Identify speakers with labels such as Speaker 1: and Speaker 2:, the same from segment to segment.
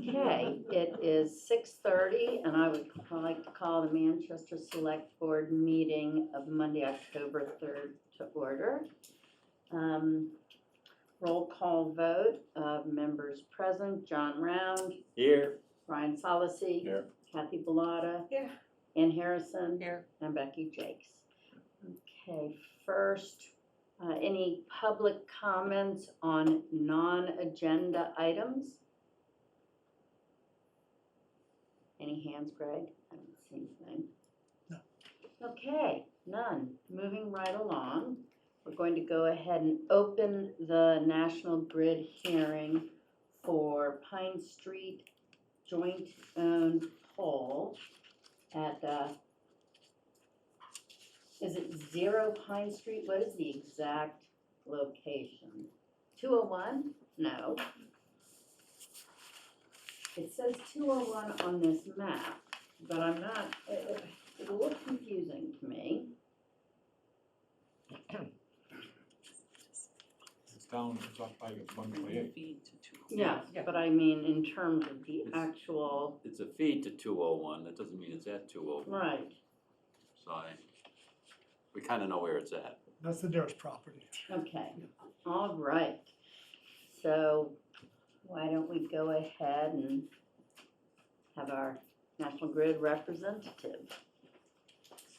Speaker 1: Okay, it is 6:30, and I would like to call the Manchester Select Board meeting of Monday, October 3rd to order. Roll call vote of members present: John Round.
Speaker 2: Here.
Speaker 1: Brian Solacey.
Speaker 2: Here.
Speaker 1: Kathy Bellata.
Speaker 3: Here.
Speaker 1: Ann Harrison.
Speaker 3: Here.
Speaker 1: And Becky Jakes. Okay, first, any public comments on non-agenda items? Any hands, Greg? I don't see anything.
Speaker 4: No.
Speaker 1: Okay, none. Moving right along, we're going to go ahead and open the National Grid hearing for Pine Street joint-owned pole at, is it 0 Pine Street? What is the exact location? 201? No. It says 201 on this map, but I'm not, it's a little confusing to me.
Speaker 2: It's down, it's up by 128.
Speaker 1: Yeah, but I mean, in terms of the actual,
Speaker 5: It's a feed to 201, that doesn't mean it's at 201.
Speaker 1: right,
Speaker 5: So we kind of know where it's at.
Speaker 4: That's the nearest property.
Speaker 1: okay, all right. So why don't we go ahead and have our National Grid representative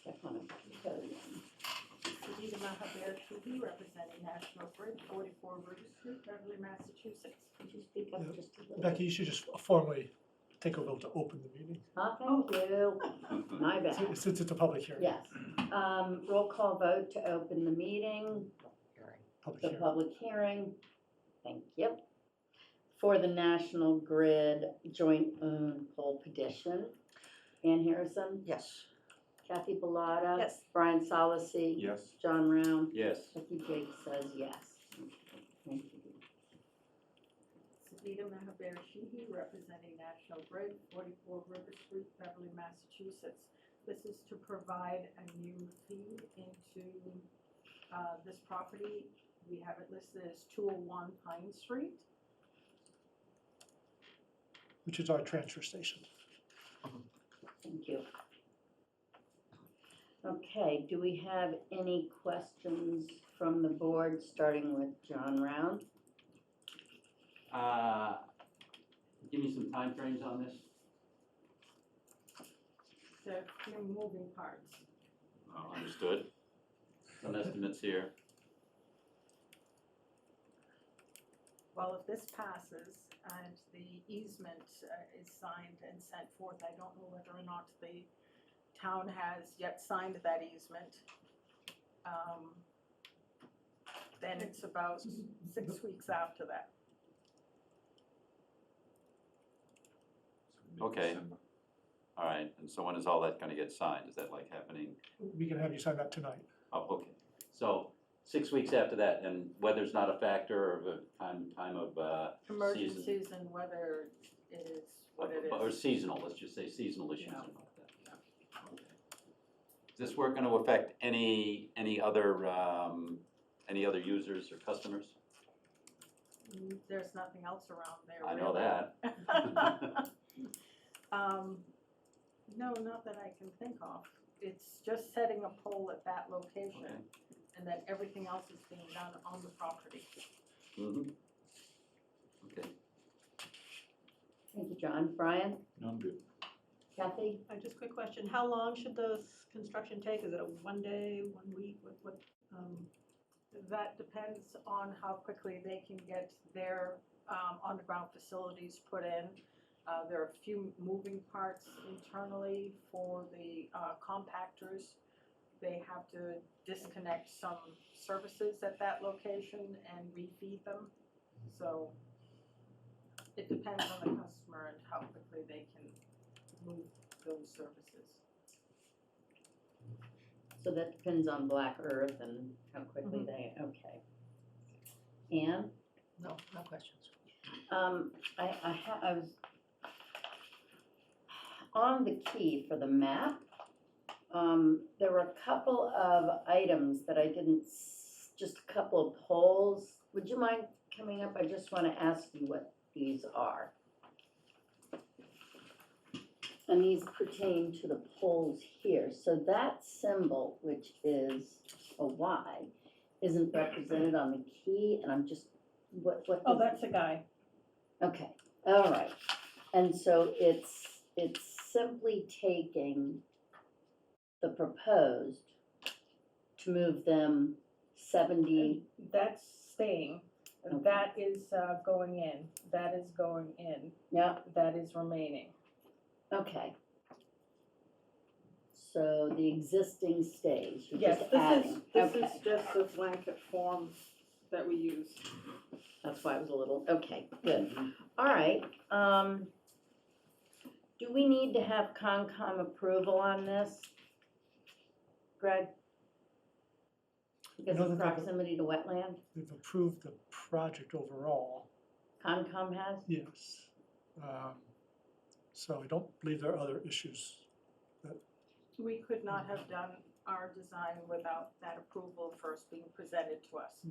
Speaker 1: step on a podium.
Speaker 3: Rita Mahabir Shubi, representing National Grid, 44 River Street, Beverly, Massachusetts.
Speaker 1: Could you speak up
Speaker 4: Yeah.
Speaker 1: just a little
Speaker 4: Becky,
Speaker 1: bit?
Speaker 4: you should just formally take a vote to open the meeting,
Speaker 1: Oh, thank you. My bad.
Speaker 4: since it's a public hearing.
Speaker 1: Yes. Roll call vote to open the meeting,
Speaker 4: Public
Speaker 1: the
Speaker 4: hearing.
Speaker 1: public hearing. Thank you. For the National Grid joint owned pole petition. Ann Harrison?
Speaker 3: Yes.
Speaker 1: Kathy Bellata?
Speaker 3: Yes.
Speaker 1: Brian Solacey?
Speaker 2: Yes.
Speaker 1: John Round?
Speaker 5: Yes.
Speaker 1: Becky Jake says yes. Thank you.
Speaker 3: Rita Mahabir Shubi, representing National Grid, 44 River Street, Beverly, Massachusetts. This is to provide a new feed into this property. We have it listed as 201 Pine Street.
Speaker 4: Which is our transfer station.
Speaker 1: Thank you. Okay, do we have any questions from the board, starting with John Round?
Speaker 5: Give me some time frames on this.
Speaker 3: There are a few moving parts.
Speaker 5: Oh, understood. Some estimates here.
Speaker 3: Well, if this passes and the easement is signed and sent forth, I don't know whether or not the town has yet signed that easement. Then it's about 6 weeks after that.
Speaker 5: Okay. All right, and so when is all that gonna get signed? Is that like happening?
Speaker 4: We can have you sign that tonight.
Speaker 5: Oh, okay. So 6 weeks after that, and weather's not a factor of a time of season?
Speaker 3: Emergencies and whether it is what it
Speaker 5: Or
Speaker 3: is.
Speaker 5: seasonal, let's just say seasonal issues
Speaker 3: Yeah.
Speaker 5: and like that. Okay. Is this work gonna affect any other users or customers?
Speaker 3: There's nothing else around there.
Speaker 5: I know
Speaker 3: really.
Speaker 5: that.
Speaker 3: No, not that I can think of. It's just setting a pole at that location,
Speaker 5: Okay.
Speaker 3: and then everything else is being done on the property.
Speaker 5: Mm-hmm. Okay.
Speaker 1: Thank you, John. Brian?
Speaker 2: No, I'm good.
Speaker 1: Kathy?
Speaker 6: Just a quick question, how long should this construction take? Is it a 1 day, 1 week, what?
Speaker 3: That depends on how quickly they can get their underground facilities put in. There are a few moving parts internally for the compactors. They have to disconnect some services at that location and refeed them. So it depends on the customer and how quickly they can move those services.
Speaker 1: So that depends on Black Earth and how quickly they, okay. Ann?
Speaker 3: No questions.
Speaker 1: I was on the key for the map. There were a couple of items that I didn't, just a couple of polls. Would you mind coming up? I just want to ask you what these are. And these pertain to the poles here. So that symbol, which is a Y, isn't represented on the key, and I'm just, what?
Speaker 3: Oh,
Speaker 1: does-
Speaker 3: that's a guy.
Speaker 1: Okay, all right. And so it's simply taking the proposed to move them 70,
Speaker 3: That's staying.
Speaker 1: Okay.
Speaker 3: That is going in. That is going in.
Speaker 1: yeah,
Speaker 3: That is remaining.
Speaker 1: okay. So the existing stays, you're
Speaker 3: Yes,
Speaker 1: just
Speaker 3: this
Speaker 1: adding.
Speaker 3: is
Speaker 1: Okay,
Speaker 3: just the blanket form that we use.
Speaker 1: that's why it was a little, okay, good. All right, do we need to have Concom approval on this? Greg? Because
Speaker 4: No,
Speaker 1: of
Speaker 4: they've-
Speaker 1: proximity to wetland?
Speaker 4: We've approved the project overall,
Speaker 1: Concom has?
Speaker 4: yes. So I don't believe there are other issues.
Speaker 3: We could not have done our design without that approval first being presented to us.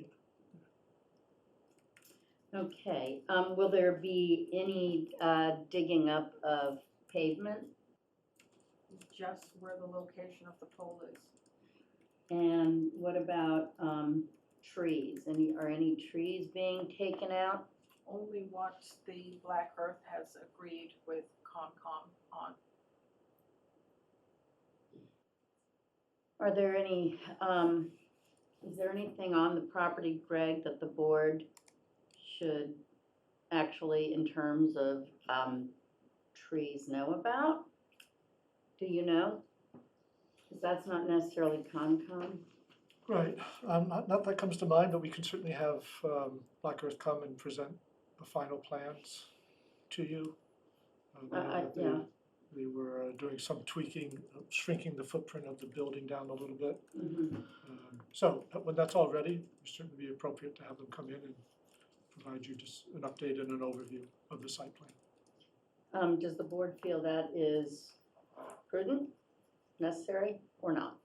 Speaker 1: Okay, will there be any digging up of pavement?
Speaker 3: Just where the location of the pole is.
Speaker 1: And what about trees? Are any trees being taken out?
Speaker 3: Only what the Black Earth has agreed with Concom on.
Speaker 1: Are there any, is there anything on the property, Greg, that the board should actually, in terms of trees, know about? Do you know? Because that's not necessarily Concom.
Speaker 4: Right, not that comes to mind, but we can certainly have Black Earth come and present the final plans to you. I know that
Speaker 1: Yeah.
Speaker 4: They were doing some tweaking, shrinking the footprint of the building down a little bit.
Speaker 1: Mhm.
Speaker 4: So when that's all ready, it would certainly be appropriate to have them come in and provide you just an update and an overview of the site plan.
Speaker 1: Does the board feel that is prudent, necessary, or not?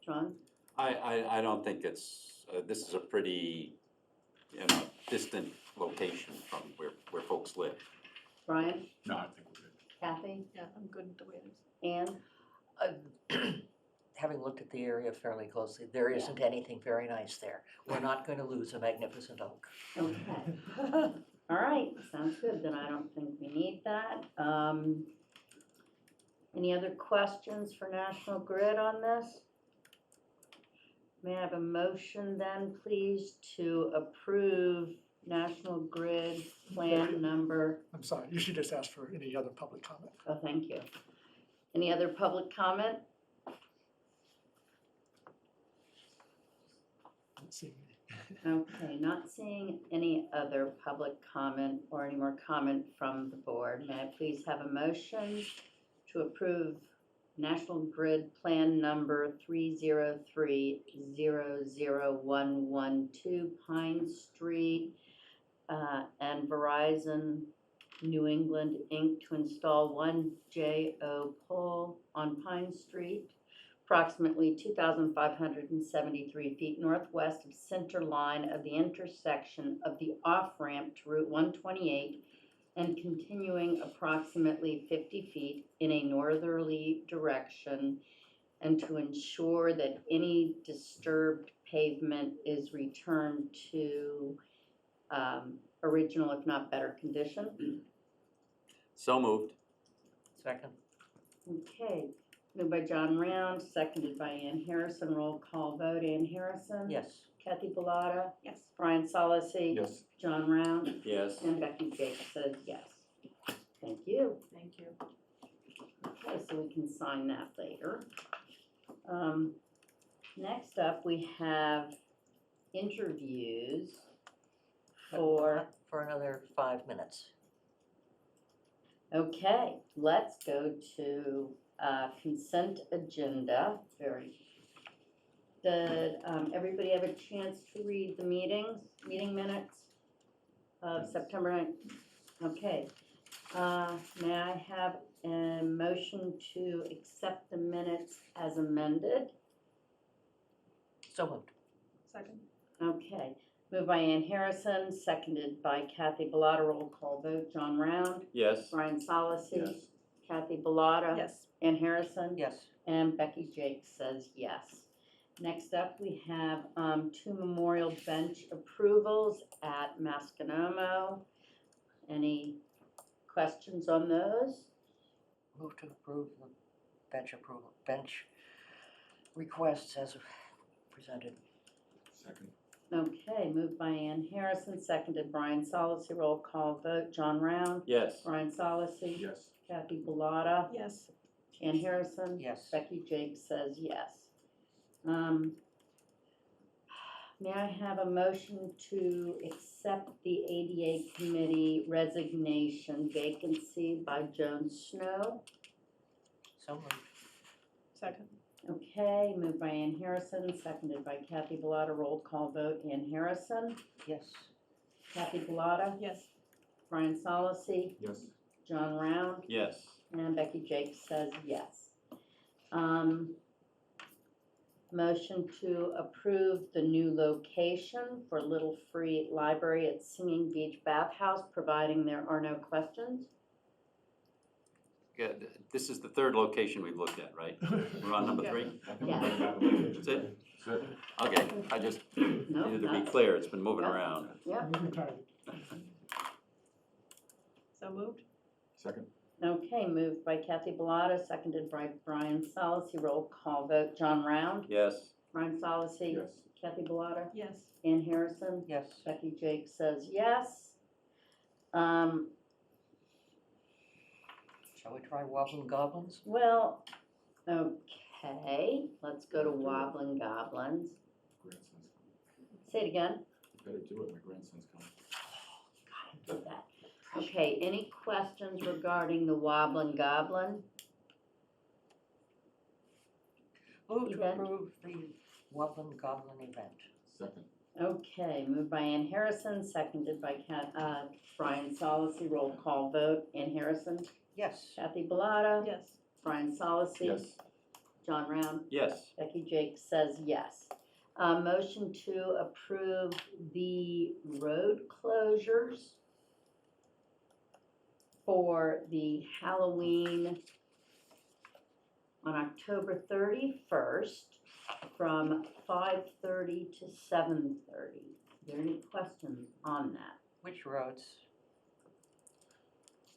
Speaker 1: John?
Speaker 5: I don't think it's, this is a pretty, distant location from where folks live.
Speaker 1: Brian?
Speaker 2: No, I think we're good.
Speaker 1: Kathy?
Speaker 6: Yeah, I'm good the way it is.
Speaker 1: Ann?
Speaker 7: Having looked at the area fairly closely, there isn't anything very nice there. We're not going to lose a magnificent oak.
Speaker 1: Okay. All right, sounds good, then I don't think we need that. Any other questions for National Grid on this? May I have a motion then, please, to approve National Grid Plan Number,
Speaker 4: I'm sorry, you should just ask for any other public comment.
Speaker 1: oh, thank you. Any other public comment?
Speaker 4: Let's see.
Speaker 1: Okay, not seeing any other public comment or any more comment from the board. May I please have a motion to approve National Grid Plan Number 303-00112 Pine Street and Verizon New England, Inc. to install one JO pole on Pine Street, approximately 2,573 feet northwest of center line of the intersection of the off-ramp to Route 128 and continuing approximately 50 feet in a northerly direction, and to ensure that any disturbed pavement is returned to original, if not better condition.
Speaker 5: So moved.
Speaker 7: Second?
Speaker 1: Okay, moved by John Round, seconded by Ann Harrison. Roll call vote. Ann Harrison?
Speaker 7: Yes.
Speaker 1: Kathy Bellata?
Speaker 6: Yes.
Speaker 1: Brian Solacey?
Speaker 2: Yes.
Speaker 1: John Round?
Speaker 5: Yes.
Speaker 1: And Becky Jake says yes. Thank you.
Speaker 3: Thank you.
Speaker 1: Okay, so we can sign that later. Next up, we have interviews for,
Speaker 7: For another 5 minutes.
Speaker 1: okay, let's go to consent agenda. Did everybody have a chance to read the meeting minutes of September 9th? Okay. May I have a motion to accept the minutes as amended?
Speaker 7: So moved.
Speaker 6: Second?
Speaker 1: Okay, Moved by Ann Harrison, seconded by Kathy Bellata. Roll call vote. John Round,
Speaker 5: Yes.
Speaker 1: Brian Solacey,
Speaker 2: Yes.
Speaker 1: Kathy Bellata.
Speaker 3: Yes.
Speaker 1: Ann Harrison.
Speaker 7: Yes.
Speaker 1: And Becky Jake says yes. Next up, we have 2 memorial bench approvals at Mascinomo. Any questions on those?
Speaker 7: Move to approve the bench requests as presented.
Speaker 2: Second.
Speaker 1: Okay, moved by Ann Harrison, seconded Brian Solacey. Roll call vote. John Round,
Speaker 5: Yes.
Speaker 1: Brian Solacey.
Speaker 2: Yes.
Speaker 1: Kathy Bellata.
Speaker 3: Yes.
Speaker 1: Ann Harrison.
Speaker 7: Yes.
Speaker 1: Becky Jake says yes. May I have a motion to accept the ADA committee resignation vacancy by Joan Snow?
Speaker 7: So moved.
Speaker 3: Second.
Speaker 1: Okay, moved by Ann Harrison, seconded by Kathy Bellata. Roll call vote. Ann Harrison,
Speaker 7: Yes.
Speaker 1: Kathy Bellata,
Speaker 3: Yes.
Speaker 1: Brian Solacey,
Speaker 2: Yes.
Speaker 1: John Round,
Speaker 5: Yes.
Speaker 1: and Becky Jake says yes. Motion to approve the new location for Little Free Library at Singing Beach Bathhouse, providing there are no questions.
Speaker 5: Good. This is the third location we've looked at, right? We're on number
Speaker 3: Yeah.
Speaker 5: 3?
Speaker 2: I think
Speaker 1: Yeah.
Speaker 2: we have a location.
Speaker 5: That's it?
Speaker 2: That's it.
Speaker 5: Okay, I just
Speaker 1: No,
Speaker 5: needed to be
Speaker 1: that's-
Speaker 5: clear, it's been moving
Speaker 1: Yeah.
Speaker 5: around.
Speaker 1: Yeah,
Speaker 4: Moving target.
Speaker 3: So moved?
Speaker 2: Second.
Speaker 1: okay, moved by Kathy Bellata, seconded by Brian Solacey. Roll call vote. John Round,
Speaker 5: Yes.
Speaker 1: Brian Solacey,
Speaker 2: Yes.
Speaker 1: Kathy Bellata,
Speaker 3: Yes.
Speaker 1: Ann Harrison,
Speaker 7: Yes.
Speaker 1: Becky Jake says yes.
Speaker 7: Shall we try Wobbling Goblins?
Speaker 1: Well, okay, let's go to Wobbling Goblins.
Speaker 2: Grandson's coming.
Speaker 1: Say it again.
Speaker 2: Better do it, my grandson's coming.
Speaker 1: Gotta do that. Okay, any questions regarding the Wobbling Goblin?
Speaker 7: Move to
Speaker 1: Event.
Speaker 7: approve the Wobbling Goblin event.
Speaker 2: Second.
Speaker 1: Okay, moved by Ann Harrison, seconded by Brian Solacey. Roll call vote. Ann Harrison,
Speaker 7: Yes.
Speaker 1: Kathy Bellata,
Speaker 3: Yes.
Speaker 1: Brian Solacey,
Speaker 2: Yes.
Speaker 1: John Round,
Speaker 5: Yes.
Speaker 1: Becky Jake says yes. Motion to approve the road closures for the Halloween on October 31st from 5:30 to 7:30. Are there any questions on that?
Speaker 7: Which roads?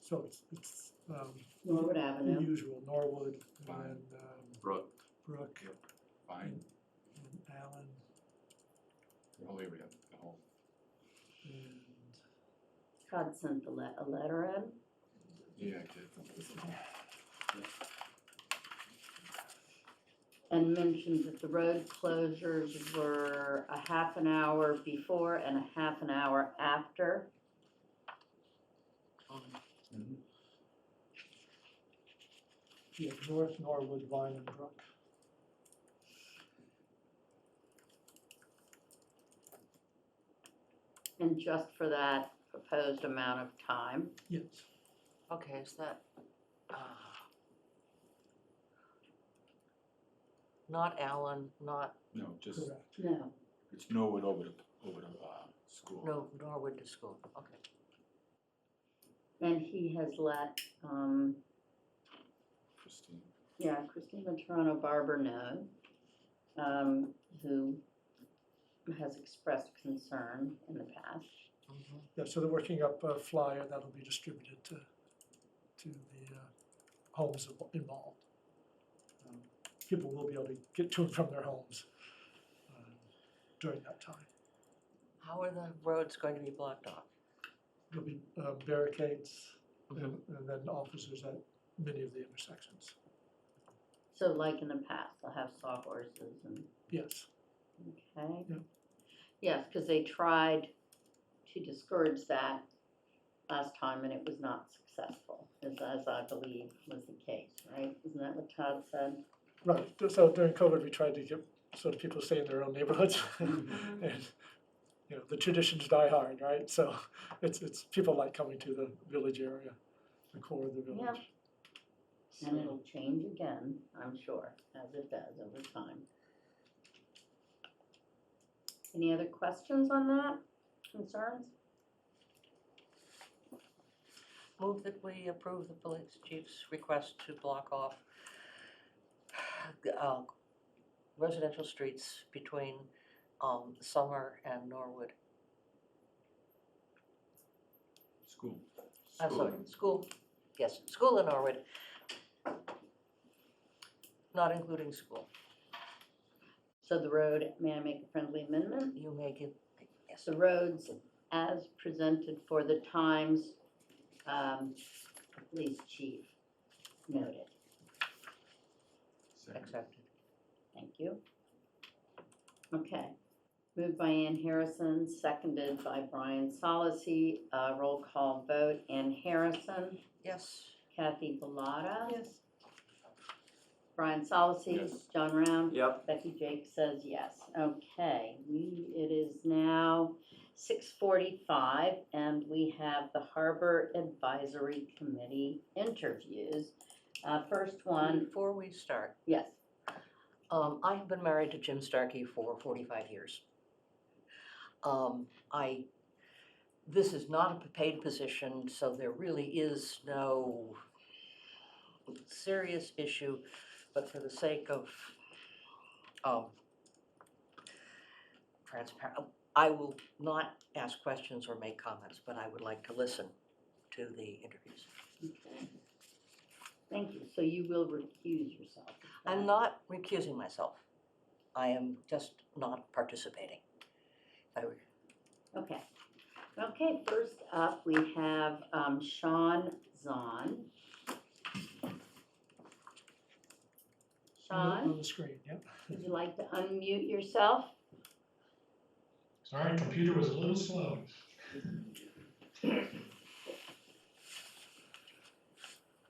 Speaker 4: So it's
Speaker 1: Norwood
Speaker 4: the
Speaker 1: Avenue.
Speaker 4: usual, Norwood,
Speaker 2: Fine.
Speaker 4: and
Speaker 5: Brooke.
Speaker 4: Brook,
Speaker 2: Fine.
Speaker 4: and Allen,
Speaker 2: The whole area, the whole.
Speaker 4: and
Speaker 1: Todd sent a letter in.
Speaker 2: Yeah, I did.
Speaker 1: And mentioned that the road closures were a half an hour before and a half an hour after.
Speaker 2: Mhm.
Speaker 4: yeah, North Norwood, Vine, and Brook.
Speaker 1: And just for that proposed amount of time.
Speaker 4: Yes.
Speaker 7: Okay, is that, not Allen, not,
Speaker 2: No, just,
Speaker 4: Correct.
Speaker 1: No.
Speaker 2: it's Norwood over to, school.
Speaker 7: no, Norwood to school, okay.
Speaker 1: And he has let,
Speaker 2: Christine.
Speaker 1: Christina Toronto Barber know, who has expressed concern in the past.
Speaker 7: Mhm.
Speaker 4: Yeah, so they're working up a flyer that'll be distributed to the homes involved. People will be able to get to and from their homes during that time.
Speaker 7: How are the roads going to be blocked off?
Speaker 4: There'll be barricades
Speaker 7: Mhm.
Speaker 4: and then officers at many of the intersections.
Speaker 1: So like in the past, they'll have sawhorses and,
Speaker 4: Yes,
Speaker 1: okay?
Speaker 4: Yeah.
Speaker 1: Yes, because they tried to discourage that last time and it was not successful, as I believe was the case, right? Isn't that what Todd said?
Speaker 4: right. So during COVID, we tried to get sort of people to stay in their own neighborhoods. And, you know, the traditions die hard, right? So it's people like coming to the village area, the core of the
Speaker 1: Yeah.
Speaker 4: village.
Speaker 1: And
Speaker 4: So-
Speaker 1: it'll change again, I'm sure, as it does over time. Any other questions on that? Concerns?
Speaker 7: Move that we approve the police chief's request to block off residential streets between Summer and Norwood.
Speaker 2: School.
Speaker 7: I'm sorry, school, yes, school and Norwood. Not including school.
Speaker 1: So the road, may I make a friendly amendment?
Speaker 7: You make it, yes.
Speaker 1: The roads as presented for the times, police chief noted.
Speaker 2: Second.
Speaker 7: Accepted.
Speaker 1: Thank you. Okay. Moved by Ann Harrison, seconded by Brian Solacey. Roll call vote. Ann Harrison,
Speaker 7: Yes.
Speaker 1: Kathy Bellata.
Speaker 6: Yes.
Speaker 1: Brian Solacey.
Speaker 2: Yes.
Speaker 1: John Round.
Speaker 5: Yep.
Speaker 1: Becky Jake says yes. Okay, it is now 6:45 and we have the Harbor Advisory Committee interviews. First one,
Speaker 7: Before we start,
Speaker 1: yes,
Speaker 7: I have been married to Jim Starkey for 45 years. This is not a paid position, so there really is no serious issue, but for the sake of transparent, I will not ask questions or make comments, but I would like to listen to the interviews.
Speaker 1: okay. Thank you. So you will recuse yourself? is that-
Speaker 7: I'm not recusing myself. I am just not participating.
Speaker 1: Okay. Okay, first up, we have Sean Zahn.
Speaker 4: On
Speaker 1: Sean,
Speaker 4: the screen, yep.
Speaker 1: would you like to unmute yourself?
Speaker 8: Sorry, computer was a little slow.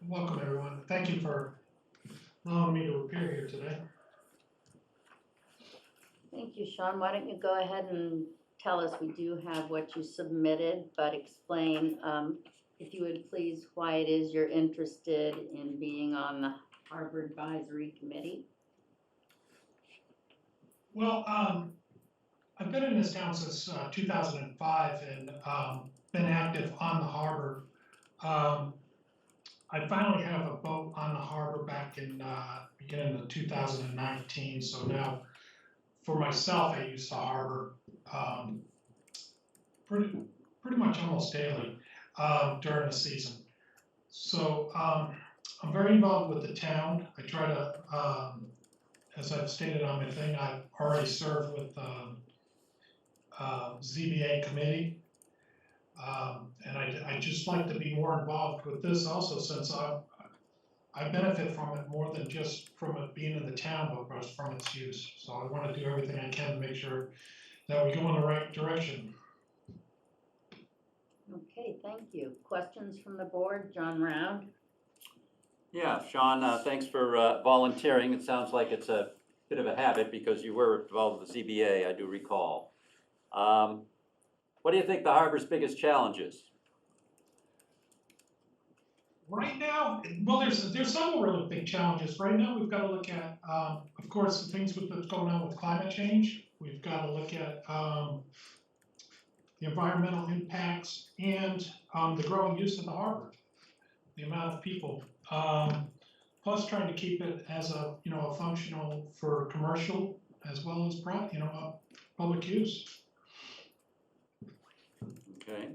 Speaker 8: Welcome, everyone. Thank you for allowing me to appear here today.
Speaker 1: Thank you, Sean. Why don't you go ahead and tell us, we do have what you submitted, but explain, if you would please, why it is you're interested in being on the Harbor Advisory Committee.
Speaker 8: Well, I've been in this town since 2005 and been active on the harbor. I finally have a boat on the harbor back in beginning of 2019. So now, for myself, I use the harbor pretty much almost daily during the season. So I'm very involved with the town. I try to, as I've stated on my thing, I've already served with ZBA committee. And I just like to be more involved with this also, since I benefit from it more than just from it being in the town, but from its use. So I want to do everything I can to make sure that we go in the right direction.
Speaker 1: Okay, thank you. Questions from the board? John Round?
Speaker 5: Yeah, Sean, thanks for volunteering. It sounds like it's a bit of a habit because you were involved with the ZBA, I do recall. What do you think the harbor's biggest challenge is?
Speaker 8: Right now, well, there's several really big challenges. Right now, we've got to look at, of course, the things that's going on with climate change. We've got to look at the environmental impacts and the growing use of the harbor, the amount of people. Plus, trying to keep it as a functional for commercial as well as public use.
Speaker 5: Okay.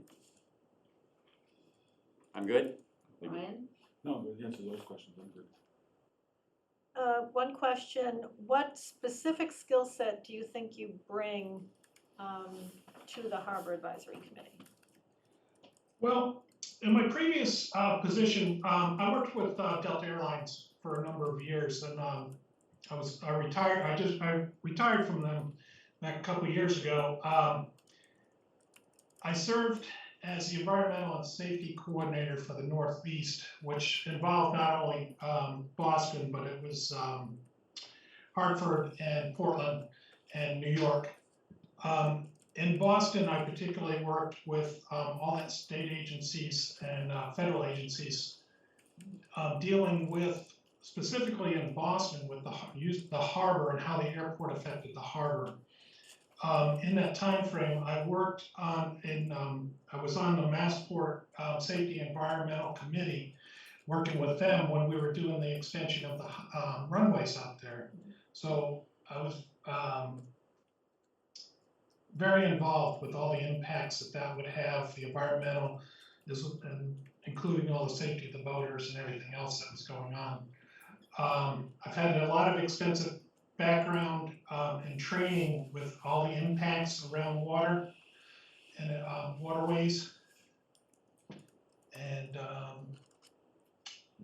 Speaker 5: I'm good?
Speaker 1: Brian?
Speaker 2: No, but answer those questions, I'm good.
Speaker 6: One question, what specific skill set do you think you bring to the Harbor Advisory Committee?
Speaker 8: Well, in my previous position, I worked with Delta Airlines for a number of years, and I retired. I retired from them back a couple of years ago. I served as the environmental and safety coordinator for the Northeast, which involved not only Boston, but it was Hartford and Portland and New York. In Boston, I particularly worked with all that state agencies and federal agencies dealing with, specifically in Boston, with the harbor and how the airport affected the harbor. In that time frame, I worked I was on the Massport Safety Environmental Committee, working with them when we were doing the extension of the runways out there. So I was very involved with all the impacts that would have, the environmental, and including all the safety of the boaters and everything else that was going on. I've had a lot of extensive background and training with all the impacts around water and waterways. And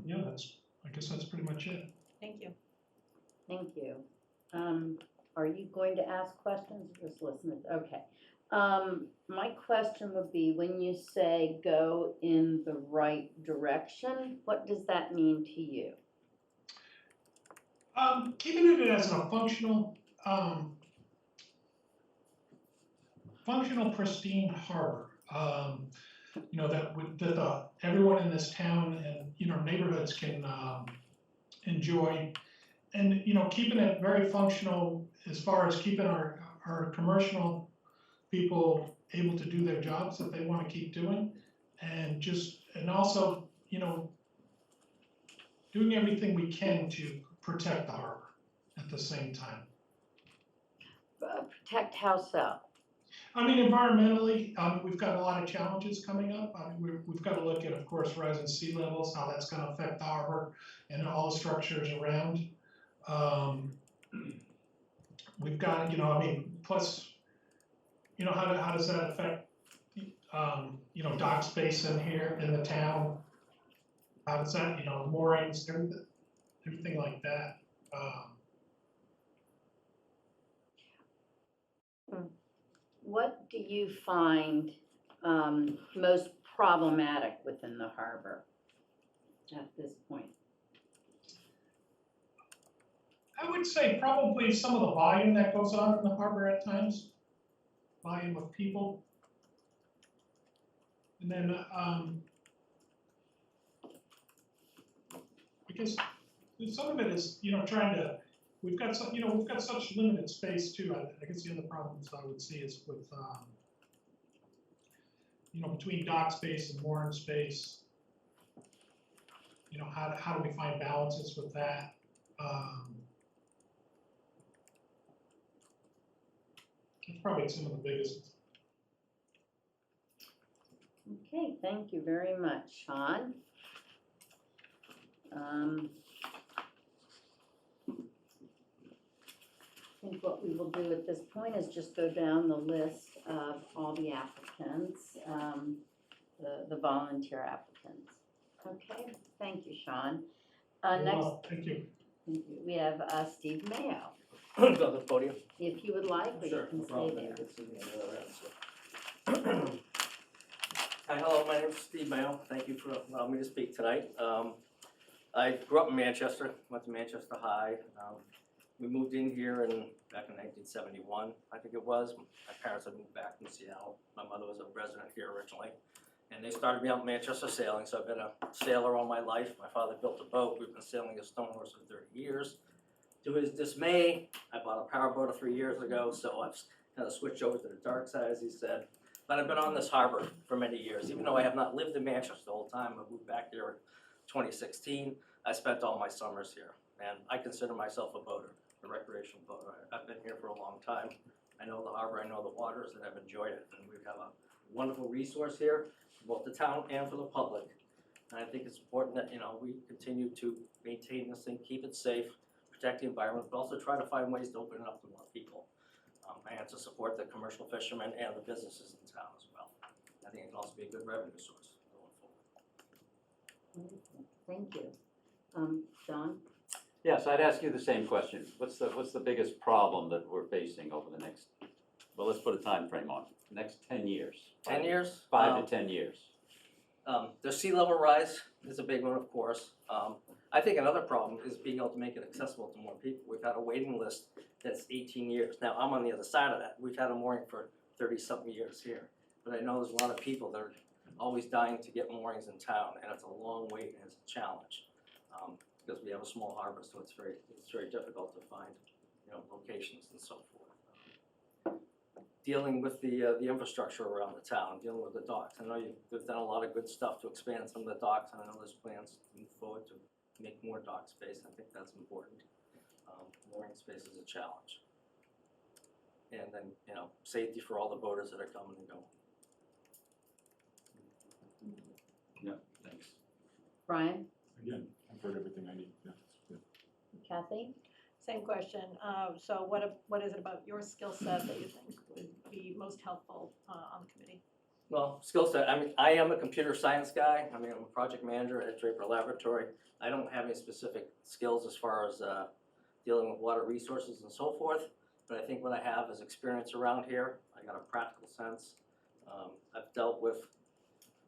Speaker 8: yeah, I guess that's pretty much it.
Speaker 6: Thank you.
Speaker 1: Thank you. Are you going to ask questions or just listen? Okay. My question would be, when you say go in the right direction, what does that mean to you?
Speaker 8: Keeping it as a functional, pristine harbor. You know, that everyone in this town and, you know, neighborhoods can enjoy. And, you know, keeping it very functional as far as keeping our commercial people able to do their jobs that they want to keep doing. And also, you know, doing everything we can to protect the harbor at the same time.
Speaker 1: Protect how so?
Speaker 8: I mean, environmentally, we've got a lot of challenges coming up. I mean, we've got to look at, of course, rising sea levels, how that's going to affect the harbor and all the structures around. We've got, you know, I mean, plus, you know, how does that affect, you know, dock space in here in the town? How does that, you know, moorings, everything like that.
Speaker 1: What do you find most problematic within the harbor at this point?
Speaker 8: I would say probably some of the volume that goes on in the harbor at times, volume of people. And then, because some of it is, you know, we've got such limited space too. I guess the other problems I would see is with, you know, between dock space and mooring space. You know, how do we find balances with that? It's probably some of the biggest.
Speaker 1: Okay, thank you very much, Sean. I think what we will do at this point is just go down the list of all the applicants, the volunteer applicants. Okay, thank you, Sean. Next,
Speaker 8: Well, thank you.
Speaker 1: thank you. We have Steve Mayo.
Speaker 9: Go to the podium.
Speaker 1: If you would like, or you
Speaker 9: Sure,
Speaker 1: can
Speaker 9: no
Speaker 1: stay
Speaker 9: problem.
Speaker 1: there.
Speaker 9: It's in the other end, so. Hi, hello, my name is Steve Mayo. Thank you for allowing me to speak tonight. I grew up in Manchester, went to Manchester High. We moved in here back in 1971, I think it was. My parents had moved back from Seattle. My mother was a resident here originally. And they started me out in Manchester sailing, so I've been a sailor all my life. My father built a boat. We've been sailing a stone horse for 30 years. To his dismay, I bought a powerboat 3 years ago, so I've kind of switched over to the dark side, as he said. But I've been on this harbor for many years. Even though I have not lived in Manchester the whole time, I moved back here in 2016. I spent all my summers here, and I consider myself a boater, a recreational boater. I've been here for a long time. I know the harbor, I know the waters, and I've enjoyed it. And we have a wonderful resource here, for both the town and for the public. And I think it's important that, you know, we continue to maintain this thing, keep it safe, protect the environment, but also try to find ways to open it up to more people. And to support the commercial fishermen and the businesses in town as well. I think it can also be a good revenue source going forward.
Speaker 1: Thank you. John?
Speaker 5: Yes, I'd ask you the same question. What's the biggest problem that we're facing over the next, well, let's put a time frame on it. Next 10 years.
Speaker 9: 10 years?
Speaker 5: 5 to 10 years.
Speaker 9: The sea level rise is a big one, of course. I think another problem is being able to make it accessible to more people. We've had a waiting list that's 18 years. Now, I'm on the other side of that. We've had a mooring for 30-something years here. But I know there's a lot of people that are always dying to get moorings in town, and it's a long wait and it's a challenge. Because we have a small harbor, so it's very difficult to find, you know, locations and so forth. dealing with the infrastructure around the town, dealing with the docks. I know you've done a lot of good stuff to expand some of the docks, and I know there's plans to move forward to make more dock space. I think that's important. Mooring space is a challenge. And then, you know, safety for all the boaters that are coming and going.
Speaker 5: Thanks.
Speaker 1: Brian,
Speaker 2: Again, I've heard everything I need, yeah, it's good.
Speaker 1: Kathy?
Speaker 6: Same question. So what is it about your skill set that you think would be most helpful on the committee?
Speaker 9: Well, skill set, I mean, I am a computer science guy. I mean, I'm a project manager at Draper Laboratory. I don't have any specific skills as far as dealing with water resources and so forth, but I think what I have is experience around here. I got a practical sense. I've dealt with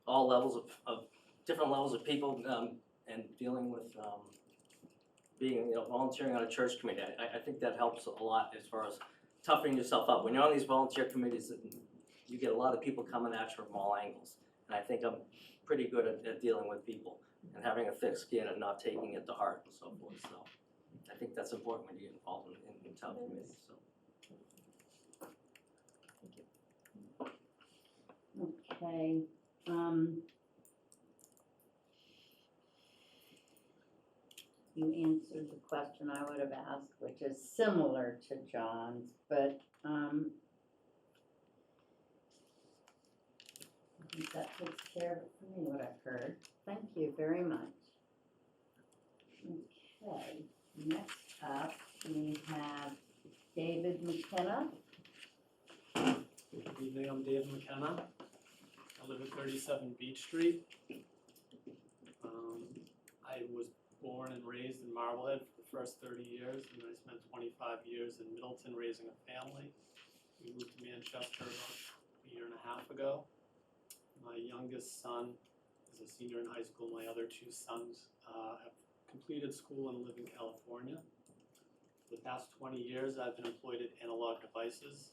Speaker 9: all levels of different levels of people and dealing with being, you know, volunteering on a church committee. I think that helps a lot as far as toughening yourself up. When you're on these volunteer committees, you get a lot of people coming at you from all angles. And I think I'm pretty good at dealing with people and having a thick skin and not taking it to heart and so forth. So I think that's important when you get involved in town committees, so.
Speaker 1: Okay, you answered the question I would have asked, which is similar to John's, but, I think that takes care of it for me, what I've heard. Thank you very much. Okay, next up, we have David Mckenna.
Speaker 10: Good evening, I'm Dave McKenna. I live at 37 Beach Street. I was born and raised in Marblehead for the first 30 years, and I spent 25 years in Middleton raising a family. We moved to Manchester about a year and a half ago. My youngest son is a senior in high school. My other two sons have completed school and live in California. For the past 20 years, I've been employed at Analog Devices.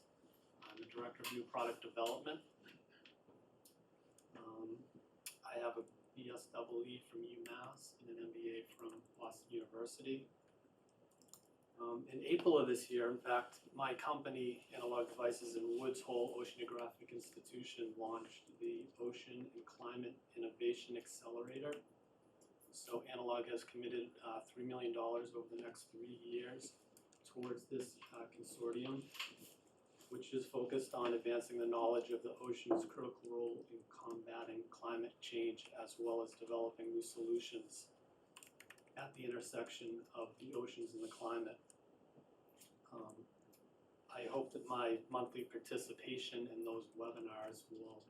Speaker 10: I'm the Director of New Product Development. I have a BSEE from UMass and an MBA from Boston University. In April of this year, in fact, my company, Analog Devices and Woods Hole Oceanographic Institution, launched the Ocean and Climate Innovation Accelerator. So Analog has committed $3 million over the next 3 years towards this consortium, which is focused on advancing the knowledge of the ocean's critical role in combating climate change, as well as developing new solutions at the intersection of the oceans and the climate. I hope that my monthly participation in those webinars will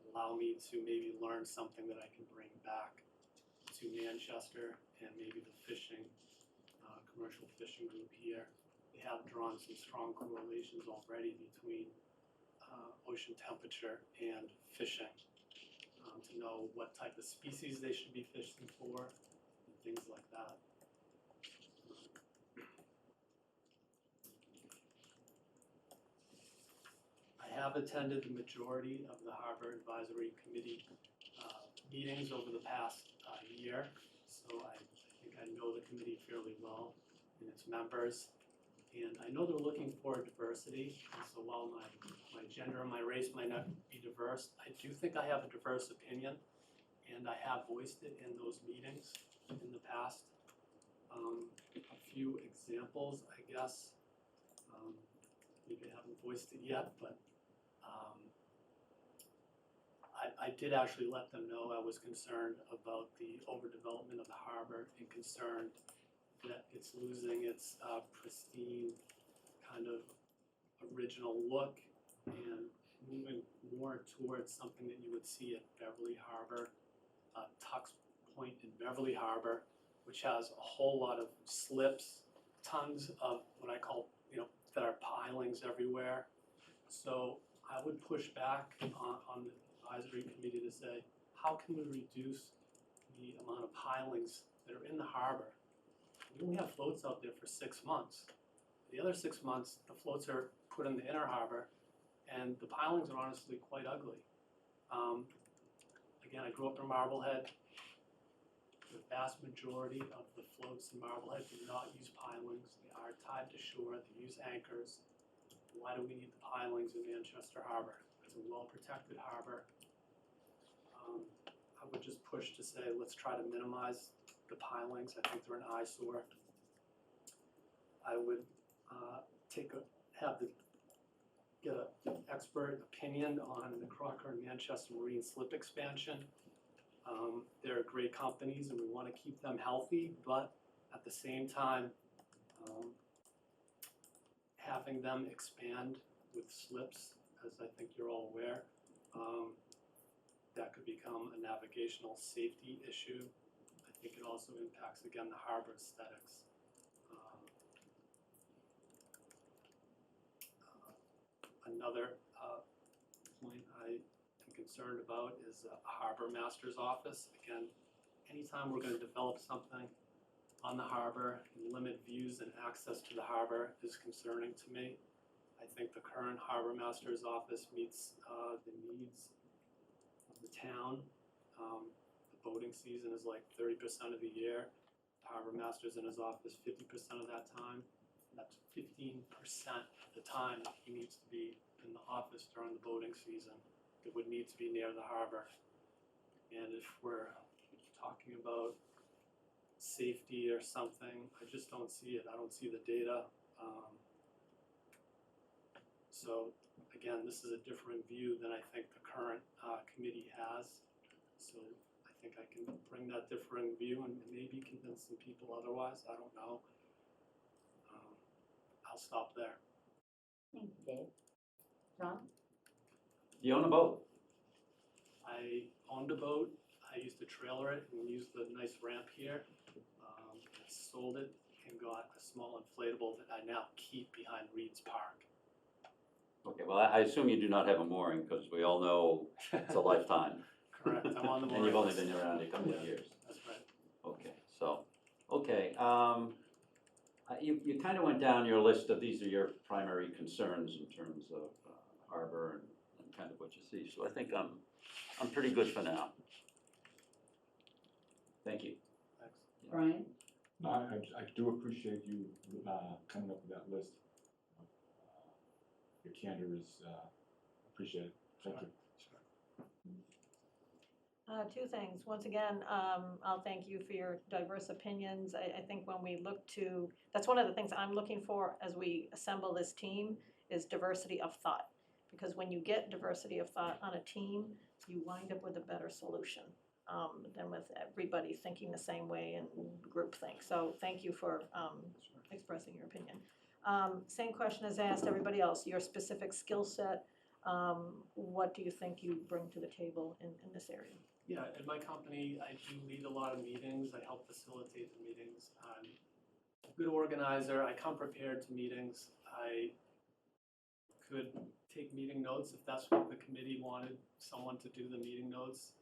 Speaker 10: allow me to maybe learn something that I can bring back to Manchester and maybe the fishing, commercial fishing group here. They have drawn some strong correlations already between ocean temperature and fishing, to know what type of species they should be fishing for and things like that. I have attended the majority of the Harbor Advisory Committee meetings over the past year, so I think I know the committee fairly well and its members. And I know they're looking for diversity, and so while my gender and my race might not be diverse, I do think I have a diverse opinion, and I have voiced it in those meetings in the past. A few examples, I guess. Maybe I haven't voiced it yet, but I did actually let them know I was concerned about the overdevelopment of the harbor and concerned that it's losing its pristine kind of original look and moving more towards something that you would see at Beverly Harbor, Tux Point in Beverly Harbor, which has a whole lot of slips, tons of what I call, that are pilings everywhere. So I would push back on the advisory committee to say, how can we reduce the amount of pilings that are in the harbor? We only have floats out there for 6 months. The other 6 months, the floats are put in the inner harbor, and the pilings are honestly quite ugly. Again, I grew up in Marblehead. The vast majority of the floats in Marblehead do not use pilings. They are tied to shore. They use anchors. why do we need the pilings in Manchester Harbor? It's a well-protected harbor. I would just push to say, let's try to minimize the pilings. I think they're an eyesore. I would get an expert opinion on the Crocker and Manchester Marine slip expansion. They're great companies and we want to keep them healthy, but at the same time, having them expand with slips, as I think you're all aware, that could become a navigational safety issue. I think it also impacts, again, the harbor aesthetics. Another point I am concerned about is a harbor master's office. Again, anytime we're going to develop something on the harbor and limit views and access to the harbor is concerning to me. I think the current harbor master's office meets the needs of the town. The boating season is like 30% of the year. The harbor master's in his office 50% of that time. That's 15% of the time he needs to be in the office during the boating season. It would need to be near the harbor. And if we're talking about safety or something, I just don't see it. I don't see the data. So again, this is a different view than I think the current committee has. So I think I can bring that differing view and maybe convince some people otherwise. I don't know. I'll stop there.
Speaker 1: Thank you, Dave. John?
Speaker 5: Do you own a boat?
Speaker 10: I owned a boat. I used to trailer it and use the nice ramp here. I sold it and got a small inflatable that I now keep behind Reed's Park.
Speaker 5: Okay, well, I assume you do not have a mooring, because we all know it's a lifetime.
Speaker 10: Correct, I'm on the
Speaker 5: And you've
Speaker 10: mooring
Speaker 5: only
Speaker 10: list.
Speaker 5: been around a couple of years.
Speaker 10: That's right.
Speaker 5: Okay, so, okay, you kind of went down your list of these are your primary concerns in terms of harbor and kind of what you see. So I think I'm pretty good for now. Thank you.
Speaker 10: Thanks.
Speaker 1: Brian?
Speaker 2: No, I do appreciate you coming up with that list. Your candor is appreciated. Thank you.
Speaker 10: Sure.
Speaker 6: Two things. Once again, I'll thank you for your diverse opinions. I think when we look to, that's one of the things I'm looking for as we assemble this team is diversity of thought. Because when you get diversity of thought on a team, you wind up with a better solution than with everybody thinking the same way and groupthink. So thank you for expressing your opinion. Same question as I asked everybody else, your specific skill set, what do you think you bring to the table in this area?
Speaker 10: Yeah, in my company, I do lead a lot of meetings. I help facilitate the meetings. I'm a good organizer. I come prepared to meetings. I could take meeting notes if that's what the committee wanted, someone to do the meeting notes.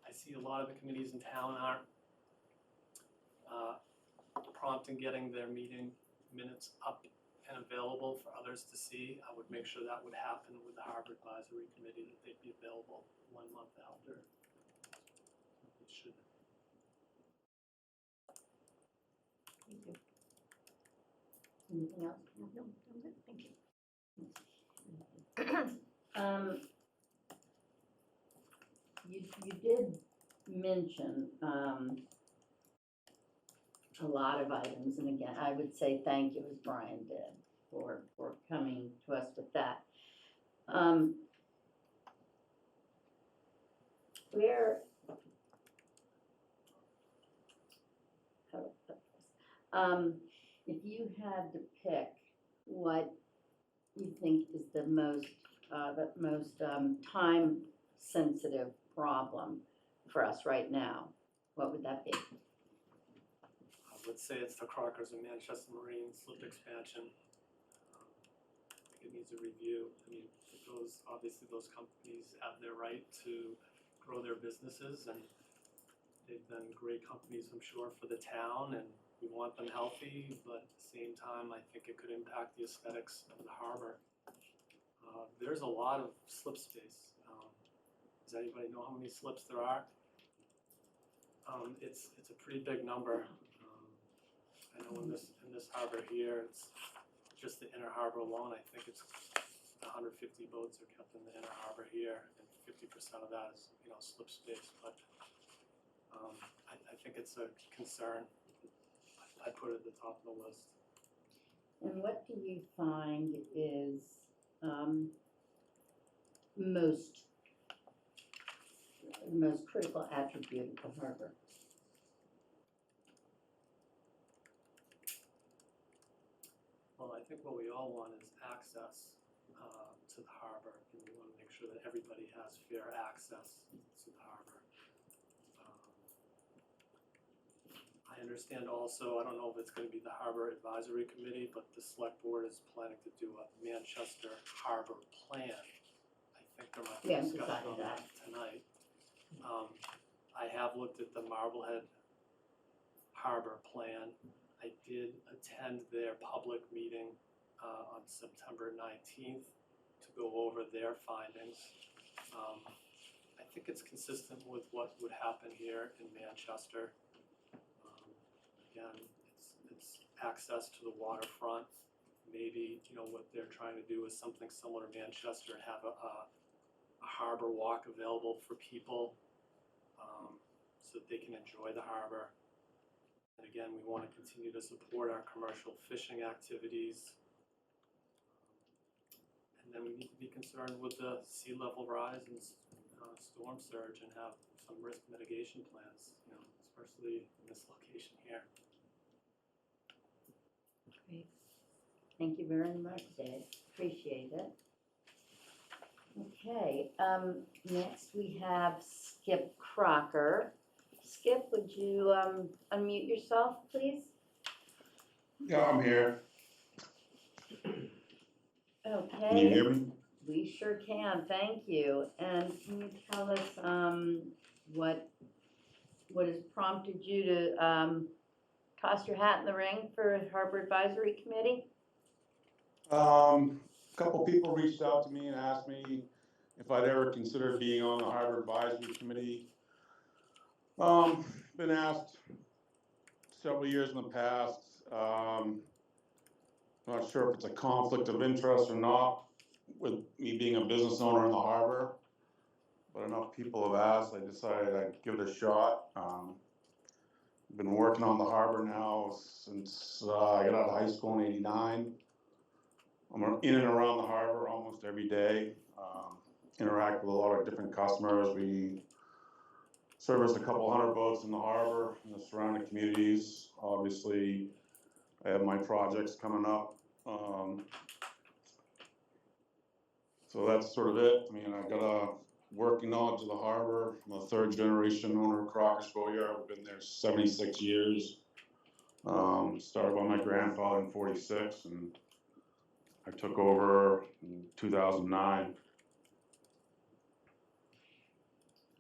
Speaker 10: I see a lot of the committees in town aren't prompt in getting their meeting minutes up and available for others to see. I would make sure that would happen with the Harbor Advisory Committee, that they'd be available 1 month after. It should.
Speaker 6: Thank you.
Speaker 1: Anything else?
Speaker 6: No, I'm good, thank you.
Speaker 1: You did mention a lot of items, and again, I would say thank you, as Brian did, for coming to us with that. Where, how do I put this? If you had to pick what you think is the most time-sensitive problem for us right now, what would that be?
Speaker 10: Let's say it's the Crockers and Manchester Marine slip expansion. I think it needs a review. I mean, obviously those companies have their right to grow their businesses, and they've been great companies, I'm sure, for the town, and we want them healthy, but at the same time, I think it could impact the aesthetics of the harbor. There's a lot of slip space. Does anybody know how many slips there are? It's a pretty big number. I know in this harbor here, it's just the inner harbor alone, I think it's 150 boats are kept in the inner harbor here, and 50% of that is, slip space, but I think it's a concern. I put it at the top of the list.
Speaker 1: And what do you find is most critical attribute of the harbor?
Speaker 10: Well, I think what we all want is access to the harbor, and we want to make sure that everybody has fair access to the harbor. I understand also, I don't know if it's going to be the Harbor Advisory Committee, but the Select Board is planning to do a Manchester Harbor Plan. I think there might be
Speaker 1: We
Speaker 10: a
Speaker 1: haven't
Speaker 10: discussion on
Speaker 1: decided
Speaker 10: that tonight. I have looked at the Marblehead Harbor Plan. I did attend their public meeting on September 19th to go over their findings. I think it's consistent with what would happen here in Manchester. Again, it's access to the waterfront. Maybe, what they're trying to do is something similar to Manchester, have a harbor walk available for people so that they can enjoy the harbor. And again, we want to continue to support our commercial fishing activities. And then we need to be concerned with the sea level rise and storm surge and have some risk mitigation plans, especially in this location here.
Speaker 1: Great. Thank you very much, Dave. Appreciate it. Okay, next we have Skip Crocker. Skip, would you unmute yourself, please?
Speaker 11: Yeah, I'm here.
Speaker 1: Okay.
Speaker 11: Can you hear me?
Speaker 1: We sure can, thank you. And can you tell us what has prompted you to toss your hat in the ring for Harbor Advisory Committee?
Speaker 11: A couple people reached out to me and asked me if I'd ever considered being on the Harbor Advisory Committee. Been asked several years in the past. Not sure if it's a conflict of interest or not with me being a business owner in the harbor, but enough people have asked, I decided I'd give it a shot. Been working on the harbor now since I got out of high school in '89. I'm in and around the harbor almost every day. Interact with a lot of different customers. We service a couple hundred boats in the harbor and the surrounding communities. Obviously, I have my projects coming up. So that's sort of it. I mean, I got a working knowledge of the harbor. I'm a third generation owner of Crocker's Boatyard. I've been there 76 years. Started by my grandfather in '46, and I took over in 2009.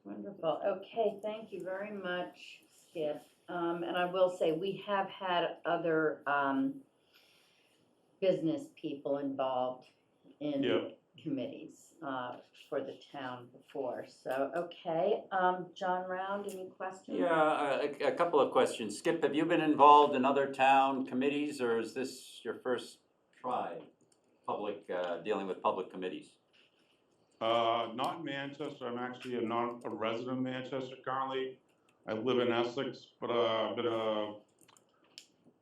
Speaker 1: Wonderful. Okay, thank you very much, Skip. And I will say, we have had other business people involved in
Speaker 11: Yep.
Speaker 1: committees for the town before. So, okay, John Round, any questions?
Speaker 5: Yeah, a couple of questions. Skip, have you been involved in other town committees, or is this your first try, dealing with public committees?
Speaker 11: Not in Manchester. I'm actually not a resident of Manchester currently. I live in Essex, but I've been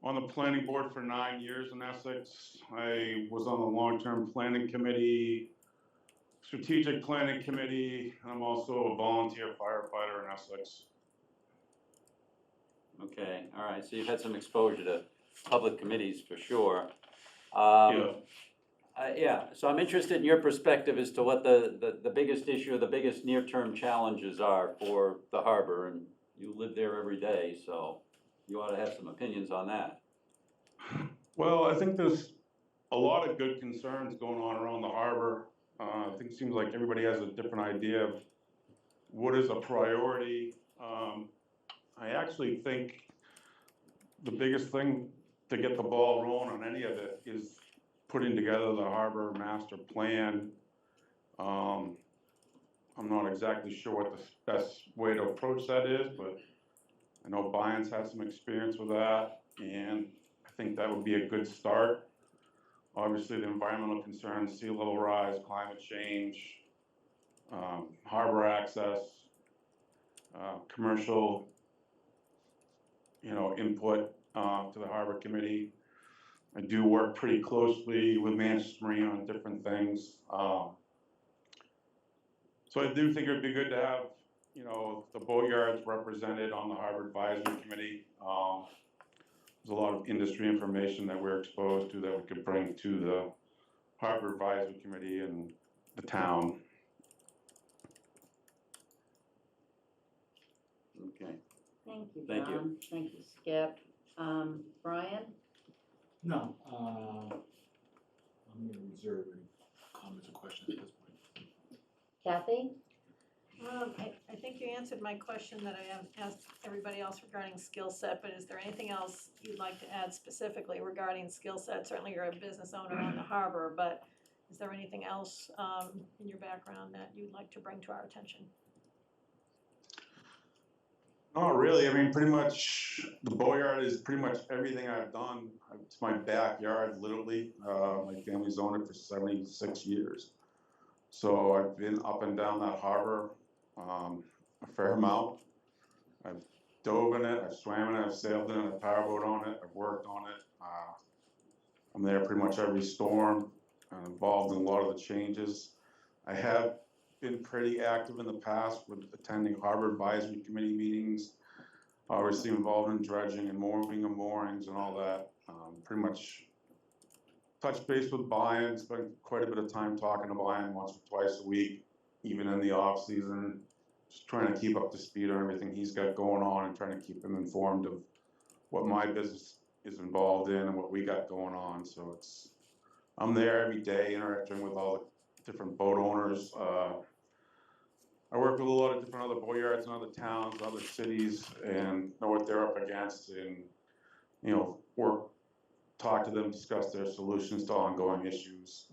Speaker 11: on the planning board for 9 years in Essex. I was on the long-term planning committee, strategic planning committee. I'm also a volunteer firefighter in Essex.
Speaker 5: Okay, all right, so you've had some exposure to public committees for sure.
Speaker 11: Yeah.
Speaker 5: Yeah, so I'm interested in your perspective as to what the biggest issue, or the biggest near-term challenges are for the harbor, and you live there every day, so you ought to have some opinions on that.
Speaker 11: Well, I think there's a lot of good concerns going on around the harbor. I think it seems like everybody has a different idea of what is a priority. I actually think the biggest thing to get the ball rolling on any of it is putting together the harbor master plan. I'm not exactly sure what the best way to approach that is, but I know Byron's had some experience with that, and I think that would be a good start. Obviously, the environmental concerns, sea level rise, climate change, harbor access, commercial, input to the harbor committee. I do work pretty closely with Manchester Marine on different things. So I do think it would be good to have, the boatyards represented on the harbor advisory committee. There's a lot of industry information that we're exposed to that we could bring to the harbor advisory committee and the town.
Speaker 5: Okay.
Speaker 1: Thank you,
Speaker 5: Thank you.
Speaker 1: John. Thank you, Skip. Brian?
Speaker 2: No, I'm gonna reserve any comments or questions at this point.
Speaker 1: Kathy?
Speaker 6: I think you answered my question that I have asked everybody else regarding skill set, but is there anything else you'd like to add specifically regarding skill set? Certainly you're a business owner on the harbor, but is there anything else in your background that you'd like to bring to our attention?
Speaker 11: Not really. I mean, pretty much the boatyard is pretty much everything I've done. It's my backyard, literally. My family's owned it for 76 years. So I've been up and down that harbor a fair amount. I've dove in it, I've swam in it, I've sailed in it, I've powerboat on it, I've worked on it. I'm there pretty much every storm. I'm involved in a lot of the changes. I have been pretty active in the past with attending harbor advisory committee meetings, obviously involved in dredging and moving of moorings and all that. Pretty much touch base with Brian, spend quite a bit of time talking to Brian once or twice a week, even in the off season, just trying to keep up to speed on everything he's got going on and trying to keep him informed of what my business is involved in and what we got going on. So I'm there every day interacting with all the different boat owners. I work with a lot of different other boatyards in other towns, other cities, and know what they're up against, and talk to them, discuss their solutions to ongoing issues,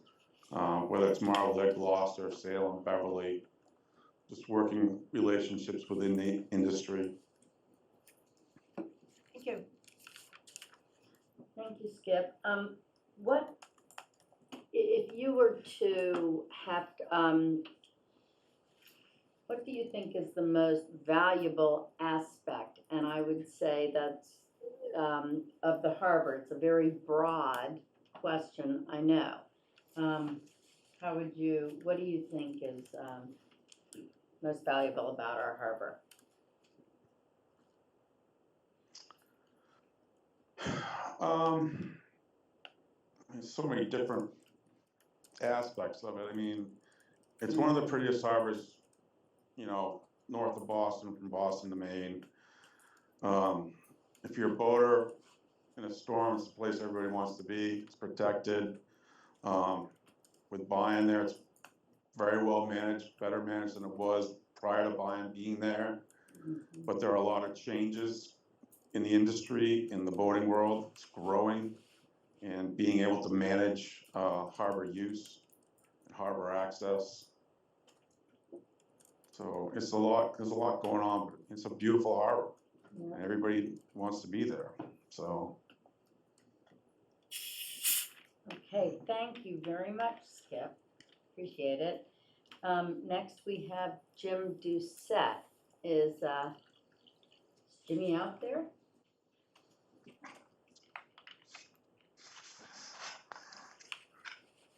Speaker 11: whether it's Marblehead, Gloucester, Salem, Beverly, just working relationships within the industry.
Speaker 6: Thank you.
Speaker 1: Thank you, Skip. What, if you were to have, what do you think is the most valuable aspect? And I would say that's of the harbor. It's a very broad question, I know. What do you think is most valuable about our harbor?
Speaker 11: There's so many different aspects of it. I mean, it's one of the prettiest harbors, north of Boston, from Boston to Maine. If you're a boater in a storm, it's the place everybody wants to be. It's protected. With buying there, it's very well managed, better managed than it was prior to buying being there. But there are a lot of changes in the industry, in the boating world. It's growing, and being able to manage harbor use and harbor access. So there's a lot going on, but it's a beautiful harbor, and everybody wants to be there, so.
Speaker 1: Okay, thank you very much, Skip. Appreciate it. Next we have Jim Doucette. Is Jimmy out there?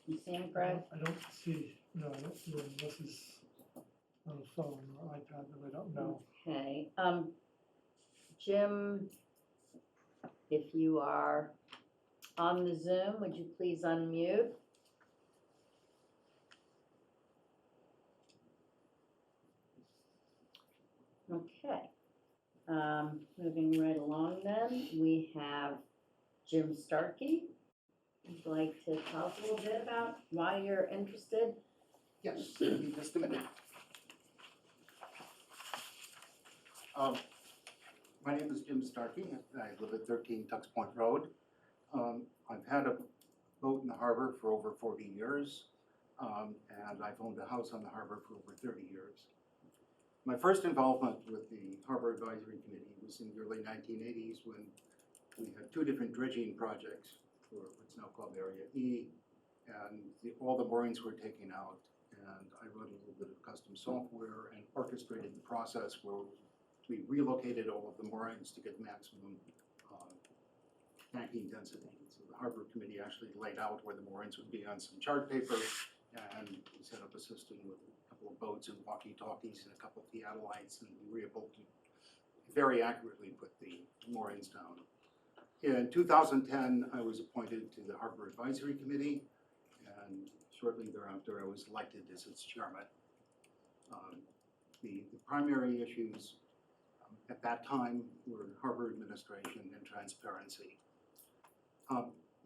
Speaker 1: You see him, Greg?
Speaker 4: I don't see, no, I don't see him unless he's on a phone or iPad, but I don't know.
Speaker 1: Okay, Jim, if you are on the Zoom, would you please unmute? Okay, moving right along then, we have Jim Starkey. Would you like to tell us a little bit about why you're interested?
Speaker 12: Yes, give me just a minute. My name is Jim Starkey. I live at 13 Tux Point Road. I've had a boat in the harbor for over 40 years, and I've owned a house on the harbor for over 30 years. My first involvement with the Harbor Advisory Committee was in the early 1980s when we had two different dredging projects for what's now called Area E, and all the moorings were taken out. And I wrote a little bit of custom software and orchestrated the process where we relocated all of the moorings to get maximum banking density. So the harbor committee actually laid out where the moorings would be on some chart paper, and we set up a system with a couple of boats and walkie-talkies and a couple of theodolites, and we were able to very accurately put the moorings down. In 2010, I was appointed to the Harbor Advisory Committee, and shortly thereafter, I was elected as its chairman. The primary issues at that time were harbor administration and transparency.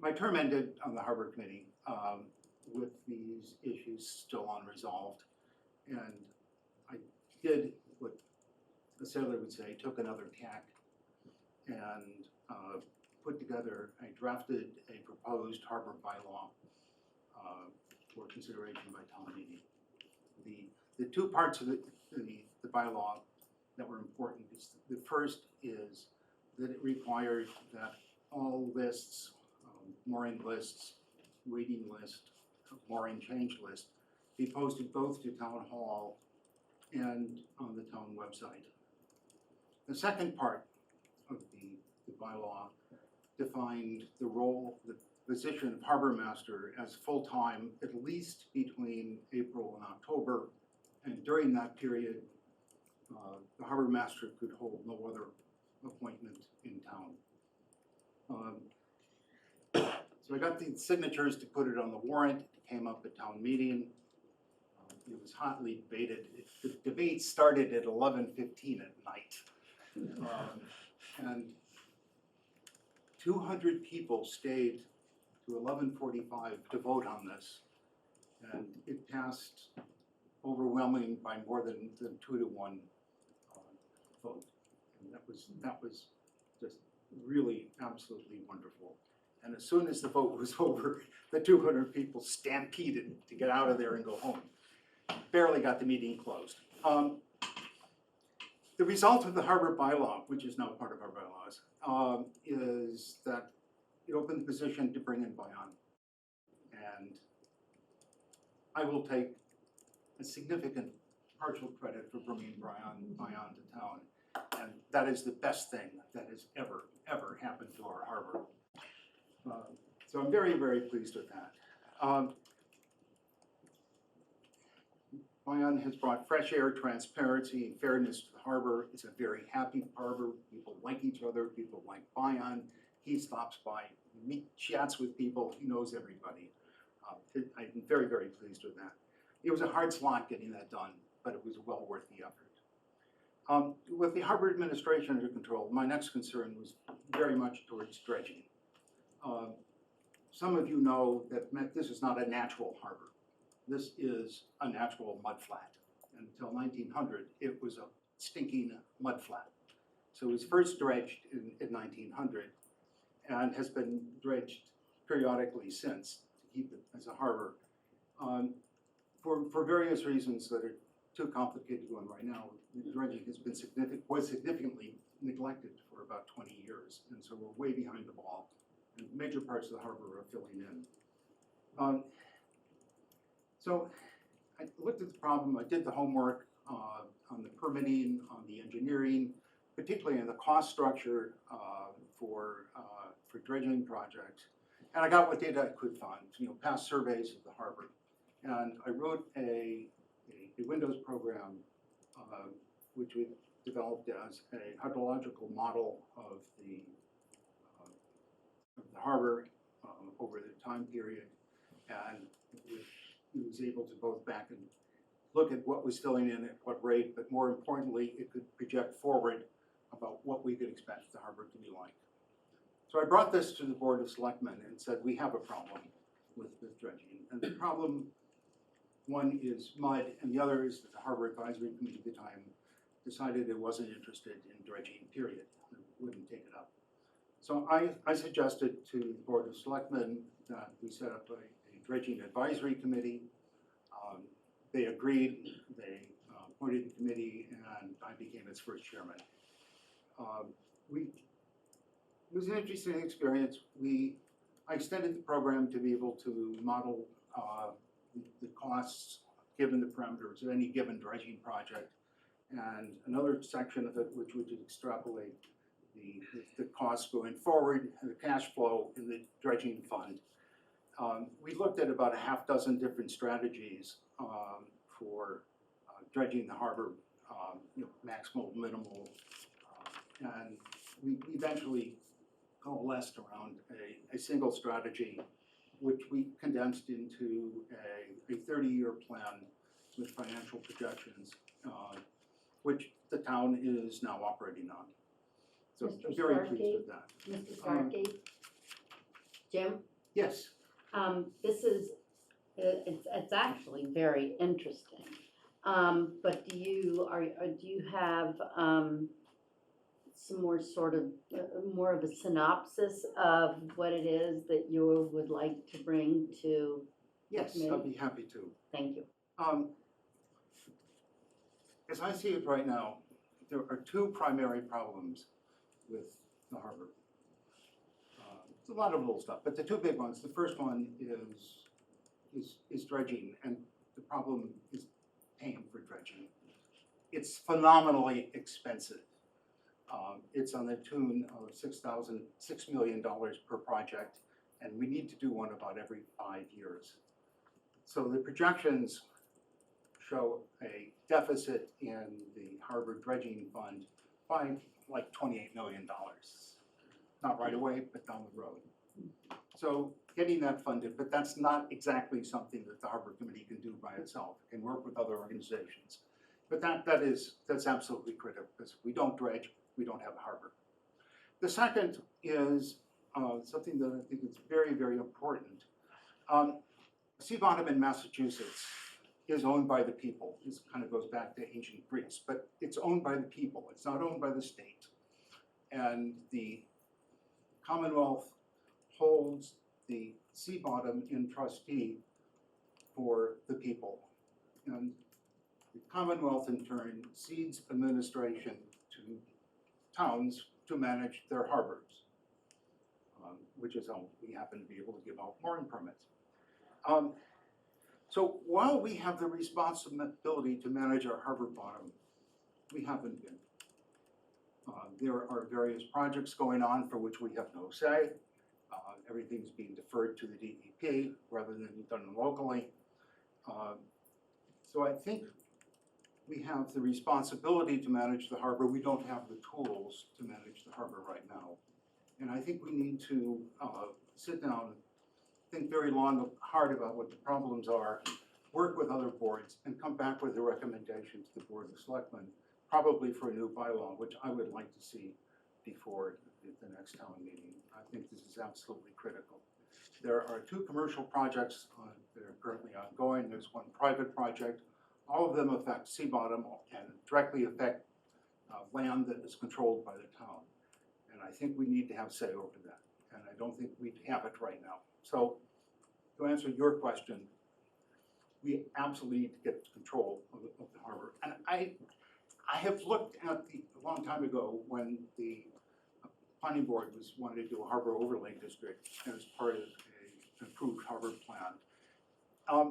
Speaker 12: My term ended on the Harbor Committee with these issues still unresolved, and I did what a sailor would say, took another tack, and put together, I drafted a proposed harbor bylaw for consideration by town meeting. The two parts of the bylaw that were important is, the first is that it required that all lists, mooring lists, waiting list, mooring change list, be posted both to town hall and on the town website. The second part of the bylaw defined the role, the position of harbor master as full-time at least between April and October, and during that period, the harbor master could hold no other appointment in town. So I got the signatures to put it on the warrant. It came up at town meeting. It was hotly debated. The debate started at 11:15 at night. And 200 people stayed to 11:45 to vote on this. And it passed overwhelming by more than 2-to-1 vote. And that was just really absolutely wonderful. And as soon as the vote was over, the 200 people stampeded to get out of there and go home. Barely got the meeting closed. The result of the harbor bylaw, which is now part of our bylaws, is that it opened the position to bring in Bayan. And I will take a significant partial credit for bringing Bayan to town. And that is the best thing that has ever happened to our harbor. So I'm very, very pleased with that. Bayan has brought fresh air, transparency, and fairness to the harbor. It's a very happy harbor. People like each other. People like Bayan. He stops by, chats with people. He knows everybody. I'm very, very pleased with that. It was a hard slog getting that done, but it was well worth the effort. With the harbor administration under control, my next concern was very much towards dredging. Some of you know that this is not a natural harbor. This is a natural mudflat. Until 1900, it was a stinking mudflat. So it was first dredged in 1900 and has been dredged periodically since to keep it as a harbor. For various reasons that are too complicated to go on right now, dredging has been significantly neglected for about 20 years, and so we're way behind the ball. And major parts of the harbor are filling in. So I looked at the problem, I did the homework on the permitting, on the engineering, particularly in the cost structure for dredging projects. And I got what data I could find, past surveys of the harbor. And I wrote a Windows program which we developed as a hydrological model of the harbor over the time period, and it was able to both back and look at what was filling in at what rate, but more importantly, it could project forward about what we could expect the harbor to be like. So I brought this to the Board of Selectmen and said, we have a problem with dredging. And the problem, one is mud, and the other is that the Harbor Advisory Committee at the time decided it wasn't interested in dredging, period. It wouldn't take it up. So I suggested to the Board of Selectmen that we set up a dredging advisory committee. They agreed, they appointed the committee, and I became its first chairman. It was an interesting experience. We I extended the program to be able to model the costs given the parameters of any given dredging project, and another section of it which would extrapolate the costs going forward and the cash flow in the dredging fund. We looked at about a half dozen different strategies for dredging the harbor, maximal, minimal, and we eventually coalesced around a single strategy, which we condensed into a 30-year plan with financial projections, which the town is now operating on. So
Speaker 1: Mr.
Speaker 12: I'm very
Speaker 1: Starkey?
Speaker 12: pleased with that.
Speaker 1: Mr. Starkey? Jim?
Speaker 12: Yes.
Speaker 1: This is, it's actually very interesting. But do you have, some more sort of, more of a synopsis of what it is that you would like to bring to?
Speaker 12: Yes,
Speaker 1: Me?
Speaker 12: I'll be happy to.
Speaker 1: Thank you.
Speaker 12: As I see it right now, there are two primary problems with the harbor. It's a lot of little stuff, but the two big ones. The first one is dredging, and the problem is paying for dredging. It's phenomenally expensive. It's on the tune of $6 million per project, and we need to do one about every 5 years. So the projections show a deficit in the harbor dredging fund by like $28 million. Not right away, but down the road. So getting that funded, but that's not exactly something that the harbor committee can do by itself. It can work with other organizations. But that's absolutely critical, because if we don't dredge, we don't have a harbor. The second is something that I think is very, very important. Sea bottom in Massachusetts is owned by the people. This kind of goes back to ancient Greece, but it's owned by the people. It's not owned by the state. And the Commonwealth holds the sea bottom in trustee for the people. And the Commonwealth in turn cedes administration to towns to manage their harbors, which is how we happen to be able to give out mooring permits. So while we have the responsibility to manage our harbor bottom, we haven't been. There are various projects going on for which we have no say. Everything's being deferred to the DEP rather than done locally. So I think we have the responsibility to manage the harbor. We don't have the tools to manage the harbor right now. And I think we need to sit down, think very hard about what the problems are, work with other boards, and come back with a recommendation to the Board of Selectmen, probably for a new bylaw, which I would like to see before the next town meeting. I think this is absolutely critical. There are two commercial projects that are currently ongoing. There's one private project. All of them affect sea bottom and directly affect land that is controlled by the town. And I think we need to have say over that. And I don't think we have it right now. So to answer your question, we absolutely need to get control of the harbor. And I have looked at a long time ago when the planning board wanted to do a harbor overlay district as part of an approved harbor plan.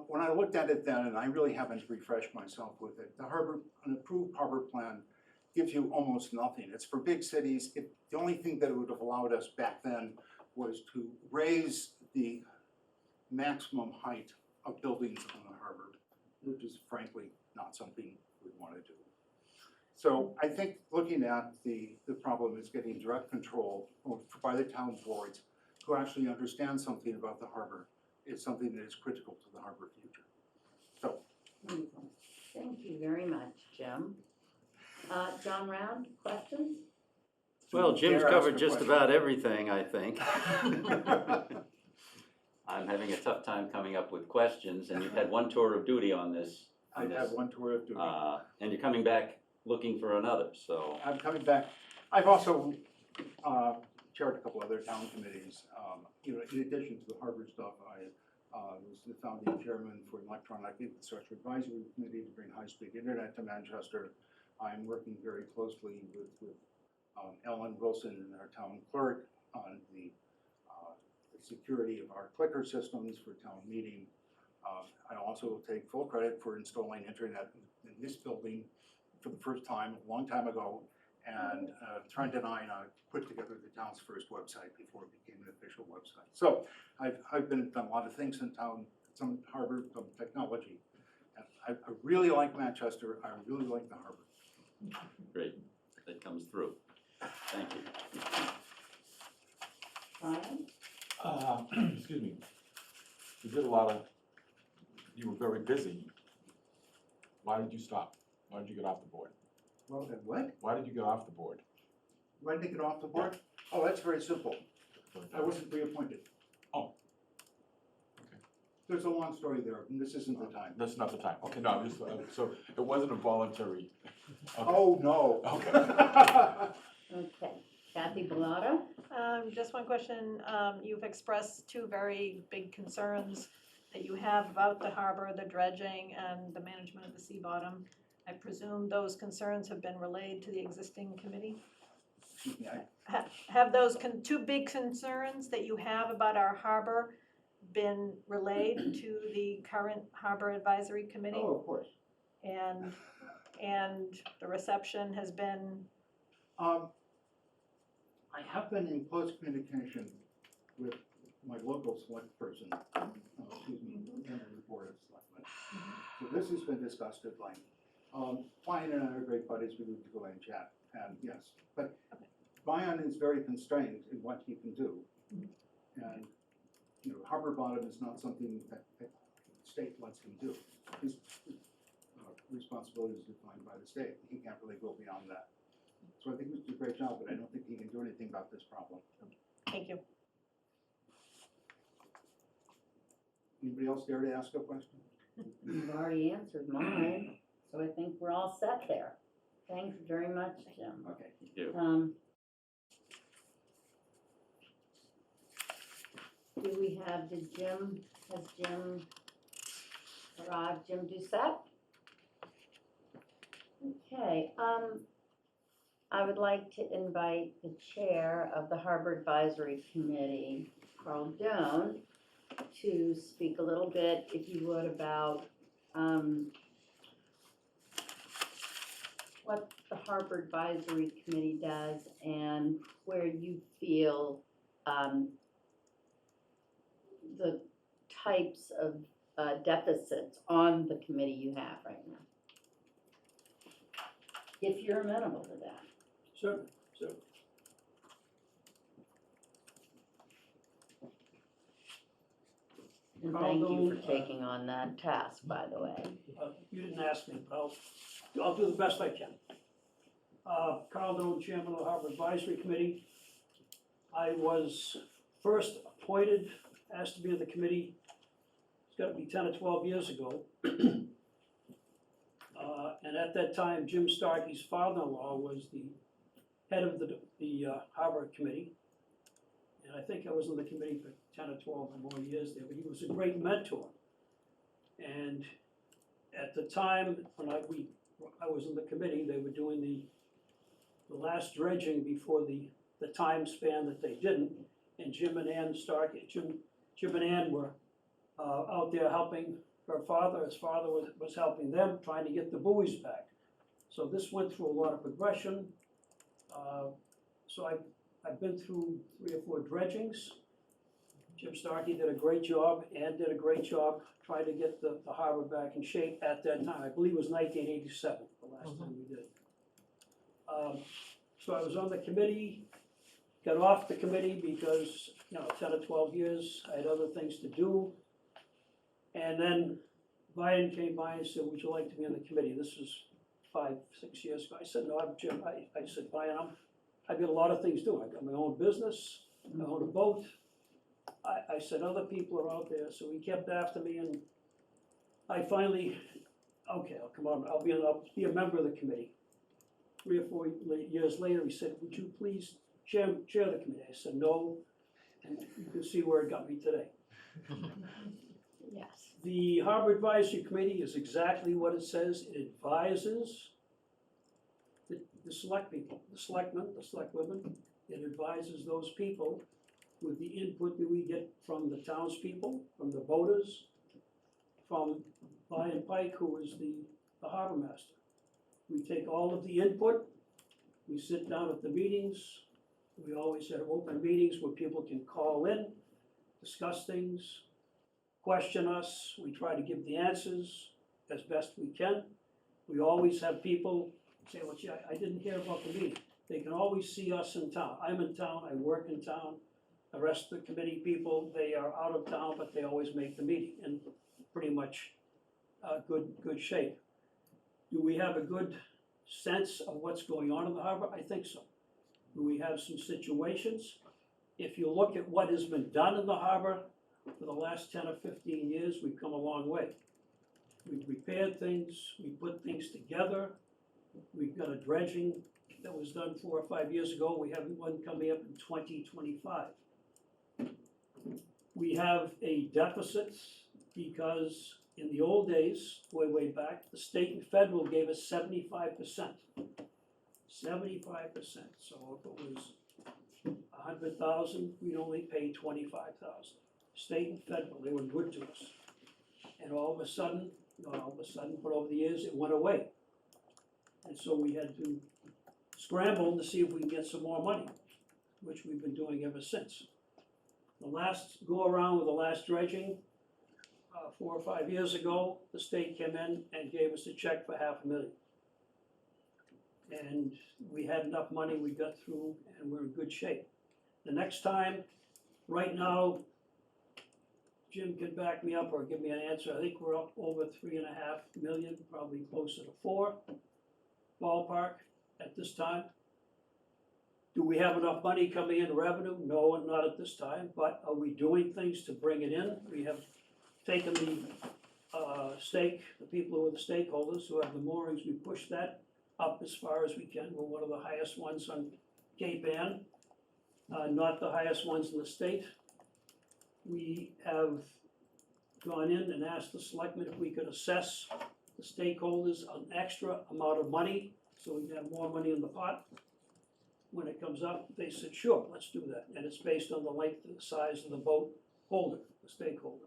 Speaker 12: When I looked at it then, and I really haven't refreshed myself with it, an approved harbor plan gives you almost nothing. It's for big cities. The only thing that it would have allowed us back then was to raise the maximum height of buildings on the harbor, which is frankly not something we want to do. So I think looking at the problem is getting direct control by the town boards who actually understand something about the harbor is something that is critical to the harbor future. So.
Speaker 1: Wonderful. Thank you very much, Jim. John Round, questions?
Speaker 5: Well, Jim's
Speaker 12: Dare ask
Speaker 5: covered
Speaker 12: a
Speaker 5: just
Speaker 12: question.
Speaker 5: about everything, I think. I'm having a tough time coming up with questions, and you've had one tour of duty on this.
Speaker 12: I've had one tour of duty.
Speaker 5: And you're coming back looking for another, so.
Speaker 12: I'm coming back. I've also chaired a couple other town committees. In addition to the harbor stuff, I was the founding chairman for the Electronic Infrastructure Advisory Committee to bring high-speed internet to Manchester. I'm working very closely with Ellen Wilson and our town clerk on the security of our clicker systems for town meeting. I also will take full credit for installing internet in this building for the first time, a long time ago. And Trent and I put together the town's first website before it became an official website. So I've done a lot of things in town, some harbor, some technology. And I really like Manchester, I really like the harbor.
Speaker 5: Great, that comes through. Thank you.
Speaker 1: Brian?
Speaker 2: Excuse me. You did a lot of, you were very busy. Why did you stop? Why did you get off the board?
Speaker 12: Well, then what?
Speaker 2: Why did you get off the board?
Speaker 12: Why did I get off the board? Oh, that's very simple. I wasn't reappointed.
Speaker 2: Oh. Okay.
Speaker 12: There's a long story there, and this isn't the time.
Speaker 2: That's not the time. Okay, no, just, so it wasn't a voluntary. Okay.
Speaker 12: Oh, no.
Speaker 2: Okay.
Speaker 1: Okay, Kathy Bellata?
Speaker 6: Just one question. You've expressed two very big concerns that you have about the harbor, the dredging, and the management of the sea bottom. I presume those concerns have been relayed to the existing committee?
Speaker 12: Excuse me,
Speaker 6: Have those two big concerns that you have about our harbor been relayed to the current Harbor Advisory Committee?
Speaker 12: Oh, of course.
Speaker 6: And the reception has been,
Speaker 12: I have been in close communication with my local select person, excuse me, member of the Board of Selectmen. So this has been discussed at length. Brian and I are great buddies, we need to go and chat, and yes, but Brian is very constrained in what he can do. And, you know, harbor bottom is not something that the state lets him do. His responsibility is defined by the state, he can't really go beyond that. So I think he did a great job, but I don't think he can do anything about this problem.
Speaker 6: thank you.
Speaker 12: Anybody else dare to ask a question?
Speaker 1: You've already answered mine, so I think we're all set there. Thanks very much, Jim.
Speaker 12: Okay.
Speaker 5: Thank you.
Speaker 1: Do we have, has Jim arrived, Jim Doucette? Okay, I would like to invite the chair of the Harbor Advisory Committee, Carl Doan, to speak a little bit, if you would, about what the Harbor Advisory Committee does and where you feel the types of deficits on the committee you have right now. If you're amenable to that.
Speaker 13: Sure.
Speaker 1: And thank you for taking on that task, by the way.
Speaker 13: You didn't ask me, but I'll do the best I can. Carl Doan, Chairman of the Harbor Advisory Committee. I was first appointed, asked to be on the committee, it's gotta be 10 or 12 years ago. And at that time, Jim Starkey's father-in-law was the head of the Harbor Committee. And I think I was on the committee for 10 or 12 or more years there, but he was a great mentor. And at the time, when I was in the committee, they were doing the last dredging before the time span that they didn't. And Jim and Ann Starkey, Jim and Ann were out there helping her father. His father was helping them, trying to get the buoys back. So this went through a lot of progression. So I've been through 3 or 4 dredgings. Jim Starkey did a great job, Ann did a great job trying to get the harbor back in shape at that time. I believe it was 1987, the last time we did it. So I was on the committee, got off the committee because, 10 or 12 years, I had other things to do. And then Brian came by and said, would you like to be on the committee? This was 5, 6 years ago. I said, no, Jim, I said, Brian, I've got a lot of things to do. I've got my own business, I own a boat. I said, other people are out there, so he kept after me, and I finally, okay, I'll come on, I'll be a member of the committee. 3 or 4 years later, he said, would you please chair the committee? I said, no, and you can see where it got me today.
Speaker 1: Yes.
Speaker 13: The Harbor Advisory Committee is exactly what it says. It advises the select people, the selectmen, the select women. It advises those people with the input that we get from the townspeople, from the voters, from Brian Pike, who is the harbor master. We take all of the input, we sit down at the meetings, we always have open meetings where people can call in, discuss things, question us, we try to give the answers as best we can. We always have people say, well, gee, I didn't hear about the meeting. They can always see us in town. I'm in town, I work in town. The rest of the committee people, they are out of town, but they always make the meeting in pretty much good shape. Do we have a good sense of what's going on in the harbor? I think so. Do we have some situations? If you look at what has been done in the harbor for the last 10 or 15 years, we've come a long way. We've repaired things, we put things together. We've got a dredging that was done 4 or 5 years ago. We have one coming up in 2025. We have a deficit because in the old days, way back, the state and federal gave us 75%. 75%. So if it was 100,000, we'd only pay 25,000. State and federal, they were good to us. And all of a sudden, not all of a sudden, but over the years, it went away. And so we had to scramble to see if we can get some more money, which we've been doing ever since. The last go around with the last dredging, 4 or 5 years ago, the state came in and gave us a check for $500,000. And we had enough money, we got through, and we're in good shape. The next time, right now, Jim can back me up or give me an answer, I think we're up over 3.5 million, probably closer to 4, ballpark at this time. Do we have enough money coming in revenue? No, not at this time, but are we doing things to bring it in? We have taken the the people who are the stakeholders, who have the moorings, we push that up as far as we can. We're one of the highest ones on Cape Ann, not the highest ones in the state. We have gone in and asked the selectmen if we could assess the stakeholders an extra amount of money, so we can have more money in the pot. When it comes up, they said, sure, let's do that. And it's based on the length and the size of the boat holder, the stakeholder.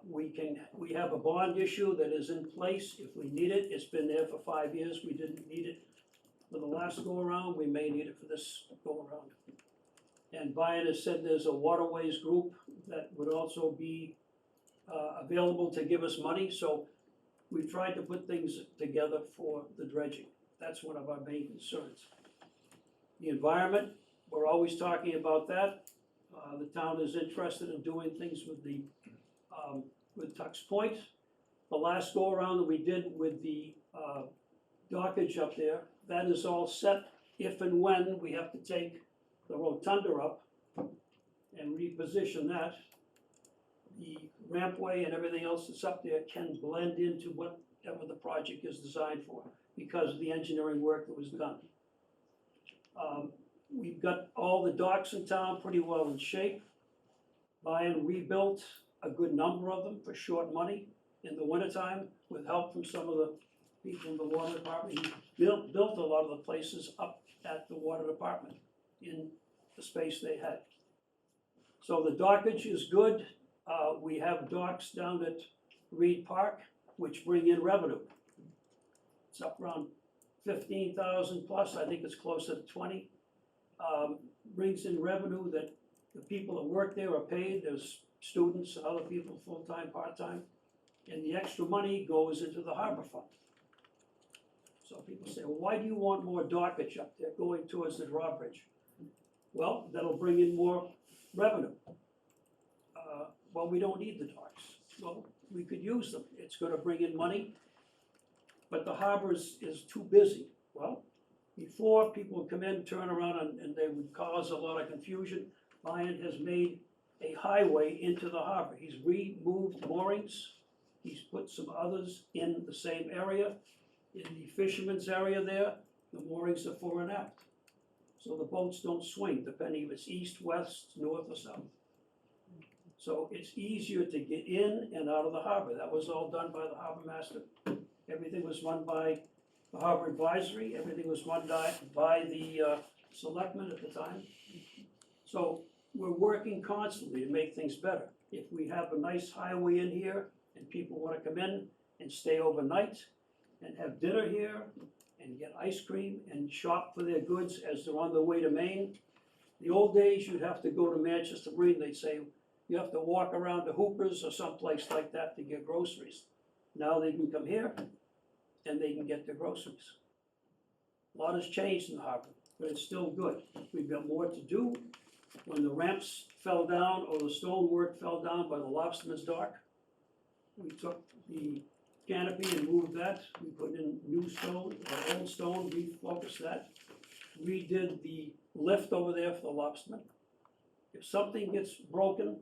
Speaker 13: We have a bond issue that is in place if we need it. It's been there for 5 years. We didn't need it for the last go around. We may need it for this go around. And Brian has said there's a waterways group that would also be available to give us money. So we've tried to put things together for the dredging. That's one of our main concerns. The environment, we're always talking about that. The town is interested in doing things with Tux Point. The last go around that we did with the dockage up there, that is all set if and when we have to take the rotunda up and reposition that. The rampway and everything else that's up there can blend into whatever the project is designed for because of the engineering work that was done. We've got all the docks in town pretty well in shape. Brian rebuilt a good number of them for short money in the wintertime with help from some of the people in the water department. He built a lot of the places up at the water department in the space they had. So the dockage is good. We have docks down at Reed Park, which bring in revenue. It's up around 15,000 plus, I think it's closer to 20. Brings in revenue that the people that work there are paid. There's students and other people, full-time, part-time. And the extra money goes into the harbor fund. So people say, well, why do you want more dockage up there going towards the drawbridge? Well, that'll bring in more revenue. Well, we don't need the docks. Well, we could use them. It's gonna bring in money, but the harbor is too busy. Well, before people would come in, turn around, and they would cause a lot of confusion. Brian has made a highway into the harbor. He's removed moorings. He's put some others in the same area. In the fisherman's area there, the moorings are fore and aft. So the boats don't swing, depending if it's east, west, north, or south. So it's easier to get in and out of the harbor. That was all done by the harbor master. Everything was run by the harbor advisory. Everything was run by the selectmen at the time. So we're working constantly to make things better. If we have a nice highway in here and people wanna come in and stay overnight and have dinner here and get ice cream and shop for their goods as they're on their way to Maine. The old days, you'd have to go to Manchester Marine, they'd say, you have to walk around to Hooper's or someplace like that to get groceries. Now they can come here and they can get their groceries. A lot has changed in the harbor, but it's still good. We've got more to do. When the ramps fell down or the stonework fell down by the lobsterman's dock, we took the canopy and moved that. We put in new stone, or old stone, refocused that. Redid the lift over there for the lobsterman. If something gets broken,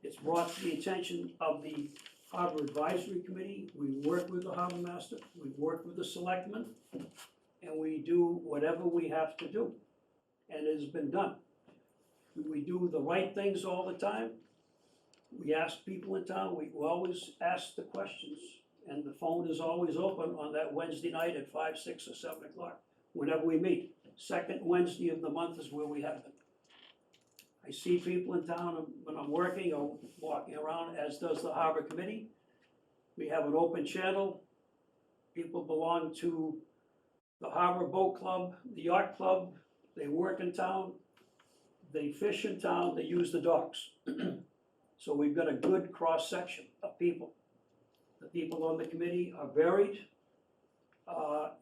Speaker 13: it's brought to the attention of the Harbor Advisory Committee. We work with the harbor master, we work with the selectmen, and we do whatever we have to do. And it has been done. We do the right things all the time. We ask people in town, we always ask the questions, and the phone is always open on that Wednesday night at 5, 6, or 7 o'clock, whenever we meet. Second Wednesday of the month is where we have them. I see people in town when I'm working or walking around, as does the Harbor Committee. We have an open channel. People belong to the Harbor Boat Club, the Yacht Club. They work in town, they fish in town, they use the docks. So we've got a good cross-section of people. The people on the committee are varied,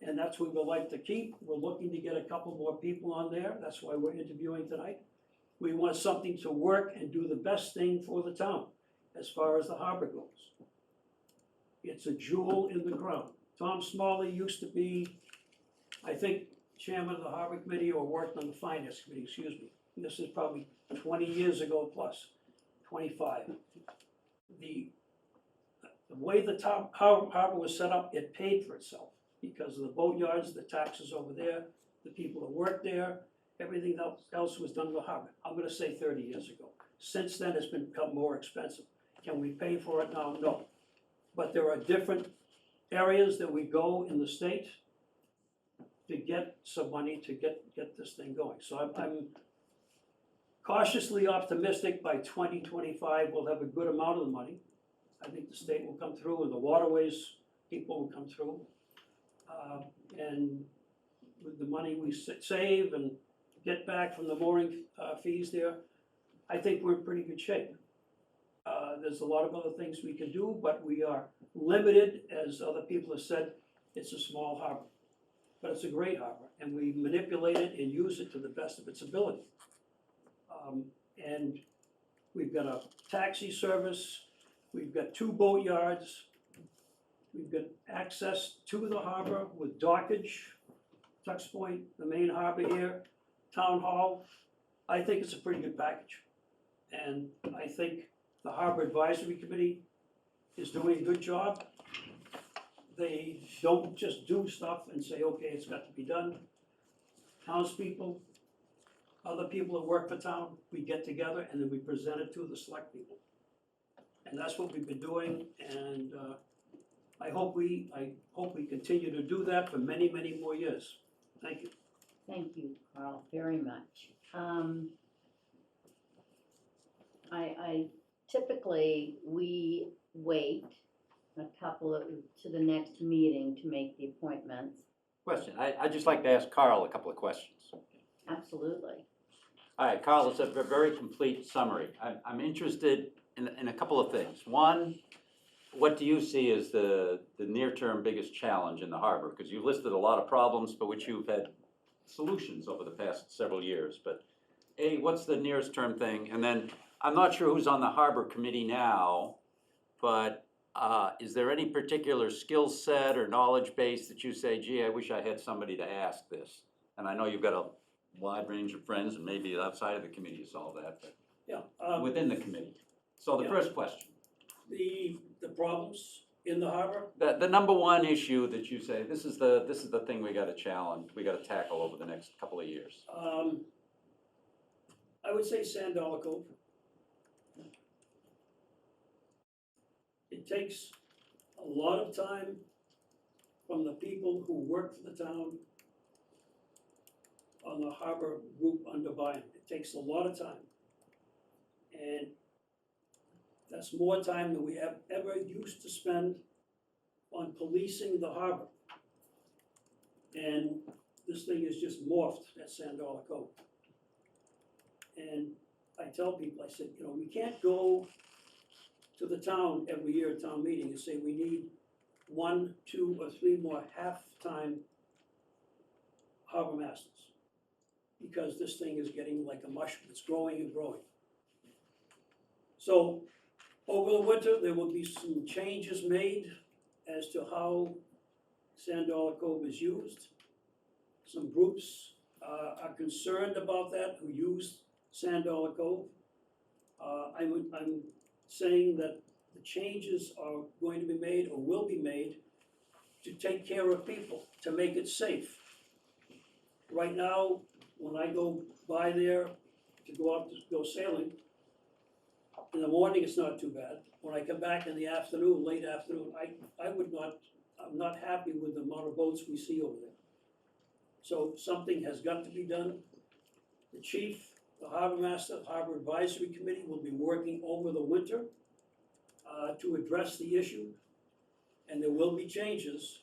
Speaker 13: and that's what we'd like to keep. We're looking to get a couple more people on there. That's why we're interviewing tonight. We want something to work and do the best thing for the town as far as the harbor goes. It's a jewel in the crown. Tom Smalley used to be, I think, chairman of the Harbor Committee or worked on the Finance Committee, excuse me. This is probably 20 years ago plus, 25. The way the harbor was set up, it paid for itself because of the boatyards, the taxes over there, the people that work there, everything else was done in the harbor. I'm gonna say 30 years ago. Since then, it's become more expensive. Can we pay for it now? No. But there are different areas that we go in the state to get some money to get this thing going. So I'm cautiously optimistic by 2025 we'll have a good amount of the money. I think the state will come through and the waterways people will come through. And with the money we save and get back from the mooring fees there, I think we're in pretty good shape. There's a lot of other things we can do, but we are limited, as other people have said, it's a small harbor. But it's a great harbor, and we manipulate it and use it to the best of its ability. And we've got a taxi service, we've got 2 boatyards, we've got access to the harbor with dockage, Tux Point, the main harbor here, Town Hall. I think it's a pretty good package. And I think the Harbor Advisory Committee is doing a good job. They don't just do stuff and say, okay, it's got to be done. Townspeople, other people that work for town, we get together and then we present it to the select people. And that's what we've been doing, and I hope we continue to do that for many, many more years. Thank you.
Speaker 1: Thank you, Carl, very much. I typically, we wait to the next meeting to make the appointments.
Speaker 5: Question, I'd just like to ask Carl a couple of questions.
Speaker 1: Absolutely.
Speaker 5: All right, Carl, it's a very complete summary. I'm interested in a couple of things. One, what do you see as the near-term biggest challenge in the harbor? Because you listed a lot of problems for which you've had solutions over the past several years. But A, what's the nearest term thing? And then, I'm not sure who's on the harbor committee now, but is there any particular skill set or knowledge base that you say, gee, I wish I had somebody to ask this? And I know you've got a wide range of friends, and maybe outside of the committee you solve that, but
Speaker 13: Yeah.
Speaker 5: within the committee. So the
Speaker 13: Yeah.
Speaker 5: first question.
Speaker 13: The problems in the harbor,
Speaker 5: The number one issue that you say, this is the thing we gotta challenge, we gotta tackle over the next couple of years.
Speaker 13: I would say Sand Dollar Cove. It takes a lot of time from the people who work for the town on the harbor group under Bynum. It takes a lot of time. And that's more time than we have ever used to spend on policing the harbor. And this thing is just morphed at Sand Dollar Cove. And I tell people, I said, you know, we can't go to the town every year at town meeting and say we need 1, 2, or 3 more half-time harbor masters. Because this thing is getting like a mushroom, it's growing and growing. So, over the winter, there will be some changes made as to how Sand Dollar Cove is used. Some groups are concerned about that who use Sand Dollar Cove. I'm saying that the changes are going to be made or will be made to take care of people, to make it safe. Right now, when I go by there to go out to go sailing, in the morning it's not too bad. When I come back in the afternoon, late afternoon, I'm not happy with the amount of boats we see over there. So something has got to be done. The chief, the harbor master, the harbor advisory committee will be working over the winter to address the issue. And there will be changes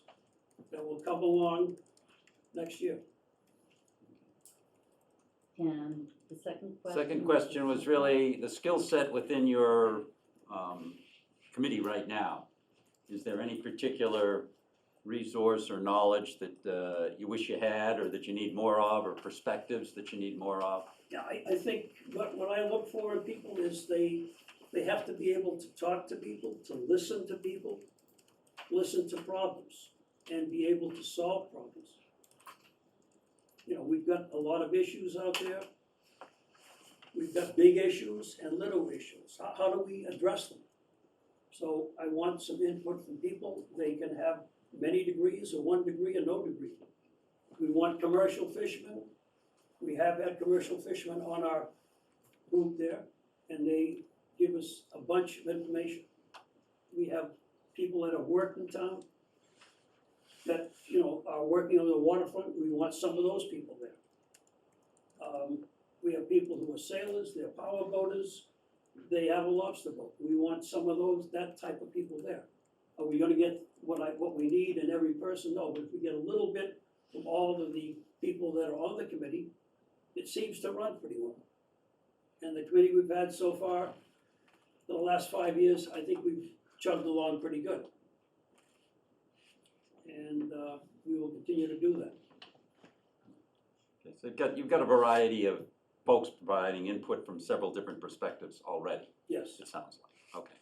Speaker 13: that will come along next year.
Speaker 1: And the second question?
Speaker 5: Second question was really the skill set within your committee right now. Is there any particular resource or knowledge that you wish you had, or that you need more of, or perspectives that you need more of?
Speaker 13: Yeah, I think what I look for in people is they have to be able to talk to people, to listen to people, listen to problems, and be able to solve problems. You know, we've got a lot of issues out there. We've got big issues and little issues. How do we address them? So I want some input from people. They can have many degrees or 1 degree or no degree. We want commercial fishermen. We have had commercial fishermen on our group there, and they give us a bunch of information. We have people that have worked in town that, you know, are working on the waterfront. We want some of those people there. We have people who are sailors, they're power boaters, they have a lobster boat. We want some of those, that type of people there. Are we gonna get what we need in every person? No, but if we get a little bit from all of the people that are on the committee, it seems to run pretty well. And the committee we've had so far, the last 5 years, I think we've chugged along pretty good. And we will continue to do that.
Speaker 5: Okay, so you've got a variety of folks providing input from several different perspectives already,
Speaker 13: Yes.
Speaker 5: it sounds like. Okay.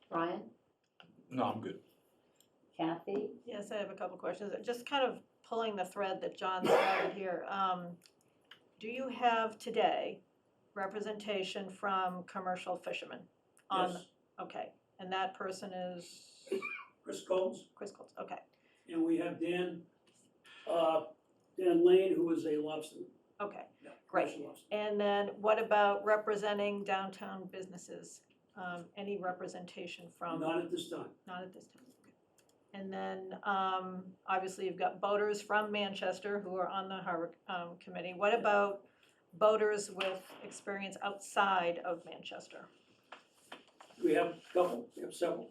Speaker 1: Brian?
Speaker 2: No, I'm good.
Speaker 1: Kathy?
Speaker 6: Yes, I have a couple questions. Just kind of pulling the thread that John started here. Do you have today representation from commercial fishermen?
Speaker 13: Yes.
Speaker 6: Okay, and that person is
Speaker 13: Chris Coles,
Speaker 6: Chris Coles, okay.
Speaker 13: and we have Dan Lane, who is a lobsterman.
Speaker 6: Okay,
Speaker 13: Yeah,
Speaker 6: great.
Speaker 13: commercial lobster.
Speaker 6: And then what about representing downtown businesses? Any representation from?
Speaker 13: Not at this time.
Speaker 6: Not at this time. Okay. And then, obviously, you've got boaters from Manchester who are on the harbor committee. What about boaters with experience outside of Manchester
Speaker 13: We have a couple, we have several,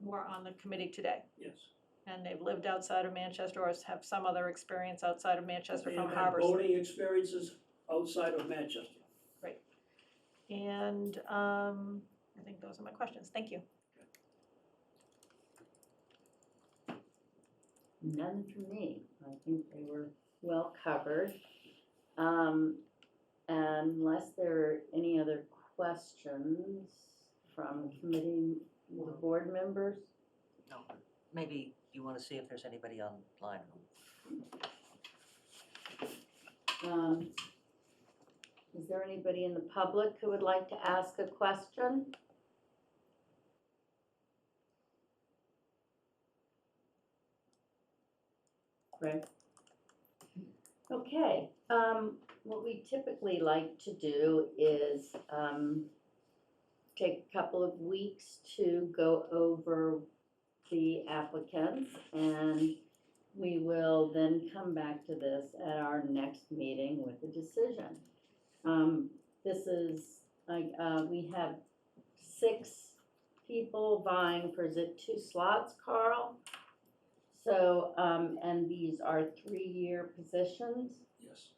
Speaker 6: who are on the committee today?
Speaker 13: yes.
Speaker 6: And they've lived outside of Manchester or have some other experience outside of Manchester
Speaker 13: They
Speaker 6: from
Speaker 13: have had
Speaker 6: harbors?
Speaker 13: boating experiences outside of Manchester.
Speaker 6: And I think those are my questions. Thank you.
Speaker 1: None from me. I think they were well covered. Unless there are any other questions from committee, the board members?
Speaker 7: No, maybe you want to see if there's anybody online.
Speaker 1: Is there anybody in the public who would like to ask a question? Right. Okay, what we typically like to do is take a couple of weeks to go over the applicants, and we will then come back to this at our next meeting with a decision. this is, like, we have 6 people vying for, is it 2 slots, Carl? So, and these are 3-year positions?
Speaker 13: Yes.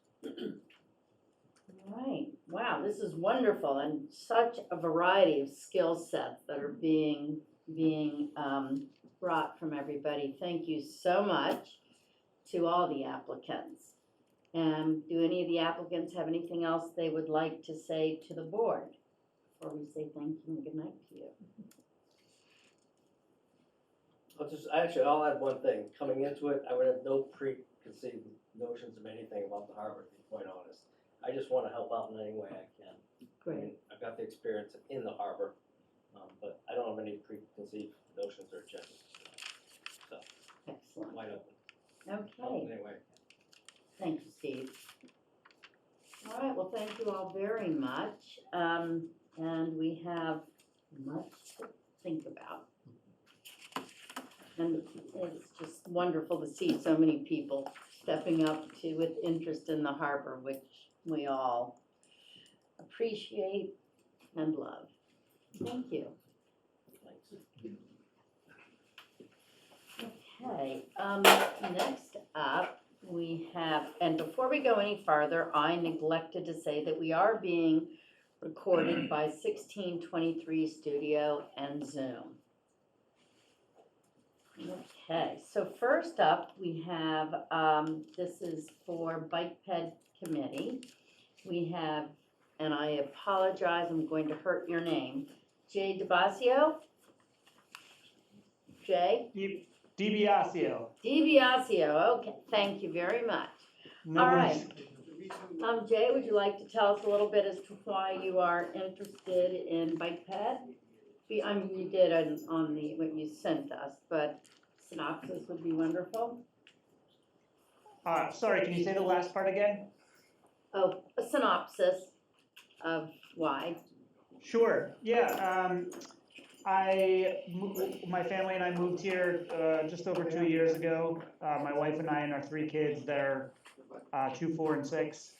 Speaker 1: Right, wow, this is wonderful, and such a variety of skill sets that are being brought from everybody. Thank you so much to all the applicants. Do any of the applicants have anything else they would like to say to the board before we say thank you and good night to you?
Speaker 9: I'll add one thing. Coming into it, I would have no preconceived notions of anything about the harbor, to be quite honest. I just want to help out in any way I can. I
Speaker 1: Great,
Speaker 9: mean, I've got the experience in the harbor, but I don't have any preconceived notions or agendas. So,
Speaker 1: excellent.
Speaker 9: wide open. Help
Speaker 1: Okay,
Speaker 9: in any way.
Speaker 1: thank you, Steve. All right, well, thank you all very much. And we have much to think about. And it's just wonderful to see so many people stepping up with interest in the harbor, which we all appreciate and love. Thank you. Okay, next up we have, and before we go any farther, I neglected to say that we are being recorded by 1623 Studio and Zoom. Okay, so first up, we have, this is for Bike Ped Committee. We have, and I apologize, I'm going to hurt your name, Jay DeBasio? Jay?
Speaker 14: DiBiasio.
Speaker 1: DiBiasio, okay, thank you very much.
Speaker 14: No
Speaker 1: All
Speaker 14: worries.
Speaker 1: right. Jay, would you like to tell us a little bit as to why you are interested in Bike Ped? I mean, you did on the, what you sent us, but synopsis would be wonderful.
Speaker 14: Sorry, can you say the last part again?
Speaker 1: Oh, a synopsis of why.
Speaker 14: Sure, yeah. My family and I moved here just over 2 years ago. My wife and I and our 3 kids, they're 2, 4, and 6.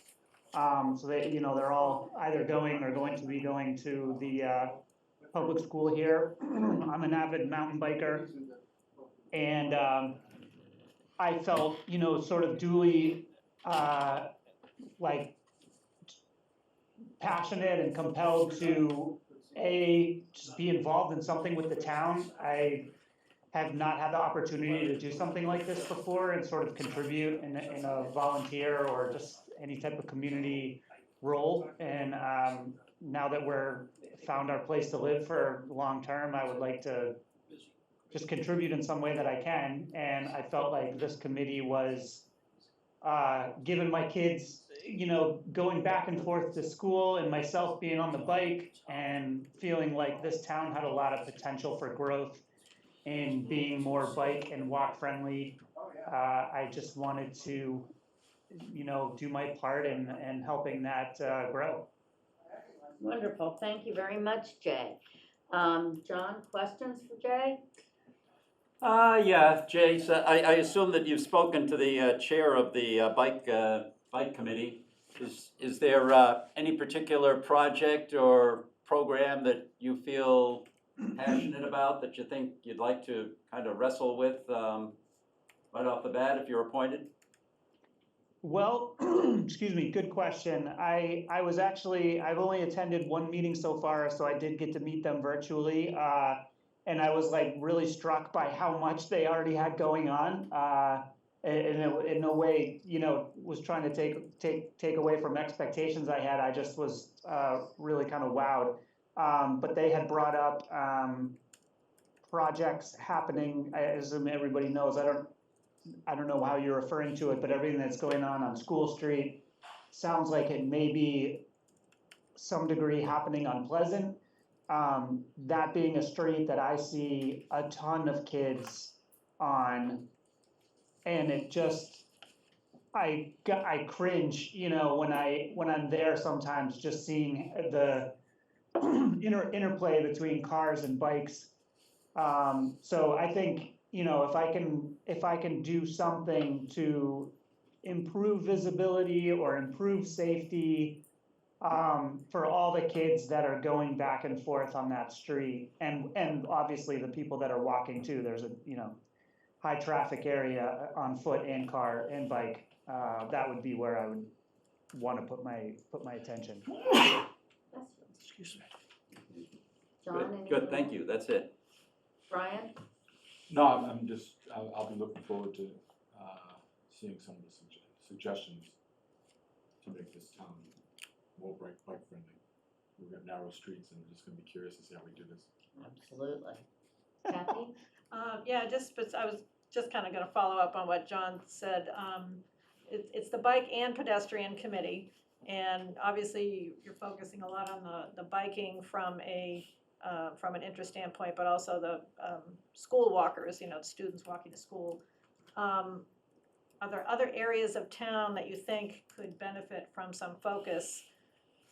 Speaker 14: So they, they're all either going or going to be going to the public school here. I'm an avid mountain biker, and I felt, sort of duly like passionate and compelled to just be involved in something with the town. I have not had the opportunity to do something like this before and sort of contribute in a volunteer or just any type of community role. And now that we're found our place to live for long term, I would like to just contribute in some way that I can. And I felt like this committee was, given my kids, going back and forth to school and myself being on the bike and feeling like this town had a lot of potential for growth in being more bike and walk friendly. I just wanted to, do my part in helping that grow.
Speaker 1: Wonderful, thank you very much, Jay. John, questions for Jay?
Speaker 5: Yeah, Jay, so I assume that you've spoken to the chair of the bike committee. Is there any particular project or program that you feel passionate about that you think you'd like to kind of wrestle with right off the bat if you're appointed?
Speaker 14: Well, excuse me, good question. I've only attended 1 meeting so far, so I did get to meet them virtually. And I was like really struck by how much they already had going on. And in no way, was trying to take away from expectations I had. I just was really kind of wowed. But they had brought up projects happening, as everybody knows. I don't know how you're referring to it, but everything that's going on School Street sounds like it may be some degree happening on Pleasant. That being a street that I see a ton of kids on, and it just, I cringe, when I'm there sometimes, just seeing the interplay between cars and bikes. So I think, if I can do something to improve visibility or improve safety for all the kids that are going back and forth on that street, and obviously the people that are walking too. There's a, high traffic area on foot and car and bike. That would be where I would want to put my attention.
Speaker 4: Excuse me.
Speaker 1: John,
Speaker 5: Good,
Speaker 1: anything?
Speaker 5: good, thank you, that's it.
Speaker 1: Brian?
Speaker 2: No, I'm just, I'll be looking forward to seeing some of the suggestions to make this town more bike friendly. We've got narrow streets, and I'm just gonna be curious to see how we do this.
Speaker 1: Absolutely. Kathy?
Speaker 6: Yeah, I was just kind of gonna follow up on what John said. It's the Bike and Pedestrian Committee, and obviously you're focusing a lot on the biking from an interest standpoint, but also the school walkers, students walking to school. Are there other areas of town that you think could benefit from some focus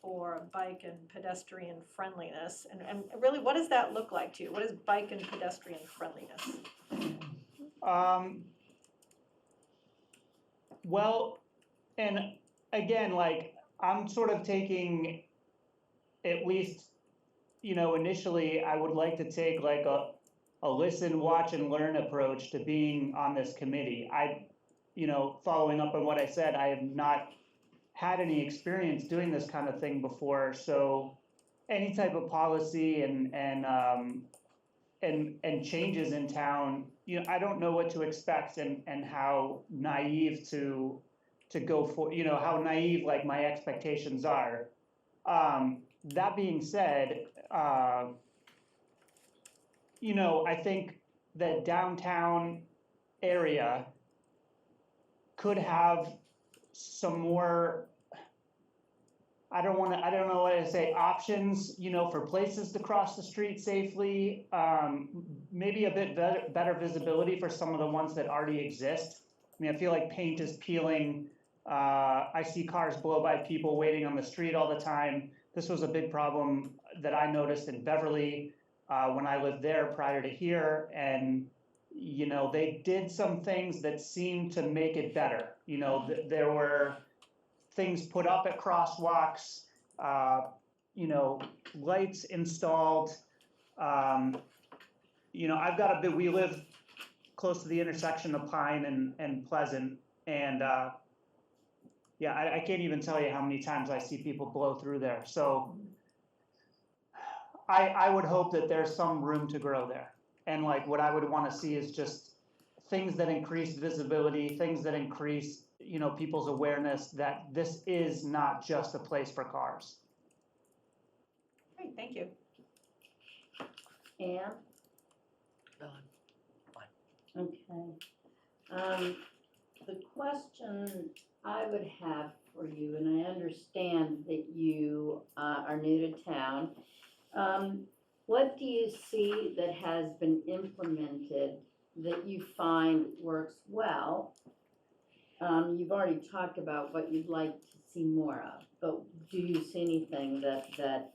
Speaker 6: for bike and pedestrian friendliness? And really, what does that look like to you? What is bike and pedestrian friendliness?
Speaker 14: Well, and again, like, I'm sort of taking, at least, initially, I would like to take like a listen, watch, and learn approach to being on this committee. Following up on what I said, I have not had any experience doing this kind of thing before, so any type of policy and changes in town, I don't know what to expect and how naive to go for, how naive like my expectations are. That being said, I think the downtown area could have some more, I don't know what to say, options, for places to cross the street safely. Maybe a bit better visibility for some of the ones that already exist. I mean, I feel like paint is peeling. I see cars blow by people waiting on the street all the time. This was a big problem that I noticed in Beverly when I lived there prior to here. And, they did some things that seemed to make it better. There were things put up at crosswalks, lights installed. We live close to the intersection of Pine and Pleasant, and I can't even tell you how many times I see people blow through there. So I would hope that there's some room to grow there. And like what I would want to see is just things that increase visibility, things that increase, people's awareness that this is not just a place for cars.
Speaker 6: Great, thank you.
Speaker 1: Anne? Okay. The question I would have for you, and I understand that you are new to town, what do you see that has been implemented that you find works well? You've already talked about what you'd like to see more of, but do you see anything that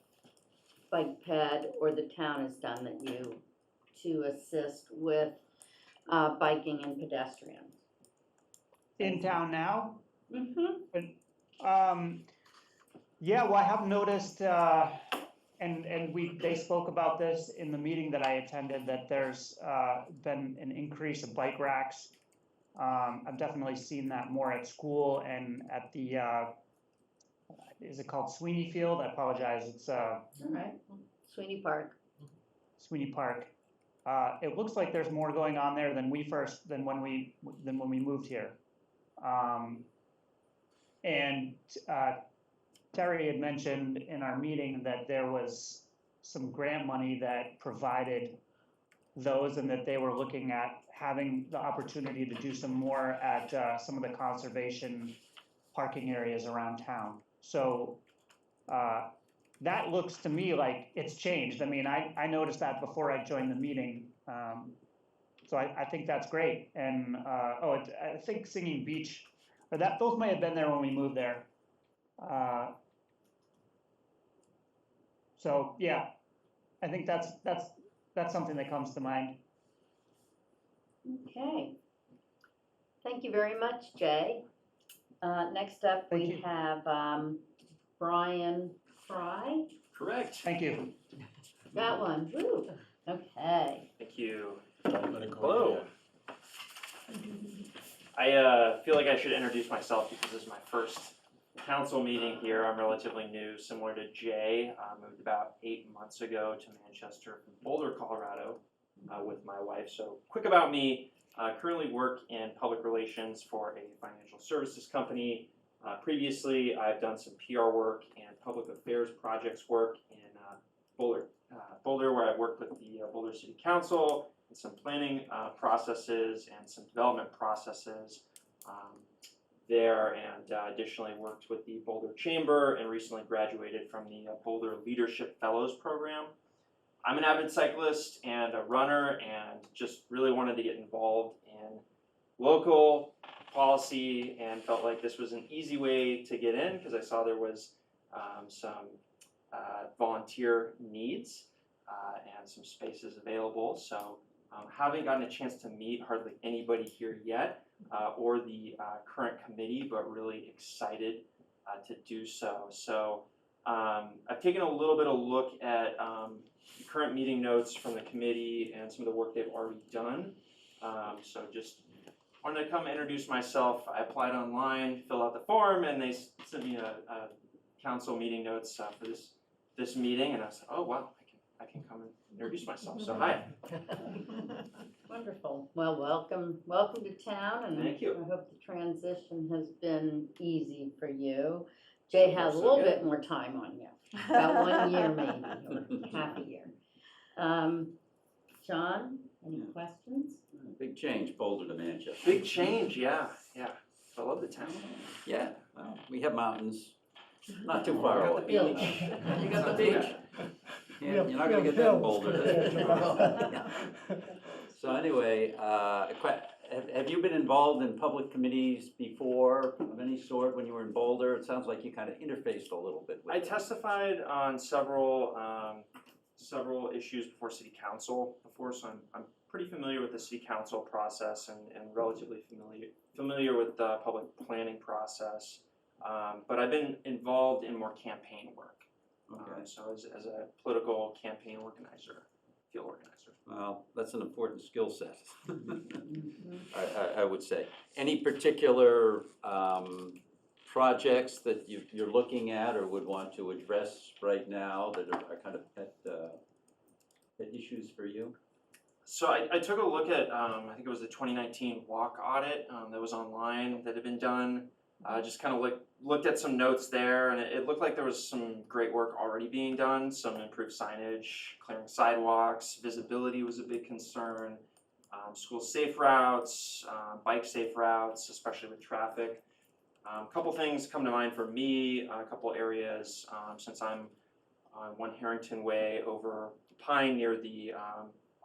Speaker 1: Bike Ped or the town has done that to assist with biking and pedestrians?
Speaker 14: In town now?
Speaker 1: Mm-hmm.
Speaker 14: Yeah, well, I have noticed, and they spoke about this in the meeting that I attended, that there's been an increase of bike racks. I've definitely seen that more at school and at the, is it called Sweeney Field? I apologize, it's
Speaker 1: All right, Sweeney Park.
Speaker 14: Sweeney Park. It looks like there's more going on there than when we moved here. And Terry had mentioned in our meeting that there was some grant money that provided those, and that they were looking at having the opportunity to do some more at some of the conservation parking areas around town. So that looks to me like it's changed. I mean, I noticed that before I joined the meeting. So I think that's great. And I think Singing Beach, or those may have been there when we moved there. So yeah, I think that's something that comes to mind.
Speaker 1: Okay. Thank you very much, Jay. Next up, we have Brian Fry.
Speaker 5: Correct.
Speaker 14: Thank you.
Speaker 1: Got one, woo, okay.
Speaker 15: Thank you.
Speaker 2: Don't let it go
Speaker 15: Hello.
Speaker 2: yet.
Speaker 15: I feel like I should introduce myself because this is my first council meeting here. I'm relatively new, similar to Jay. I moved about 8 months ago to Manchester from Boulder, Colorado, with my wife. So quick about me, currently work in public relations for a financial services company. Previously, I've done some PR work and public affairs projects work in Boulder, where I worked with the Boulder City Council and some planning processes and some development processes there, and additionally worked with the Boulder Chamber and recently graduated from the Boulder Leadership Fellows Program. I'm an avid cyclist and a runner and just really wanted to get involved in local policy and felt like this was an easy way to get in because I saw there was some volunteer needs and some spaces available. So haven't gotten a chance to meet hardly anybody here yet or the current committee, but really excited to do so. So I've taken a little bit of look at current meeting notes from the committee and some of the work they've already done. So just wanted to come introduce myself. I applied online, filled out the form, and they sent me a council meeting notes for this meeting, and I said, oh wow, I can come and introduce myself. So hi.
Speaker 1: Wonderful. Well, welcome to town, and
Speaker 15: Thank you.
Speaker 1: I hope the transition has been easy for you. Jay has a little
Speaker 15: good.
Speaker 1: bit more time on you, about 1 year maybe, or half a year. John, any questions?
Speaker 5: Big change, Boulder to Manchester.
Speaker 15: Big change, yeah. I love the town.
Speaker 5: Yeah, well, we have mountains, not too far
Speaker 1: Got
Speaker 5: away.
Speaker 1: the beach.
Speaker 5: You got the beach. Yeah, you're not gonna get that in Boulder. So anyway, have you been involved in public committees before of any sort when you were in Boulder? It sounds like you kind of interfaced a little bit with
Speaker 15: I
Speaker 5: them.
Speaker 15: testified on several issues before City Council before, so I'm pretty familiar with the City Council process and relatively familiar with the public planning process. But I've been involved in more campaign work.
Speaker 5: Okay.
Speaker 15: So as a political campaign organizer, field organizer.
Speaker 5: Well, that's an important skill set, I would say. Any particular projects that you're looking at or would want to address right now that are kind of pet issues for you?
Speaker 15: So I took a look at, I think it was the 2019 walk audit that was online that had been done. Just kind of looked at some notes there, and it looked like there was some great work already being done, some improved signage, clearing sidewalks, visibility was a big concern, school safe routes, bike safe routes, especially with traffic. A couple things come to mind for me, a couple areas, since I'm on 1 Harrington Way over Pine near the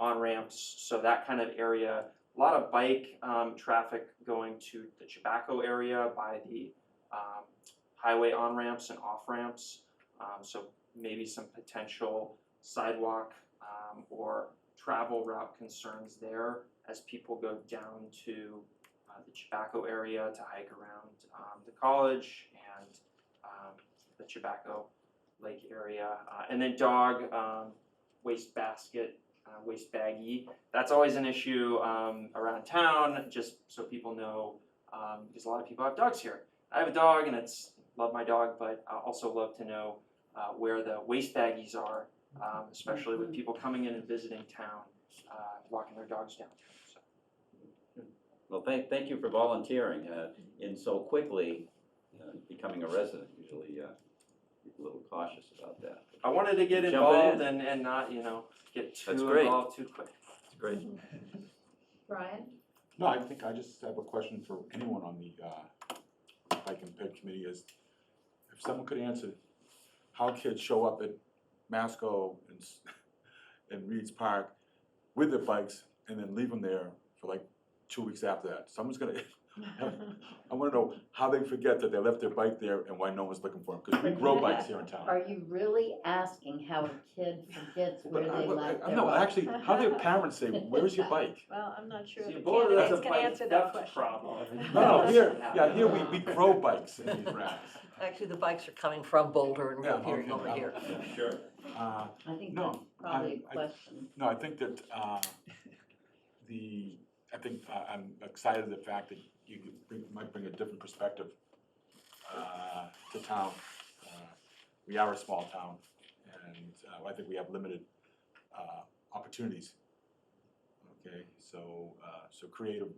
Speaker 15: on-ramps, so that kind of area. A lot of bike traffic going to the Tobacco area by the highway on-ramps and off-ramps. So maybe some potential sidewalk or travel route concerns there as people go down to the Tobacco area to hike around the college and the Tobacco Lake area. And then dog waste basket. Waste baggie. That's always an issue around town, just so people know, because a lot of people have dogs here. I have a dog and love my dog, but I also love to know where the waste baggies are, especially with people coming in and visiting town, walking their dogs down. So.
Speaker 5: Well, thank you for volunteering in so quickly, becoming a resident. Usually people are a little cautious about that.
Speaker 15: I wanted to get involved and not, get too involved too quick.
Speaker 5: That's great.
Speaker 1: Brian?
Speaker 2: No, I think I just have a question for anyone on the Bike and Ped committee is, if someone could answer how kids show up at Masco and Reed's Park with their bikes and then leave them there for like 2 weeks after that. Someone's gonna, I wanna know how they forget that they left their bike there and why no one's looking for them, because we grow bikes here in town.
Speaker 1: Are you really asking how a kid forgets where they left their
Speaker 2: No,
Speaker 1: bike?
Speaker 2: actually, how do their parents say, where's your bike?
Speaker 6: Well, I'm not sure
Speaker 15: See,
Speaker 6: the
Speaker 15: Boulder, that's
Speaker 6: candidates
Speaker 15: a
Speaker 6: can
Speaker 15: bike
Speaker 6: answer that
Speaker 15: theft
Speaker 6: question.
Speaker 15: problem.
Speaker 2: No, here we grow bikes in these racks.
Speaker 7: Actually, the bikes are coming from Boulder and
Speaker 2: Yeah,
Speaker 7: reappearing
Speaker 2: okay,
Speaker 7: over here.
Speaker 15: Sure.
Speaker 1: I think
Speaker 2: No,
Speaker 1: that's probably a
Speaker 2: I-
Speaker 1: question.
Speaker 2: No, I think that, I'm excited at the fact that you might bring a different perspective, to town. We are a small town, and, I think we have limited, opportunities. Okay, so creative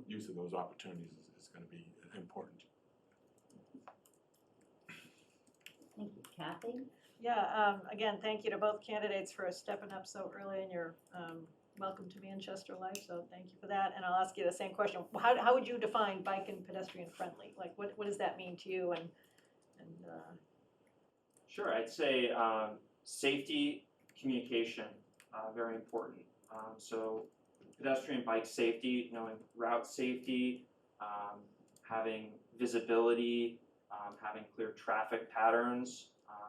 Speaker 2: use of those opportunities is gonna be important.
Speaker 1: Thank you, Kathy.
Speaker 6: Yeah, again, thank you to both candidates for stepping up so early in your welcome to Manchester life, so thank you for that. And I'll ask you the same question. How would you define bike and pedestrian friendly? Like, what does that mean to you? And
Speaker 15: Sure, I'd say safety, communication, very important. So pedestrian bike safety, knowing route safety, having visibility, having clear traffic patterns,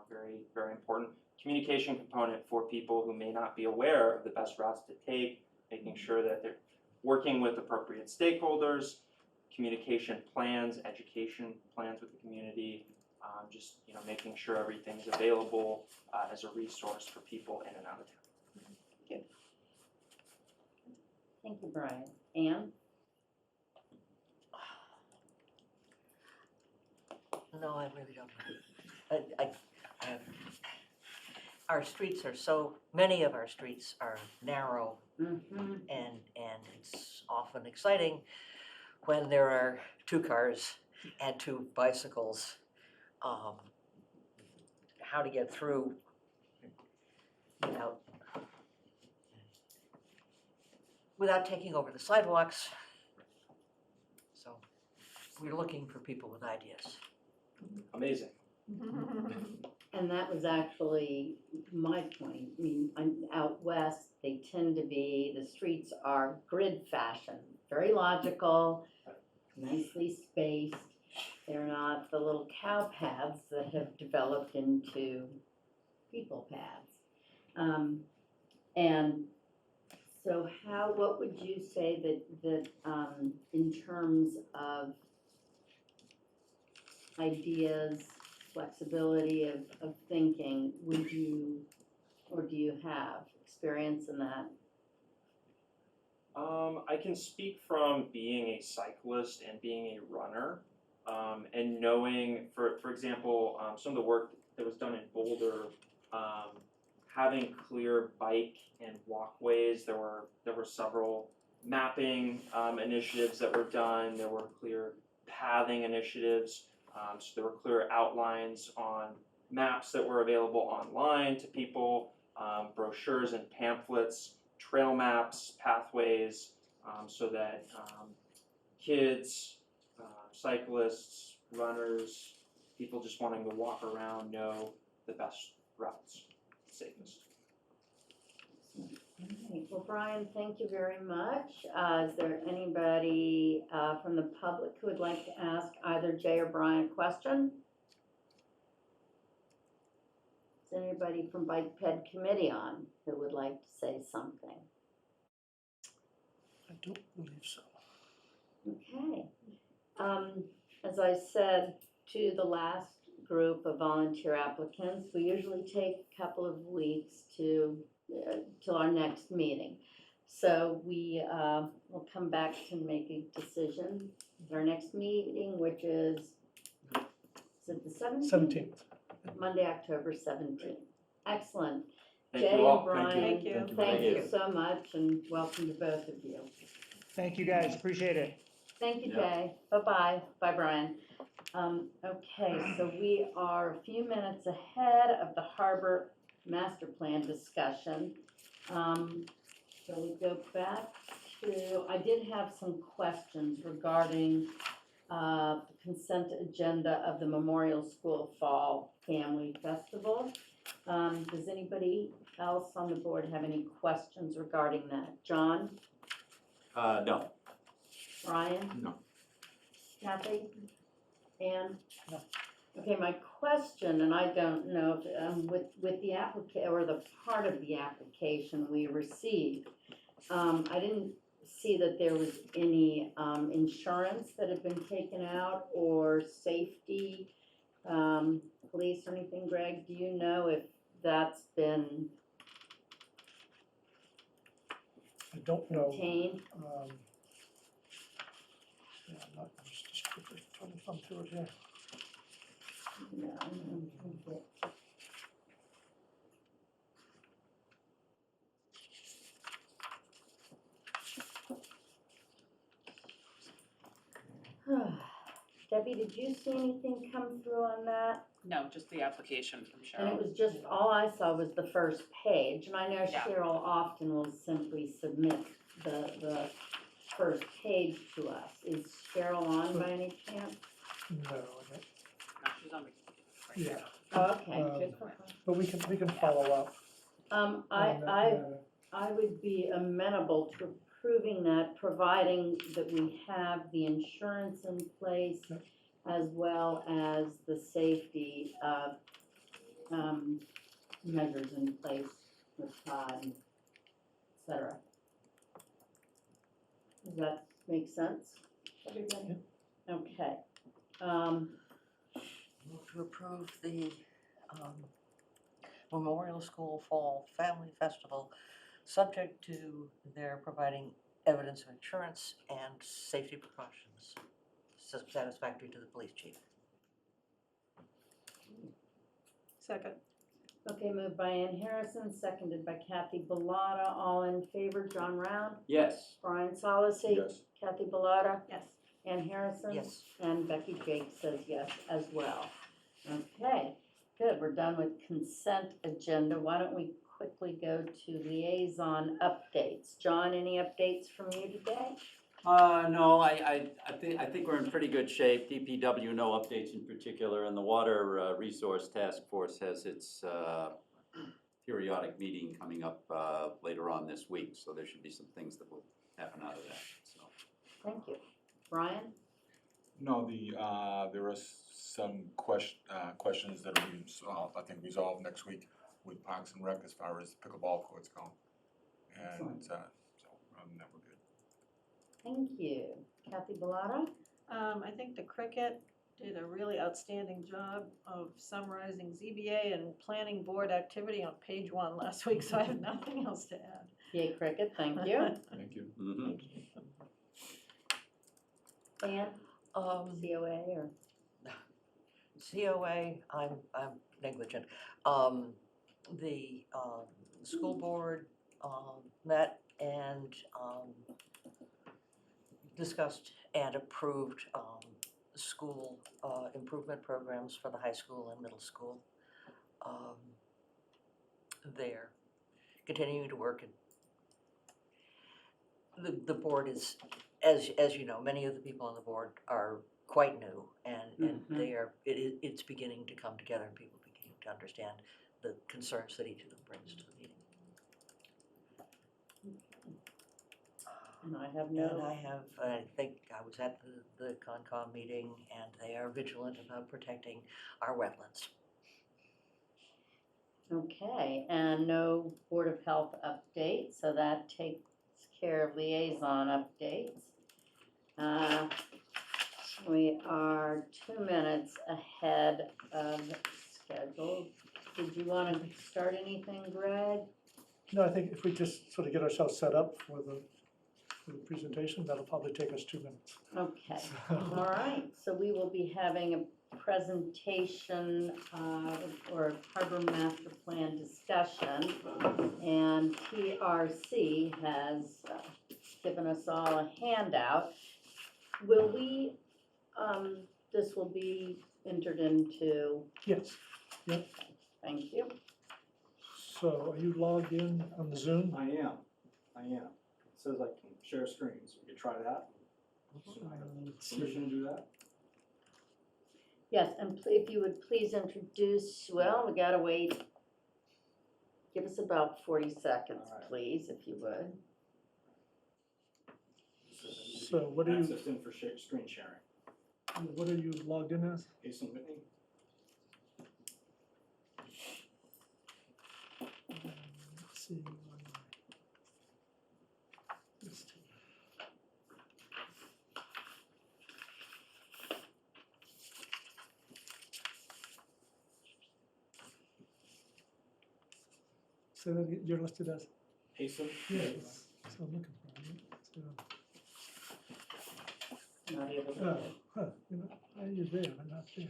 Speaker 15: very, very important. Communication component for people who may not be aware of the best routes to take, making sure that they're working with appropriate stakeholders, communication plans, education plans with the community, just making sure everything's available as a resource for people in and out of town.
Speaker 1: Thank you, Brian. Anne?
Speaker 7: No, I really don't. Our streets are many of our streets are narrow, and it's often exciting when there are 2 cars and 2 bicycles. How to get through without taking over the sidewalks. So we're looking for people with ideas.
Speaker 15: Amazing.
Speaker 1: And that was actually my point. I mean, out west, they tend to be, the streets are grid fashion, very logical, nicely spaced. They're not the little cow paths that have developed into people paths. And so what would you say that in terms of ideas, flexibility of thinking, would you, or do you have experience in that?
Speaker 15: I can speak from being a cyclist and being a runner, and knowing, for example, some of the work that was done in Boulder, having clear bike and walkways. There were several mapping initiatives that were done. There were clear pathing initiatives. So there were clear outlines on maps that were available online to people, brochures and pamphlets, trail maps, pathways, so that kids, cyclists, runners, people just wanting to walk around know the best routes, safest.
Speaker 1: All right. Well, Brian, thank you very much. Is there anybody from the public who would like to ask either Jay or Brian a question? Is anybody from Bike Ped Committee on who would like to say something?
Speaker 4: I don't believe so.
Speaker 1: Okay. As I said to the last group of volunteer applicants, we usually take a couple of weeks till our next meeting. So we will come back to make a decision. Our next meeting, which is it the 17th?
Speaker 4: 17th.
Speaker 1: Monday, October 17th. Excellent.
Speaker 15: Thank
Speaker 1: Jay
Speaker 15: you all.
Speaker 1: and Brian,
Speaker 6: Thank you.
Speaker 1: thank you so much, and welcome to both of you.
Speaker 14: Thank you, guys, appreciate it.
Speaker 1: Thank you, Jay. Bye-bye. Bye, Brian. Okay, so we are a few minutes ahead of the harbor master plan discussion. So we go back to, I did have some questions regarding the consent agenda of the Memorial School Fall Family Festival. Does anybody else on the board have any questions regarding that? John?
Speaker 5: No.
Speaker 1: Brian?
Speaker 2: No.
Speaker 1: Kathy? Ann?
Speaker 4: No.
Speaker 1: Okay, my question, and I don't know, if, with the or the part of the application we received, I didn't see that there was any, insurance that had been taken out or safety, police or anything. Greg, do you know if that's been
Speaker 4: I don't know.
Speaker 1: obtained?
Speaker 4: Yeah, I'm not, I'm just quickly trying to thumb through it here.
Speaker 1: No, I don't think it. Debbie, did you see anything come through on that?
Speaker 16: No, just the application from
Speaker 1: And it
Speaker 16: Cheryl.
Speaker 1: was just, all I saw was the first page, and I know
Speaker 16: Yeah.
Speaker 1: Cheryl often will simply submit the first page to us. Is Cheryl on by any chance?
Speaker 4: No, I don't.
Speaker 16: No, she's on vacation. Right.
Speaker 4: Yeah,
Speaker 1: Oh, okay,
Speaker 4: Um,
Speaker 1: good for her.
Speaker 4: but we can follow up. on that matter.
Speaker 1: I would be amenable to approving that, providing that we have the insurance in place
Speaker 4: Yep.
Speaker 1: as well as the safety, measures in place with Todd, et cetera. Does that make sense, everybody? Okay.
Speaker 7: Move to approve the Memorial School Fall Family Festival, subject to their providing evidence of insurance and safety precautions satisfactory to the police chief.
Speaker 6: Second.
Speaker 1: Okay, moved by Ann Harrison, seconded by Kathy Bellata. All in favor, John Round,
Speaker 5: Yes.
Speaker 1: Brian Solacey.
Speaker 2: Yes.
Speaker 1: Kathy Bellata,
Speaker 6: Yes.
Speaker 1: Ann Harrison.
Speaker 7: Yes.
Speaker 1: And Becky Jake says yes as well. Okay, good, we're done with consent agenda. Why don't we quickly go to liaison updates? John, any updates from you today?
Speaker 5: No, I think we're in pretty good shape. DPW, no updates in particular, and the Water Resource Task Force has its periodic meeting coming up later on this week, so there should be some things that will happen out of that, so.
Speaker 1: Thank you. Brian?
Speaker 2: No, there are some questions that will be, I think, resolved next week with Parks and Rec as far as pickleball courts go. And, so, other than that, we're good.
Speaker 1: Thank you. Kathy Bellata?
Speaker 6: I think the cricket did a really outstanding job of summarizing ZBA and planning board activity on page 1 last week, so I have nothing else to add.
Speaker 1: Yay, cricket, thank you.
Speaker 2: Thank you.
Speaker 5: Mhm.
Speaker 1: Ann? COA or?
Speaker 7: COA, I'm negligent. The school board met and discussed and approved school improvement programs for the high school and middle school. They're continuing to work. The board is, as you know, many of the people on the board are quite new, and it's beginning to come together, and people beginning to understand the concerns that each of them brings to the meeting.
Speaker 1: And I have
Speaker 7: I think I was at the Concom meeting, and they are vigilant about protecting our wetlands.
Speaker 1: Okay, and no Board of Health update, so that takes care of liaison updates. We are 2 minutes ahead of schedule. Did you want to start anything, Greg?
Speaker 4: No, I think if we just sort of get ourselves set up for the presentation, that'll probably take us 2 minutes.
Speaker 1: Okay, all right, so we will be having a presentation or Harbor Master Plan discussion, and TRC has given us all a handout. Will we, this will be entered into?
Speaker 4: Yes, yep.
Speaker 1: Thank you.
Speaker 4: So are you logged in on the Zoom?
Speaker 17: I am. It says I can share screens. We can try that.
Speaker 4: Let's see.
Speaker 17: Permission to do that?
Speaker 1: Yes, and if you would please introduce, well, we gotta wait. Give us about 40 seconds,
Speaker 17: All right.
Speaker 1: please, if you would.
Speaker 4: So what do you?
Speaker 17: Access in for screen sharing.
Speaker 4: What are you logged in as?
Speaker 17: Jason Whitney.
Speaker 4: Let's see. This team. So that you're listed as?
Speaker 17: Jason.
Speaker 4: Yeah, that's what I'm looking for. Right? So,
Speaker 17: Not able to.
Speaker 4: you know, you're there, but not there.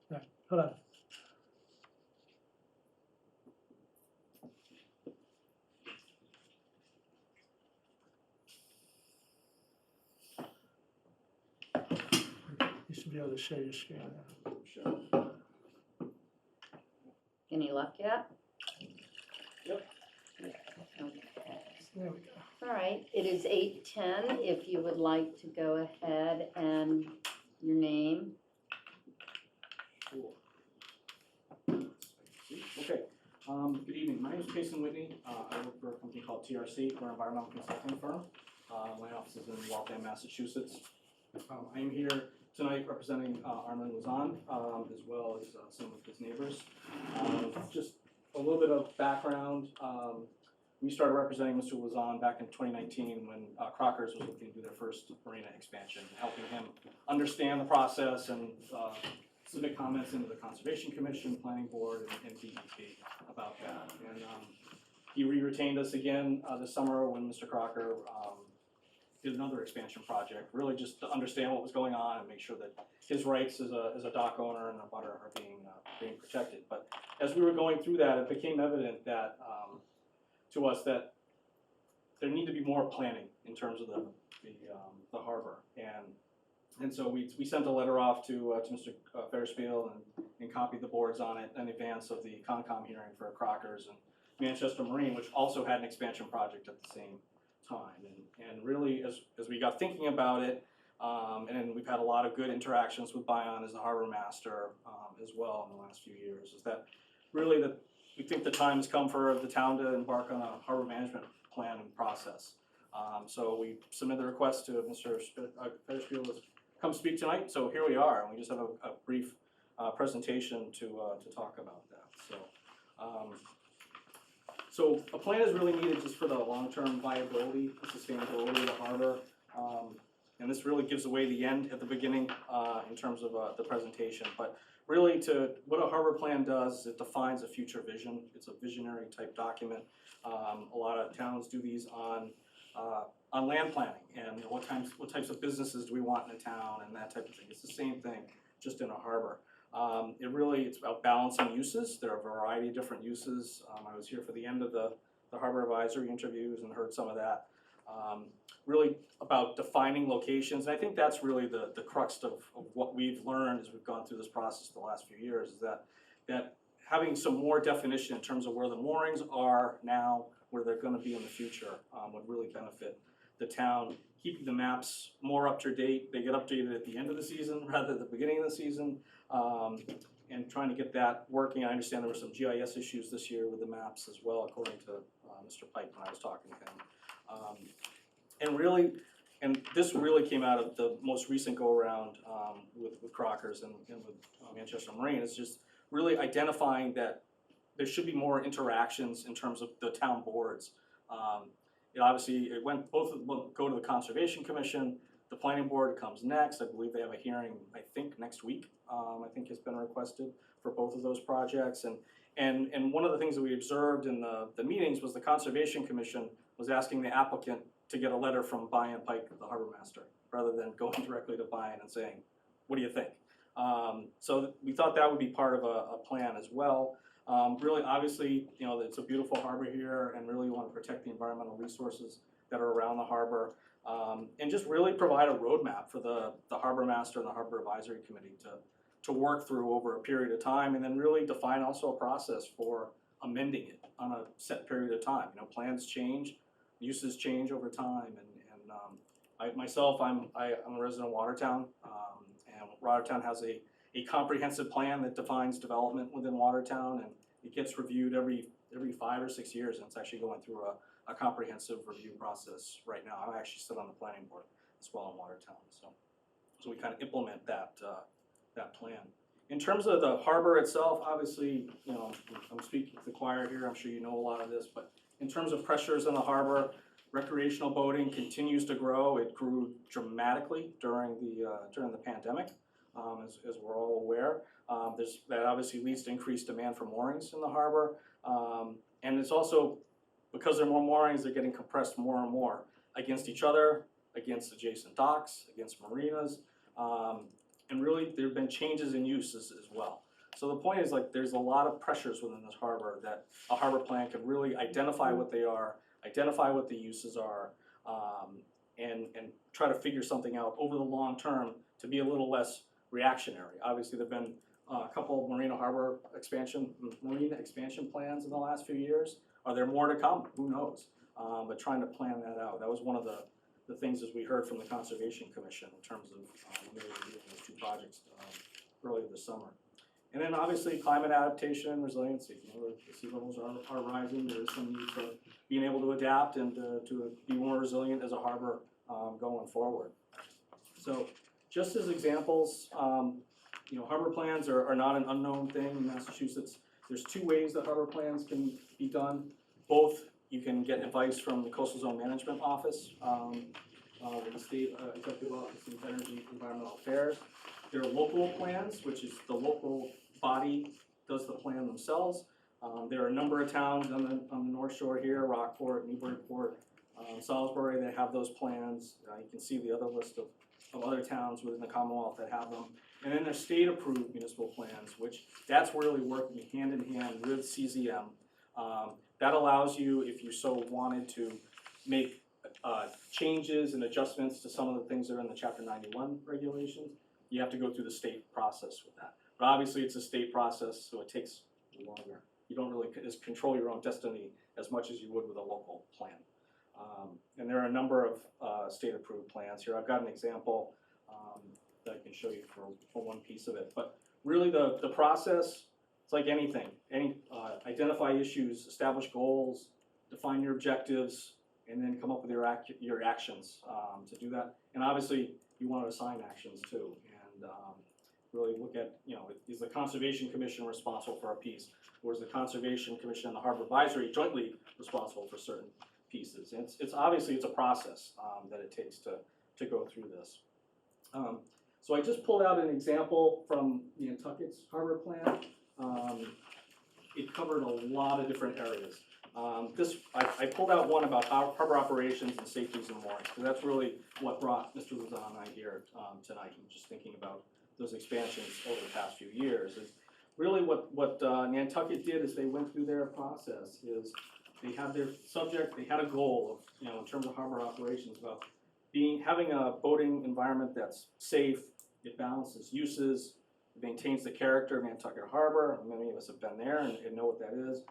Speaker 4: Right, hold on. You should be able to share your screen now.
Speaker 17: Sure.
Speaker 1: Any luck yet?
Speaker 17: Yep.
Speaker 1: Okay.
Speaker 4: There we go.
Speaker 1: All right, it is 8:10. If you would like to go ahead and your name.
Speaker 17: Sure. Okay, good evening. My name is Jason Whitney. I work for a company called TRC. We're an environmental consulting firm. My office is in Waltham, Massachusetts. I am here tonight representing Armin Luzon, as well as some of his neighbors. Just a little bit of background. We started representing Mr. Luzon back in 2019 when Crocker's was looking to do their first Marina expansion, helping him understand the process and submit comments into the Conservation Commission, Planning Board, and DEP about that. And he re-retained us again this summer when Mr. Crocker did another expansion project, really just to understand what was going on and make sure that his rights as a dock owner and a butter are being protected. But as we were going through that, it became evident that to us that there need to be more planning in terms of the harbor. And so we sent a letter off to Mr. Fairfield and copied the boards on it in advance of the Concom hearing for Crockers and Manchester Marine, which also had an expansion project at the same time. And really, as we got thinking about it, and we've had a lot of good interactions with Bion as the harbor master as well in the last few years, is that really that we think the time has come for the town to embark on a harbor management plan and process. So we submitted the request to Mr. Pedestrian to come speak tonight. So here we are, and we just have a brief presentation to talk about that. So a plan is really needed just for the long-term viability and sustainability of the harbor. And this really gives away the end at the beginning in terms of the presentation. But really, what a harbor plan does is it defines a future vision. It's a visionary type document. A lot of towns do these on land planning and what types of businesses do we want in a town and that type of thing. It's the same thing, just in a harbor. It's about balancing uses. There are a variety of different uses. I was here for the end of the harbor advisory interviews and heard some of that. Really about defining locations. And I think that's really the crux of what we've learned as we've gone through this process the last few years, is that having some more definition in terms of where the moorings are now, where they're going to be in the future, would really benefit the town. Keeping the maps more up to date. They get updated at the end of the season rather than the beginning of the season. And trying to get that working. I understand there were some GIS issues this year with the maps as well, according to Mr. Pike when I was talking to him. And this really came out of the most recent go-around with Crockers and with Manchester Marine. It's just really identifying that there should be more interactions in terms of the town boards. Both of them go to the Conservation Commission. The Planning Board comes next. I believe they have a hearing, I think, next week. I think has been requested for both of those projects. And one of the things that we observed in the meetings was the Conservation Commission was asking the applicant to get a letter from Bion Pike, the harbor master, rather than going directly to Bion and saying, what do you think? So we thought that would be part of a plan as well. Really, obviously, it's a beautiful harbor here, and really want to protect the environmental resources that are around the harbor, and just really provide a roadmap for the harbor master and the harbor advisory committee to work through over a period of time, and then really define also a process for amending it on a set period of time. Plans change, uses change over time, and I'm a resident of Watertown, and Watertown has a comprehensive plan that defines development within Watertown, and it gets reviewed every 5 or 6 years, and it's actually going through a comprehensive review process right now. I actually sit on the planning board as well in Watertown. So So we kind of implement that, that plan. In terms of the harbor itself, obviously, you know, I'm speaking to the choir here, I'm sure you know a lot of this, but in terms of pressures in the harbor, recreational boating continues to grow. It grew dramatically during the pandemic, as we're all aware. That obviously leads to increased demand for moorings in the harbor. And it's also, because there are more moorings, they're getting compressed more and more against each other, against adjacent docks, against marinas. And really, there have been changes in uses as well. So the point is, like, there's a lot of pressures within this harbor that a harbor plan can really identify what they are, identify what the uses are, and try to figure something out over the long term to be a little less reactionary. Obviously, there've been a couple of marina expansion plans in the last few years. Are there more to come? Who knows? But trying to plan that out. That was one of the things as we heard from the Conservation Commission in terms of when they were reviewing those two projects earlier this summer. And then obviously climate adaptation and resiliency. You know, the sea levels are rising. There is some need for being able to adapt and to be more resilient as a harbor going forward. So just as examples, you know, harbor plans are not an unknown thing in Massachusetts. There's two ways that harbor plans can be done. Both, you can get advice from the Coastal Zone Management Office, with the State Executive Office of Energy Environmental Affairs. There are local plans, which is the local body does the plan themselves. There are a number of towns on the North Shore here, Rockport, Newburyport, Salisbury, that have those plans. You can see the other list of other towns within the Commonwealth that have them. And then there's state-approved municipal plans, which that's really working hand in hand with CZM. That allows you, if you so wanted to, make changes and adjustments to some of the things that are in the Chapter 91 regulations. You have to go through the state process with that. But obviously it's a state process, so it takes longer. You don't really control your own destiny as much as you would with a local plan. And there are a number of state-approved plans here. I've got an example that I can show you for one piece of it. But really the process, it's like anything. Identify issues, establish goals, define your objectives, and then come up with your actions to do that. And obviously, you want to assign actions too, and really look at, you know, is the Conservation Commission responsible for a piece, or is the Conservation Commission and the Harbor Advisory jointly responsible for certain pieces? And it's obviously a process that it takes to go through this. So I just pulled out an example from the Nantucket's harbor plan. It covered a lot of different areas. I pulled out one about harbor operations and safeties and moorings, because that's really what brought Mr. Luzon and I here tonight. I'm just thinking about those expansions over the past few years. Is really what Nantucket did is they went through their process. Is they had their subject, they had a goal of, you know, in terms of harbor operations, about having a boating environment that's safe, it balances uses, it maintains the character of Nantucket Harbor. Many of us have been there and know what that is.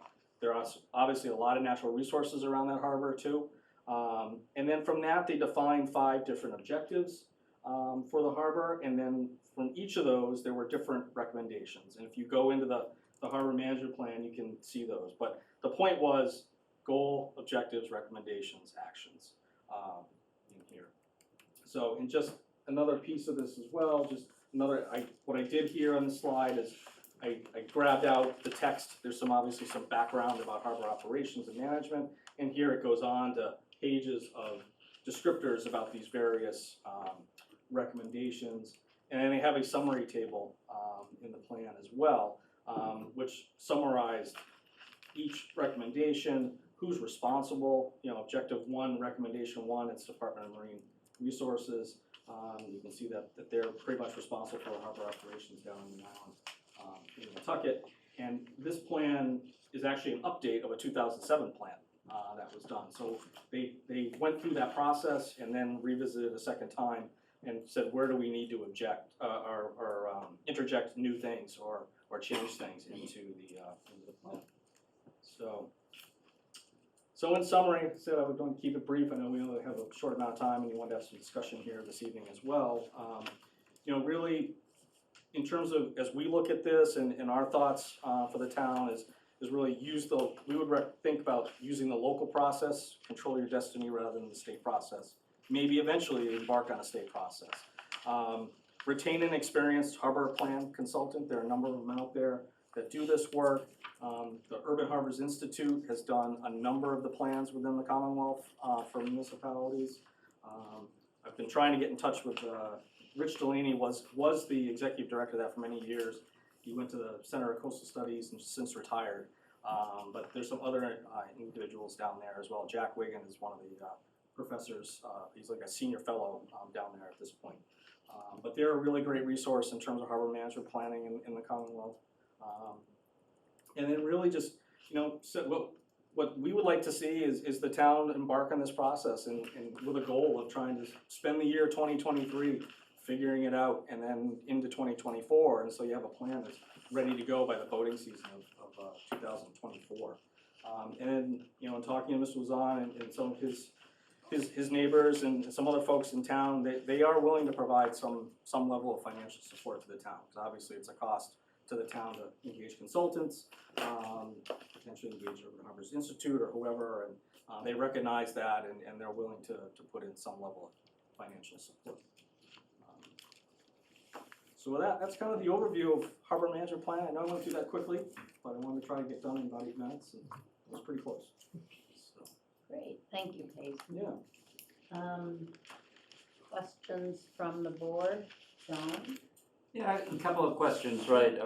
Speaker 17: There are obviously a lot of natural resources around that harbor too. And then from that, they defined 5 different objectives for the harbor. And then from each of those, there were different recommendations. And if you go into the harbor management plan, you can see those. But the point was goal, objectives, recommendations, actions in here. So, and just another piece of this as well, just what I did here on the slide is I grabbed out the text. There's obviously some background about harbor operations and management, and here it goes on to pages of descriptors about these various recommendations, and then they have a summary table in the plan as well, which summarized each recommendation, who's responsible. You know, objective 1, recommendation 1, it's Department of Marine Resources. You can see that they're pretty much responsible for harbor operations down in the island. In Nantucket, and this plan is actually an update of a 2007 plan that was done. So they went through that process and then revisited a second time and said, where do we need to interject new things or change things into the plan. So in summary, I said I was going to keep it brief. I know we only have a short amount of time, and you want to have some discussion here this evening as well. You know, really, in terms of, as we look at this and our thoughts for the town is really we would think about using the local process, control your destiny rather than the state process. Maybe eventually embark on a state process. Retain an experienced harbor plan consultant. There are a number of them out there that do this work. The Urban Harbors Institute has done a number of the plans within the Commonwealth for municipalities. I've been trying to get in touch with, Rich Delaney was the executive director of that for many years. He went to the Center of Coastal Studies and since retired. But there's some other individuals down there as well. Jack Wigan is one of the professors. He's like a senior fellow down there at this point. But they're a really great resource in terms of harbor management planning in the Commonwealth. And then really just, you know, so what we would like to see is the town embark on this process and with a goal of trying to spend the year 2023 figuring it out and then into 2024. And so you have a plan that's ready to go by the boating season of 2024. And, you know, in talking to Mr. Luzon and some of his neighbors and some other folks in town, they are willing to provide some level of financial support to the town. Because obviously it's a cost to the town to engage consultants, potentially engage Urban Harbors Institute or whoever, and they recognize that and they're willing to put in some level of financial support. So with that, that's kind of the overview of harbor management plan. I know I went through that quickly, but I wanted to try to get done in about 8 minutes, and it was pretty close. So.
Speaker 1: Great, thank you, Pace.
Speaker 17: Yeah.
Speaker 1: Questions from the board, John?
Speaker 5: Yeah, a couple of questions right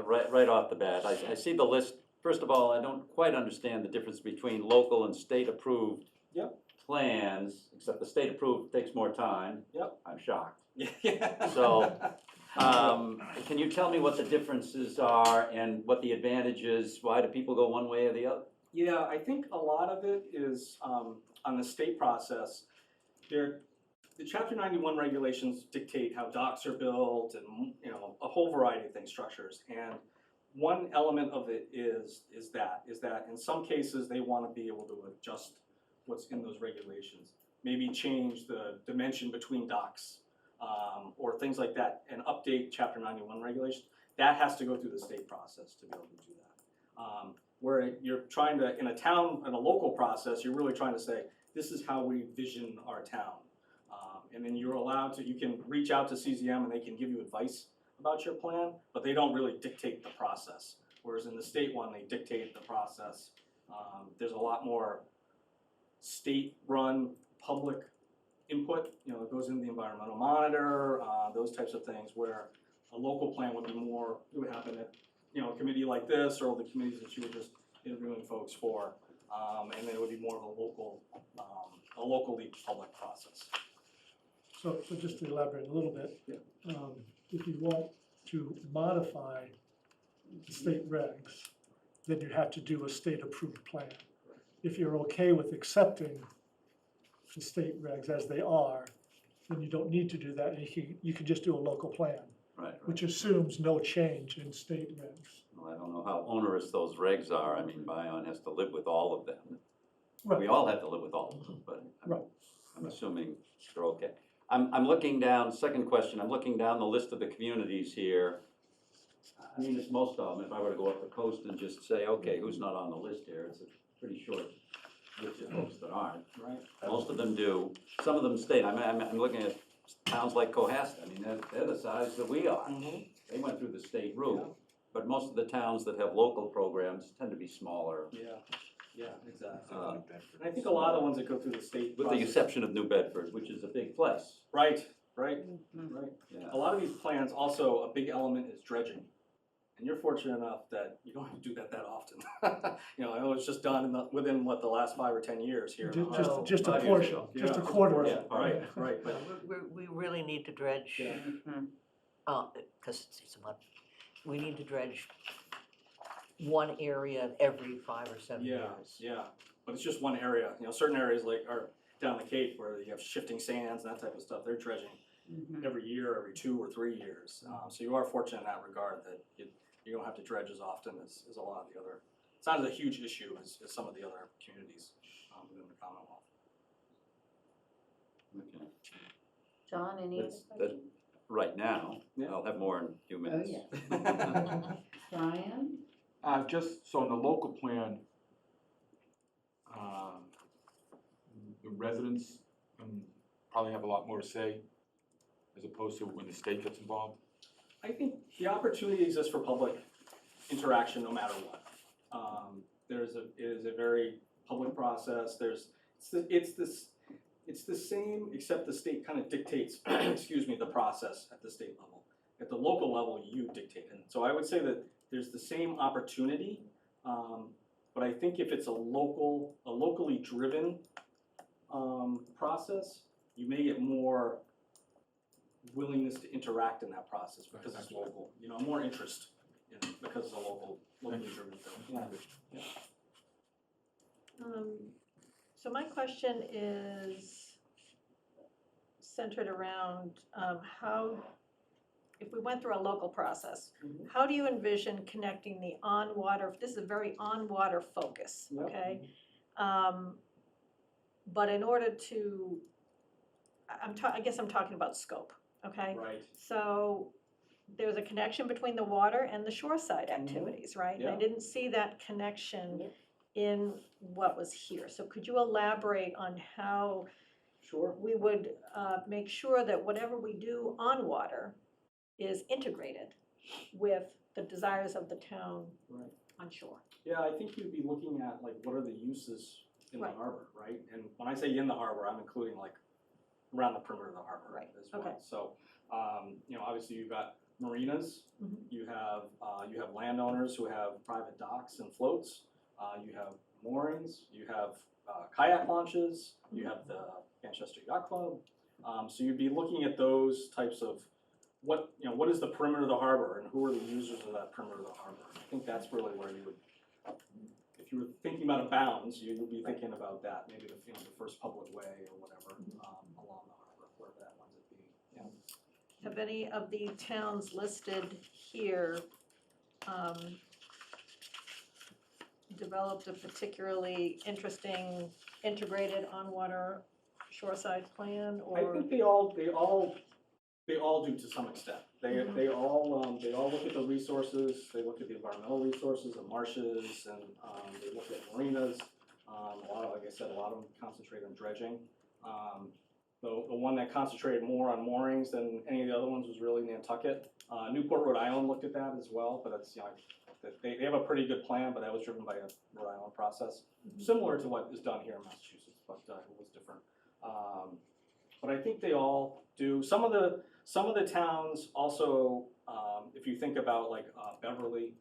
Speaker 5: off the bat. I see the list. First of all, I don't quite understand the difference between local and state-approved plans, except the state-approved takes more time.
Speaker 17: Yep.
Speaker 5: I'm shocked.
Speaker 17: Yeah.
Speaker 5: So, can you tell me what the differences are and what the advantage is? Why do people go one way or the other?
Speaker 17: Yeah, I think a lot of it is on the state process. The Chapter 91 regulations dictate how docks are built and, you know, a whole variety of things, structures. And one element of it is that in some cases they want to be able to adjust what's in those regulations. Maybe change the dimension between docks or things like that and update Chapter 91 regulations. That has to go through the state process to be able to do that. Where you're trying to, in a local process, you're really trying to say, this is how we vision our town. And then you're allowed to, you can reach out to CZM and they can give you advice about your plan, but they don't really dictate the process. Whereas in the state one, they dictate the process. There's a lot more state-run public input, you know, it goes into the environmental monitor, those types of things, where a local plan would be more, it would happen at, you know, a committee like this or the committees that you were just interviewing folks for, and then it would be more of a locally public process.
Speaker 4: So just to elaborate a little bit, if you want to modify the state regs, then you have to do a state-approved plan. If you're okay with accepting the state regs as they are, then you don't need to do that, and you can just do a local plan,
Speaker 5: Right.
Speaker 4: which assumes no change in state regs.
Speaker 5: Well, I don't know how onerous those regs are. I mean, Bion has to live with all of them.
Speaker 4: Right.
Speaker 5: We all have to live with all of them, but
Speaker 4: Right.
Speaker 5: I'm assuming they're okay. I'm looking down, second question, I'm looking down the list of the communities here. I mean, it's most of them. If I were to go up the coast and just say, okay, who's not on the list here, it's a pretty short list of folks that aren't.
Speaker 17: Right.
Speaker 5: Most of them do. Some of them stayed. I'm looking at towns like Cohasset. I mean, they're the size that we are.
Speaker 17: Mm-hmm.
Speaker 5: They went through the state route. But most of the towns that have local programs tend to be smaller.
Speaker 17: Yeah, exactly. And I think a lot of the ones that go through the state
Speaker 5: With the exception of New Bedford, which is a big place.
Speaker 17: Right.
Speaker 5: Yeah.
Speaker 17: A lot of these plans, also, a big element is dredging. And you're fortunate enough that you don't have to do that often. You know, I know it's just done within, what, the last 5 or 10 years here.
Speaker 4: Just a
Speaker 17: 5 years
Speaker 4: portion,
Speaker 17: ago.
Speaker 4: just a
Speaker 17: Yeah,
Speaker 4: quarter.
Speaker 17: Yeah, right. But
Speaker 7: We really need to dredge, because it's about, we need to dredge one area every 5 or 7 years.
Speaker 17: Yeah, but it's just one area. You know, certain areas like are down the Cape where you have shifting sands and that type of stuff. They're dredging every year, every 2 or 3 years. So you are fortunate in that regard that you don't have to dredge as often as a lot of the other. It's not as a huge issue as some of the other communities within the Commonwealth.
Speaker 5: Okay.
Speaker 1: John, any other
Speaker 5: That's
Speaker 1: questions?
Speaker 5: right now. I'll have more in a few minutes.
Speaker 1: Oh, yeah. Brian?
Speaker 2: Just so in the local plan, the residents probably have a lot more to say as opposed to when the state gets involved?
Speaker 17: I think the opportunity exists for public interaction no matter what. It is a very public process, it's the same, except the state kind of dictates, excuse me, the process at the state level. At the local level, you dictate it. So I would say that there's the same opportunity, but I think if it's a locally driven process, you may get more willingness to interact in that process because it's local, more interest in it because it's a locally driven thing. Yeah.
Speaker 6: So my question is centered around how, if we went through a local process, how do you envision connecting the on-water, this is a very on-water focus, okay? But in order to, I guess I'm talking about scope, okay?
Speaker 17: Right.
Speaker 6: So there's a connection between the water and the shoreside activities, right? And I
Speaker 17: Yeah.
Speaker 6: didn't see that connection in what was here. So could you elaborate on how
Speaker 17: Sure.
Speaker 6: we would make sure that whatever we do on water is integrated with the desires of the town
Speaker 17: Right.
Speaker 6: on shore?
Speaker 17: Yeah, I think you'd be looking at like what are the uses in
Speaker 6: Right.
Speaker 17: the harbor, right? And when I say in the harbor, I'm including like around the perimeter of the harbor
Speaker 6: Right.
Speaker 17: as well.
Speaker 6: Okay.
Speaker 17: So, obviously you've got marinas,
Speaker 6: Mhm.
Speaker 17: you have landowners who have private docks and floats, you have moorings, you have kayak launches, you have the Manchester Yacht Club. So you'd be looking at those types of what is the perimeter of the harbor and who are the users of that perimeter of the harbor. I think that's really where you would, if you were thinking about a bounds, you would be thinking about that, maybe the first public way or whatever along the harbor, wherever that winds up being. Yeah.
Speaker 6: Have any of the towns listed here developed a particularly interesting integrated on-water shoreside plan, or?
Speaker 17: I think they all do to some extent. They all look at the resources. They look at the environmental resources of marshes, and they look at marinas. Like I said, a lot of them concentrate on dredging. The one that concentrated more on moorings than any of the other ones was really Nantucket. Newport, Rhode Island looked at that as well, but that's they have a pretty good plan, but that was driven by a Rhode Island process, similar to what is done here in Massachusetts, but it was different. But I think they all do. Some of the towns also, if you think about like Beverly,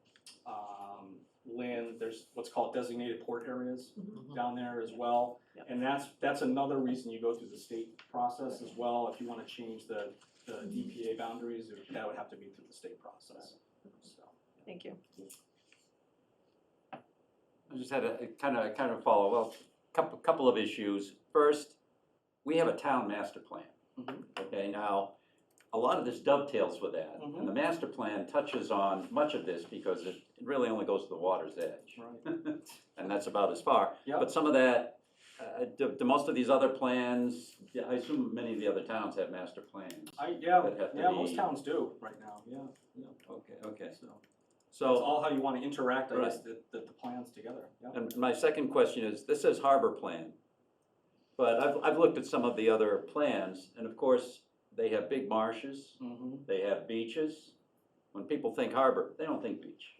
Speaker 17: Lynn, there's what's called designated port areas down there as well.
Speaker 6: Yep.
Speaker 17: And that's another reason you go through the state process as well. If you want to change the DPA boundaries, that would have to be through the state process. So.
Speaker 6: Thank you.
Speaker 5: I just had a kind of follow, well, couple of issues. First, we have a town master plan. Okay, now, a lot of this dovetails with that. And the master plan touches on much of this because it really only goes to the water's edge.
Speaker 17: Right.
Speaker 5: And that's about as far.
Speaker 17: Yep.
Speaker 5: But some of that, do most of these other plans, I assume many of the other towns have master plans. that have to
Speaker 17: Most
Speaker 5: be-
Speaker 17: towns do right now,
Speaker 5: Okay.
Speaker 17: So it's
Speaker 5: So,
Speaker 17: all how you want to interact, I guess,
Speaker 5: Right.
Speaker 17: the plans together, yeah.
Speaker 5: and my second question is, this says harbor plan. But I've looked at some of the other plans, and of course, they have big marshes, they have beaches. When people think harbor, they don't think beach.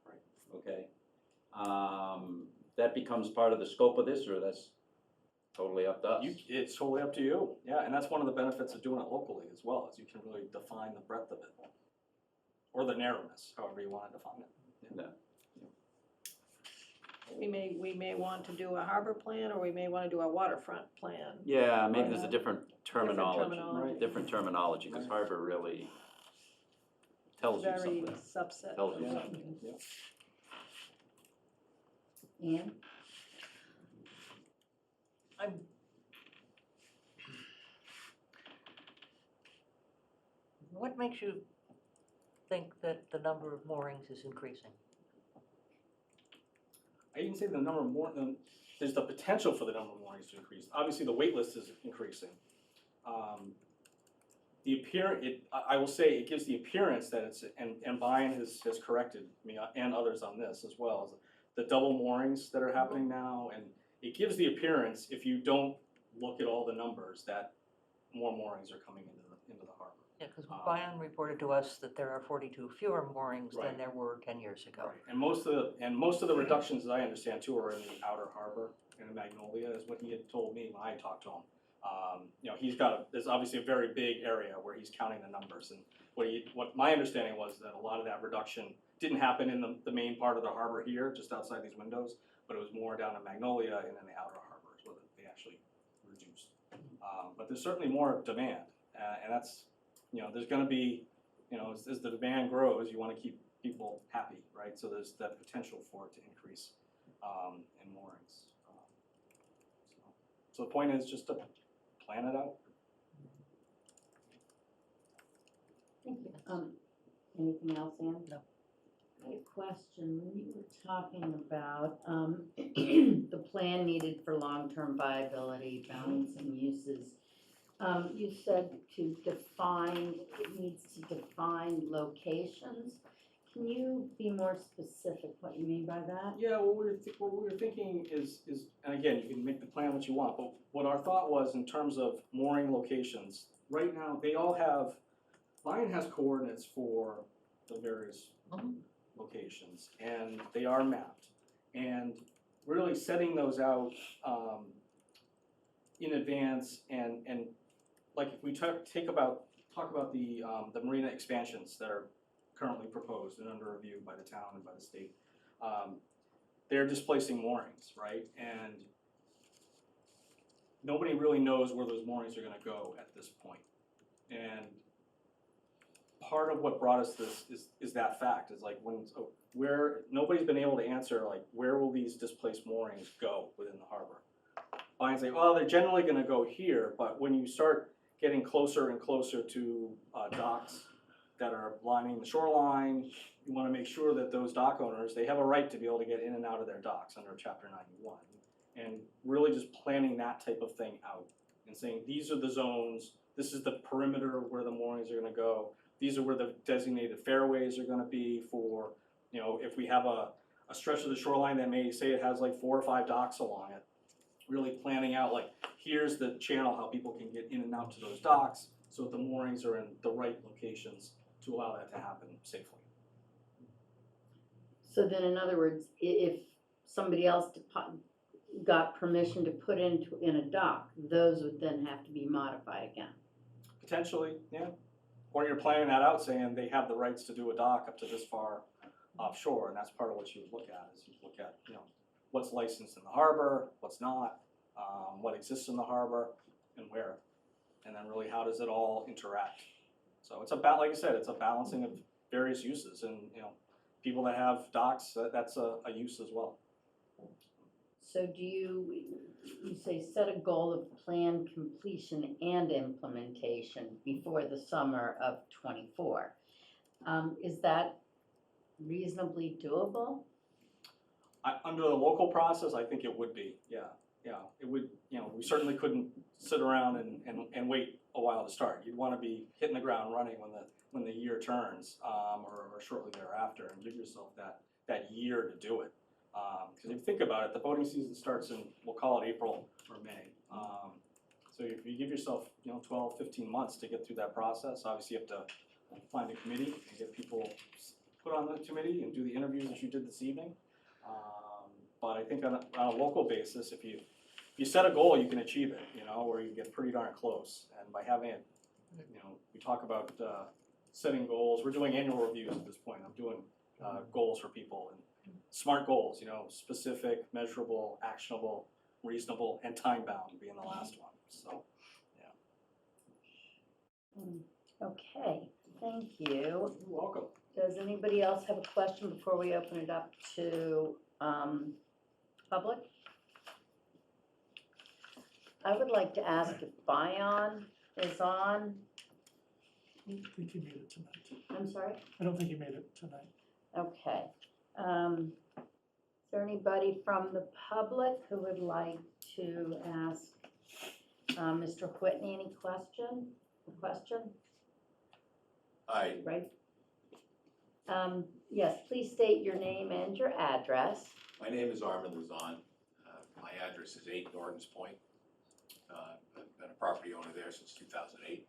Speaker 17: Right.
Speaker 5: Okay? That becomes part of the scope of this, or that's totally up to us?
Speaker 17: It's totally up to you, yeah, and that's one of the benefits of doing it locally as well, is you can really define the breadth of it. Or the narrowness, however you want to define it.
Speaker 5: No.
Speaker 6: We may want to do a harbor plan, or we may want to do a waterfront plan.
Speaker 5: Yeah, maybe there's a different terminology.
Speaker 6: terminology.
Speaker 5: Different terminology, because harbor really tells you
Speaker 6: Very
Speaker 5: something.
Speaker 6: subset.
Speaker 5: Tells you
Speaker 17: Yeah.
Speaker 5: something.
Speaker 1: Ian?
Speaker 7: What makes you think that the number of moorings is increasing?
Speaker 17: I didn't say the number of moorings, there's the potential for the number of moorings to increase. Obviously, the wait list is increasing. I will say it gives the appearance that it's, and Brian has corrected me and others on this as well, is the double moorings that are happening now, and it gives the appearance, if you don't look at all the numbers, that more moorings are coming
Speaker 9: into the harbor.
Speaker 7: Yeah, because Brian reported to us that there are 42 fewer moorings than
Speaker 9: Right.
Speaker 7: there were 10 years ago.
Speaker 9: Right. And most of the reductions that I understand too are in the outer harbor in Magnolia, is what he had told me when I talked to him. You know, there's obviously a very big area where he's counting the numbers, and what my understanding was that a lot of that reduction didn't happen in the main part of the harbor here, just outside these windows, but it was more down in Magnolia and in the outer harbor is where they actually reduced. But there's certainly more demand, and that's, you know, there's going to be, you know, as the demand grows, you want to keep people happy, right? So there's that potential for it to increase in moorings. So the point is just to plan it out.
Speaker 1: Thank you. Anything else, Ann?
Speaker 7: No.
Speaker 1: I had a question. When you were talking about the plan needed for long-term viability, balancing uses, you said it needs to define locations. Can you be more specific what you mean by that?
Speaker 9: Yeah, what we were thinking is, and again, you can make the plan what you want, but what our thought was in terms of mooring locations, right now, they all have, Lion has coordinates for the various locations, and they are mapped. And really setting those out in advance, and like if we talk about the Marina Expansions that are currently proposed and under review by the town and by the state, they're displacing moorings, right? And nobody really knows where those moorings are gonna go at this point. And part of what brought us this is that fact, is like where nobody's been able to answer, like, where will these displaced moorings go within the harbor? Lions say, well, they're generally gonna go here, but when you start getting closer and closer to docks that are lining the shoreline, you wanna make sure that those dock owners, they have a right to be able to get in and out of their docks under Chapter 91. And really just planning that type of thing out and saying, these are the zones, this is the perimeter where the moorings are gonna go, these are where the designated fairways are gonna be for, you know, if we have a stretch of the shoreline that may say it has like 4 or 5 docks along it, really planning out, like, here's the channel, how people can get in and out to those docks so that the moorings are in the right locations to allow that to happen safely.
Speaker 1: So then, in other words, if somebody else got permission to put in a dock, those would then have to be modified again?
Speaker 9: Potentially, yeah. Or you're planning that out saying they have the rights to do a dock up to this far offshore, and that's part of what you would look at, is you look at, you know, what's licensed in the harbor, what's not, what exists in the harbor, and where. And then really, how does it all interact? So it's like I said, it's a balancing of various uses, and, you know, people that have docks, that's a use as well.
Speaker 1: So do you say set a goal of plan completion and implementation before the summer of '24? Is that reasonably doable?
Speaker 9: Under the local process, I think it would be, yeah. It would, you know, we certainly couldn't sit around and wait a while to start. You'd want to be hitting the ground running when the year turns, or shortly thereafter, and give yourself that year to do it. Because if you think about it, the boating season starts in, we'll call it April or May. So if you give yourself, you know, 12, 15 months to get through that process, obviously you have to find a committee and get people put on the committee and do the interviews that you did this evening. But I think on a local basis, if you set a goal, you can achieve it, you know, or you get pretty darn close. And by having it, you know, we talk about setting goals. We're doing annual reviews at this point. I'm doing goals for people, and SMART goals, you know, specific, measurable, actionable, reasonable, and time-bound being the last one. So, yeah.
Speaker 1: Okay, thank you.
Speaker 9: You're welcome.
Speaker 1: Does anybody else have a question before we open it up to public? I would like to ask if Bion is on.
Speaker 4: I don't think he made it tonight.
Speaker 1: I'm sorry?
Speaker 4: I don't think he made it tonight.
Speaker 1: Okay. Is there anybody from the public who would like to ask Mr. Whitney any question?
Speaker 18: Hi.
Speaker 1: Right? Yes, please state your name and your address.
Speaker 18: My name is Armin Luzon. My address is 8 Norton's Point. I've been a property owner there since 2008.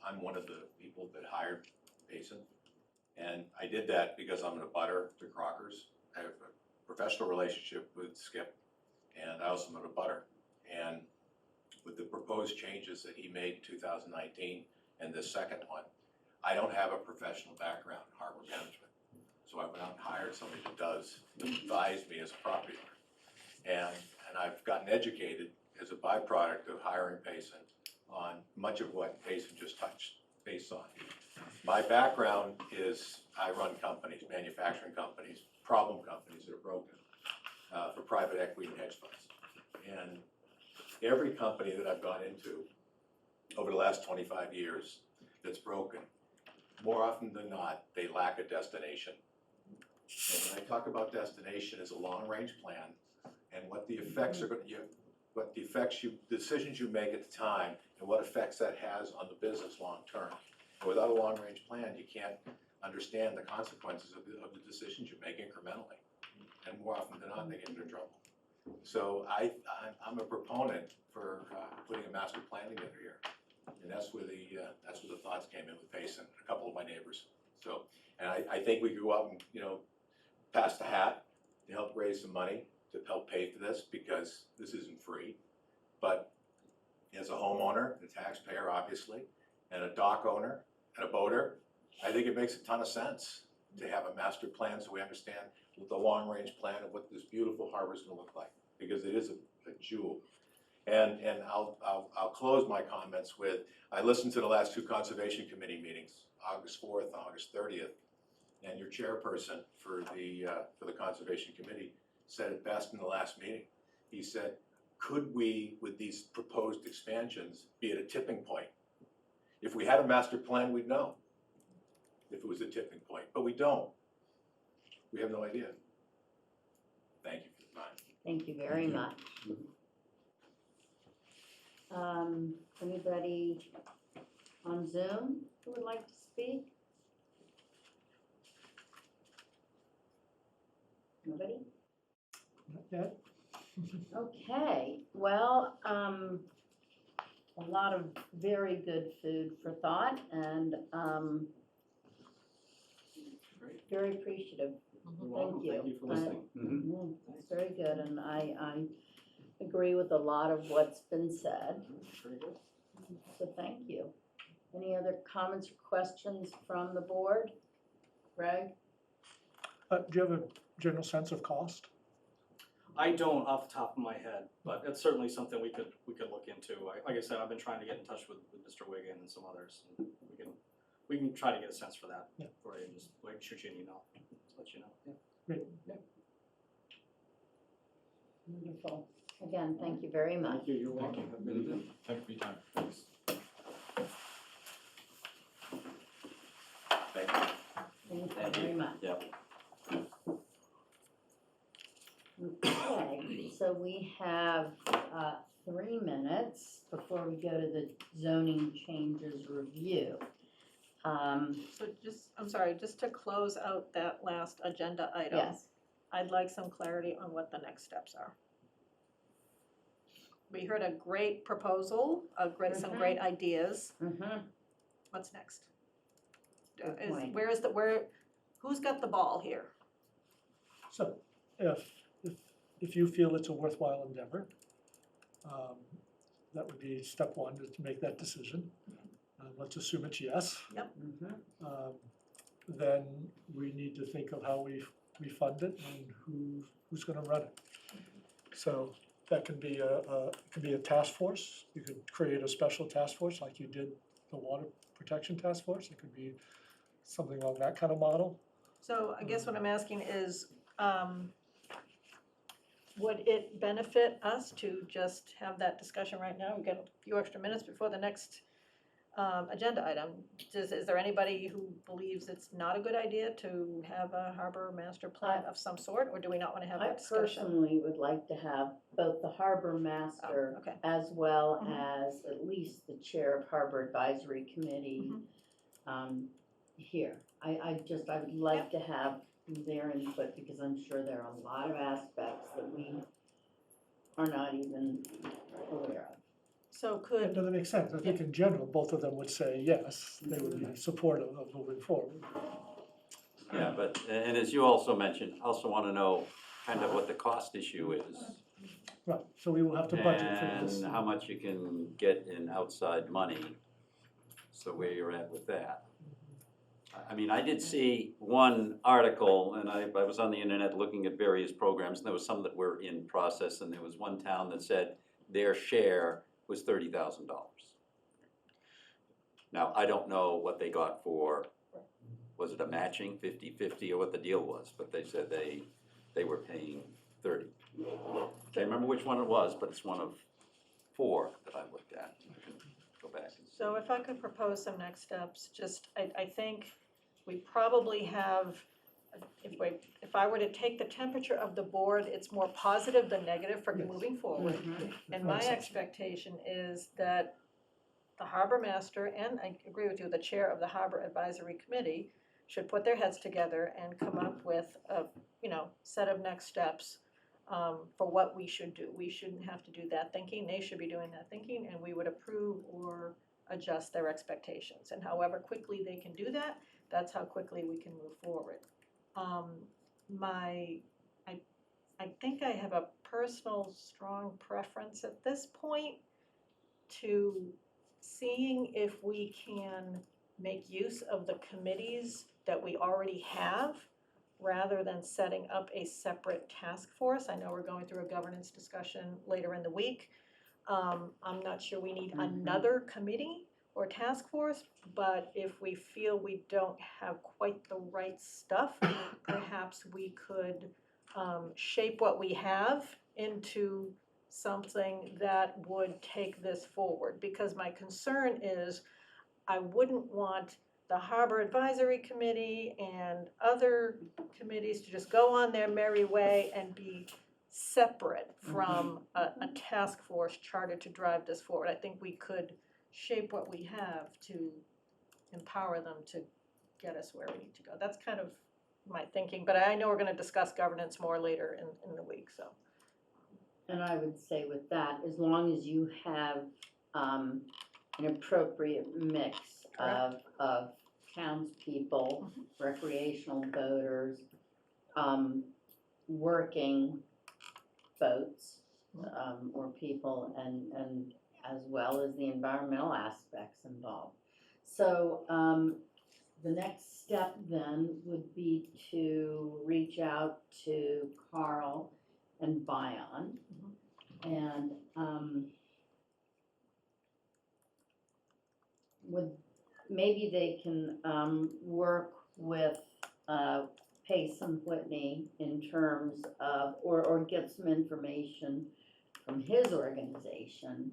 Speaker 18: I'm one of the people that hired Payson. And I did that because I'm in a butter to Crockers. I have a professional relationship with Skip, and I also am in a butter. And with the proposed changes that he made in 2019 and this second one, I don't have a professional background in harbor management. So I went out and hired somebody that does, advise me as a property owner. And I've gotten educated as a byproduct of hiring Payson on much of what Payson just touched base on. My background is I run companies, manufacturing companies, problem companies that are broken for private equity and hedge funds. And every company that I've gone into over the last 25 years that's broken, more often than not, they lack a destination. And when I talk about destination as a long-range plan and what the effects are going to, what the effects decisions you make at the time and what effects that has on the business long-term. Without a long-range plan, you can't understand the consequences of the decisions you make incrementally. And more often than not, they get into trouble. So I'm a proponent for putting a master plan together here. And that's where the thoughts came in with Payson, a couple of my neighbors. So, and I think we could go out and, pass the hat to help raise some money to help pay for this, because this isn't free. But as a homeowner, the taxpayer obviously, and a dock owner, and a boater, I think it makes a ton of sense to have a master plan so we understand the long-range plan of what this beautiful harbor is going to look like, because it is a jewel. And I'll close my comments with, I listened to the last two Conservation Committee meetings, August 4th and August 30th, and your chairperson for the Conservation Committee said it best in the last meeting. He said, could we, with these proposed expansions, be at a tipping point? If we had a master plan, we'd know if it was a tipping point, but we don't. We have no idea. Thank you for the time.
Speaker 1: Thank you very much. Anybody on Zoom who would like to speak? Nobody?
Speaker 4: Not yet.
Speaker 1: Okay, well, a lot of very good food for thought, and very appreciative. Thank you.
Speaker 17: Thank you for listening.
Speaker 1: It's very good, and I agree with a lot of what's been said.
Speaker 17: Very good.
Speaker 1: So thank you. Any other comments or questions from the board? Greg?
Speaker 4: Do you have a general sense of cost?
Speaker 17: I don't off the top of my head, but it's certainly something we could look into. Like I said, I've been trying to get in touch with Mr. Wigan and some others, and we can try to get a sense for that for you, and just shoot you an email, just let you know. Yeah.
Speaker 4: Great.
Speaker 17: Yeah.
Speaker 1: Wonderful. Again, thank you very much.
Speaker 17: Thank you. You're welcome. Have a good evening.
Speaker 2: Thank you for your time.
Speaker 17: Thanks.
Speaker 18: Thank you.
Speaker 1: Thank you very much.
Speaker 5: Yep.
Speaker 1: Okay, so we have 3 minutes before we go to the zoning changes review.
Speaker 6: So I'm sorry, just to close out that last agenda item.
Speaker 1: Yes.
Speaker 6: I'd like some clarity on what the next steps are. We heard a great proposal, some great ideas. What's next?
Speaker 1: Good point.
Speaker 6: Who's got the ball here?
Speaker 4: So if you feel it's a worthwhile endeavor, that would be step one, is to make that decision. Let's assume it's yes.
Speaker 6: Yep.
Speaker 4: Then we need to think of how we fund it and who's going to run it. So that can be a task force. You could create a special task force like you did the water protection task force. It could be something along that kind of model.
Speaker 6: So I guess what I'm asking is, would it benefit us to just have that discussion right now? We've got a few extra minutes before the next agenda item. Is there anybody who believes it's not a good idea to have a harbor master plan of some sort, or do we not want to have
Speaker 1: I
Speaker 6: that discussion?
Speaker 1: personally would like to have both the harbor master
Speaker 6: okay.
Speaker 1: as well as at least the chair of Harbor Advisory Committee here. I would like to have their input, because I'm sure there are a lot of aspects that we are not even aware of.
Speaker 6: So
Speaker 4: It
Speaker 6: could,
Speaker 4: doesn't make sense. I think in general, both of them would say yes, they would be supportive of moving forward.
Speaker 5: Yeah, but, and as you also mentioned, also want to know kind of what the cost issue is.
Speaker 4: Right, so we will have to budget for this.
Speaker 5: And how much you can get in outside money, so where you're at with that. I mean, I did see one article, and I was on the internet looking at various programs, and there was some that were in process, and there was one town that said their share was $30,000. Now, I don't know what they got for, was it a matching 50-50 or what the deal was, but they said they were paying 30. Can't remember which one it was, but it's one of 4 that I looked at. I can go back and see.
Speaker 6: so if I could propose some next steps, just, I think we probably have, if I were to take the temperature of the board, it's more positive than negative for moving forward. And my expectation is that the harbor master, and I agree with you, the chair of the harbor advisory committee should put their heads together and come up with a, set of next steps for what we should do. We shouldn't have to do that thinking, they should be doing that thinking, and we would approve or adjust their expectations. And however quickly they can do that, that's how quickly we can move forward. I think I have a personal strong preference at this point to seeing if we can make use of the committees that we already have rather than setting up a separate task force. I know we're going through a governance discussion later in the week. I'm not sure we need another committee or task force, but if we feel we don't have quite the right stuff, perhaps we could shape what we have into something that would take this forward. Because my concern is I wouldn't want the Harbor Advisory Committee and other committees to just go on their merry way and be separate from a task force chartered to drive this forward. I think we could shape what we have to empower them to get us where we need to go. That's kind of my thinking, but I know we're gonna discuss governance more later in the week, so.
Speaker 1: And I would say with that, as long as you have an appropriate mix of townspeople, recreational voters, working boats, or people, and as well as the environmental aspects involved. So the next step then would be to reach out to Carl and Bion, and maybe they can work with Pace and Whitney in terms of, or get some information from his organization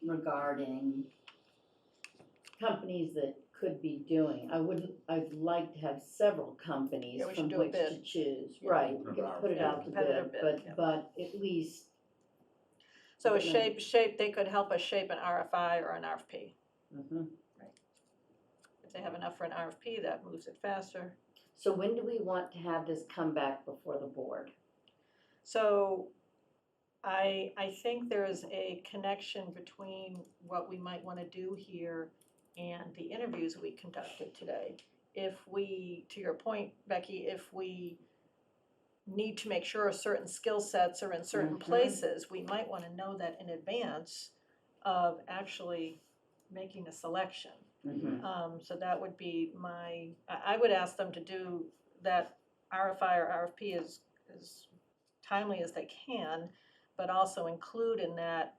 Speaker 1: regarding companies that could be doing. I'd like to have several companies
Speaker 6: Yeah, we should
Speaker 1: from
Speaker 6: do a
Speaker 1: which
Speaker 6: bid.
Speaker 1: to choose,
Speaker 6: Yeah.
Speaker 1: right, put it out to
Speaker 6: Competitive
Speaker 1: bid,
Speaker 6: bid, yeah.
Speaker 1: but at least.
Speaker 6: So a
Speaker 1: But then-
Speaker 6: shape, they could help us shape an RFI or an RFP. If they have enough for an RFP, that moves it faster.
Speaker 1: So when do we want to have this come back before the board?
Speaker 6: So I think there's a connection between what we might want to do here and the interviews we conducted today. If we, to your point, Becky, if we need to make sure certain skill sets are in certain places, we might want to know that in advance of actually making a selection. So that would be I would ask them to do that RFI or RFP as timely as they can, but also include in that,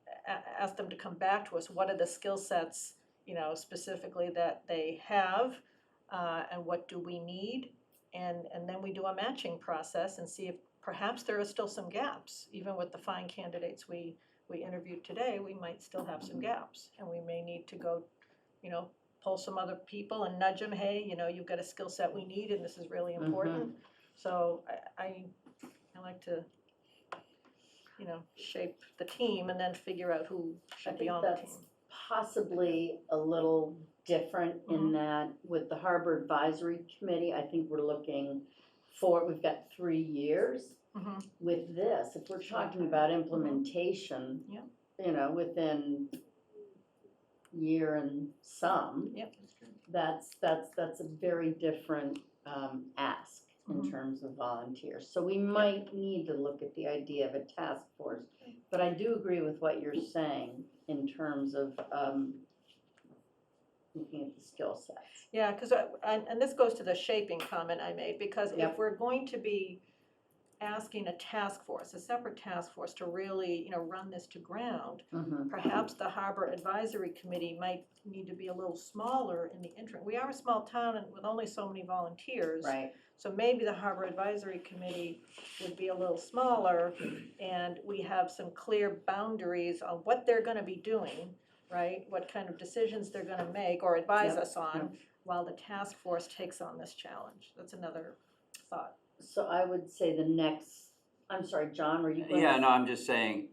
Speaker 6: ask them to come back to us, what are the skill sets, specifically that they have, and what do we need? And then we do a matching process and see if perhaps there are still some gaps. Even with the fine candidates we interviewed today, we might still have some gaps, and we may need to go, pull some other people and nudge them, hey, you've got a skill set we need and this is really important. So I like to, shape the team and then figure out who should be on the team.
Speaker 1: Possibly a little different in that with the Harbor Advisory Committee, I think we're looking for, we've got 3 years. With this, if we're talking about implementation, you know, within year and some.
Speaker 6: Yep.
Speaker 1: That's a very different, ask in
Speaker 6: Mhm.
Speaker 1: terms of volunteers. So we might need to look at the idea of a task force. But I do agree with what you're saying in terms of, looking at the skill sets.
Speaker 6: Yeah, because, and this goes to the shaping comment I made, because if
Speaker 1: Yep.
Speaker 6: we're going to be asking a task force, a separate task force to really, you know, run this to ground,
Speaker 1: Mhm.
Speaker 6: perhaps the Harbor Advisory Committee might need to be a little smaller in the interim. We are a small town and with only so many volunteers.
Speaker 1: Right,
Speaker 6: So maybe the Harbor Advisory Committee would be a little smaller, and we have some clear boundaries on what they're gonna be doing, right? What kind of decisions they're gonna make or advise
Speaker 1: Yep,
Speaker 6: us on, while the task force takes on this challenge. That's another thought.
Speaker 1: so I would say the next, I'm sorry, John, were you going?
Speaker 5: Yeah, no, I'm just saying,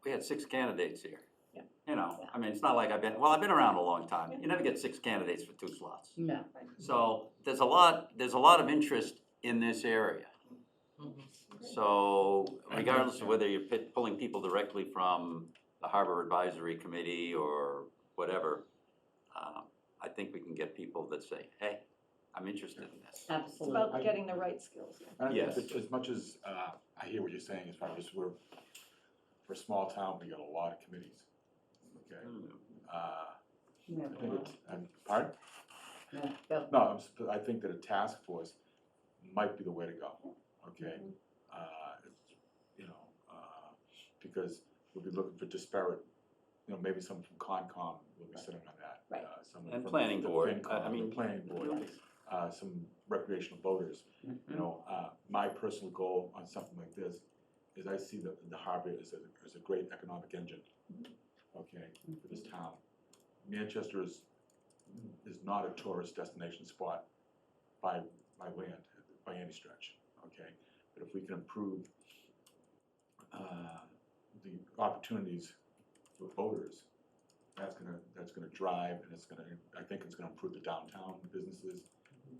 Speaker 5: we had 6 candidates here.
Speaker 6: Yeah.
Speaker 5: You know, I mean, it's not like I've been around a long time. You never get 6 candidates for 2 slots.
Speaker 1: No.
Speaker 5: So there's a lot of interest in this area. So regardless of whether you're pulling people directly from the Harbor Advisory Committee or whatever, I think we can get people that say, hey, I'm interested in this.
Speaker 6: It's
Speaker 1: Absolutely.
Speaker 6: about getting the right skills.
Speaker 2: I think
Speaker 5: Yes.
Speaker 2: that as much as, I hear what you're saying, as far as we're a small town, we got a lot of committees, okay?
Speaker 1: Yeah,
Speaker 2: I think it's, pardon?
Speaker 1: yeah, go.
Speaker 2: No, I think that a task force might be the way to go, okay? It's, you know, because we'll be looking for disparate, you know, maybe someone from Concom will be sitting on that.
Speaker 1: Right.
Speaker 2: Someone
Speaker 5: And
Speaker 2: from
Speaker 5: planning
Speaker 2: the
Speaker 5: board,
Speaker 2: FinCom,
Speaker 5: I mean,
Speaker 2: the planning board, some recreational voters. You know, my personal goal on something like this is I see the harbor as a great economic engine, okay, for this town. Manchester is not a tourist destination spot by land, by any stretch, okay? But if we can improve the opportunities for voters, that's gonna drive, and I think it's gonna improve the downtown businesses,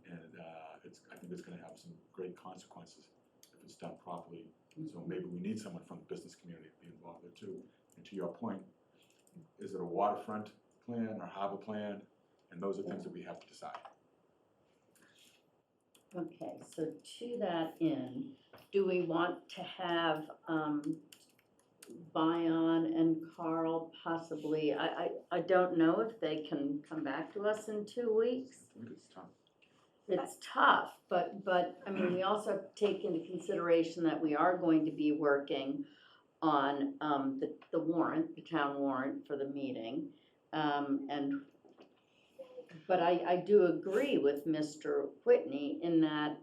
Speaker 2: and I think it's gonna have some great consequences if it's done properly. So maybe we need someone from the business community to be involved there too. And to your point, is it a waterfront plan or harbor plan? And those are things that we have to decide.
Speaker 1: Okay, so to that end, do we want to have, Bion and Carl possibly, I don't know if they can come back to us in 2 weeks.
Speaker 2: I think it's tough.
Speaker 1: It's tough, but, I mean, we also have to take into consideration that we are going to be working on, the warrant, the town warrant for the meeting. But I do agree with Mr. Whitney in that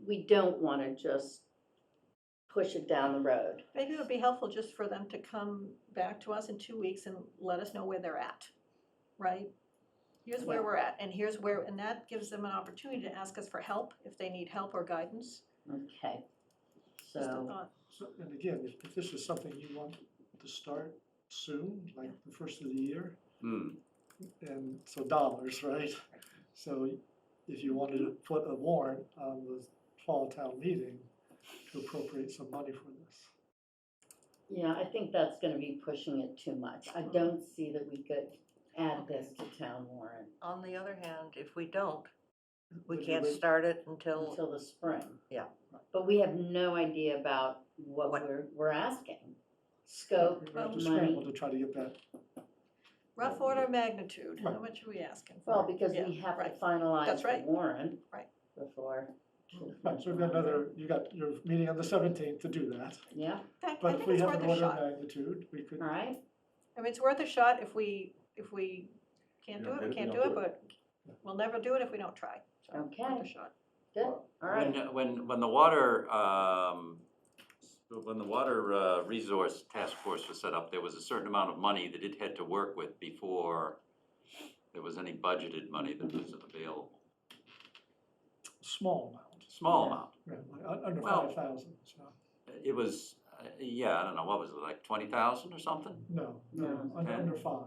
Speaker 1: we don't want to just push it down the road.
Speaker 6: Maybe it would be helpful just for them to come back to us in 2 weeks and let us know where they're at, right? Here's where
Speaker 1: Yeah.
Speaker 6: we're at, and here's where, and that gives them an opportunity to ask us for help if they need help or guidance.
Speaker 1: Okay,
Speaker 6: Just a
Speaker 1: so,
Speaker 6: thought.
Speaker 4: So, and again, if this is something you want to start soon, like the first of the year, and so dollars, right? So if you wanted to put a warrant on the fall town meeting to appropriate some money for this.
Speaker 1: yeah, I think that's gonna be pushing it too much. I don't see that we could add this to town warrant
Speaker 7: On the other hand, if we don't, we
Speaker 4: Would you
Speaker 7: can't
Speaker 4: wait-
Speaker 7: start it until,
Speaker 1: until the spring.
Speaker 7: yeah.
Speaker 1: But we have no idea about what we're asking. Scope,
Speaker 4: We're going to
Speaker 1: money.
Speaker 4: scramble to try to get that.
Speaker 6: Rough order of magnitude, how
Speaker 4: Right.
Speaker 6: much are we asking for?
Speaker 1: Well, because
Speaker 6: Yeah,
Speaker 1: we have to
Speaker 6: right.
Speaker 1: finalize
Speaker 6: That's
Speaker 1: the
Speaker 6: right.
Speaker 1: warrant.
Speaker 6: Right.
Speaker 1: Before.
Speaker 4: Right, so we've got you got your meeting on the 17th to do that.
Speaker 1: Yeah,
Speaker 6: I
Speaker 4: But
Speaker 6: think
Speaker 4: if we
Speaker 6: it's
Speaker 4: have
Speaker 6: worth
Speaker 4: an
Speaker 6: a
Speaker 4: order of
Speaker 6: shot.
Speaker 4: magnitude, we could.
Speaker 1: all right,
Speaker 6: I mean, it's worth a shot if we can't do it, we
Speaker 2: If
Speaker 6: can't
Speaker 2: we
Speaker 6: do
Speaker 2: don't
Speaker 6: it,
Speaker 2: do
Speaker 6: but we'll never do it if we don't try. So, worth
Speaker 1: Okay.
Speaker 6: a shot.
Speaker 1: good, all right.
Speaker 5: When the water, resource task force was set up, there was a certain amount of money that it had to work with before there was any budgeted money that was available.
Speaker 4: Small amount,
Speaker 5: Small amount.
Speaker 4: right, like under
Speaker 5: Well-
Speaker 4: 5,000, so,
Speaker 5: It was, I don't know, what was it, like 20,000 or something?
Speaker 4: no,
Speaker 1: No.
Speaker 4: under 5.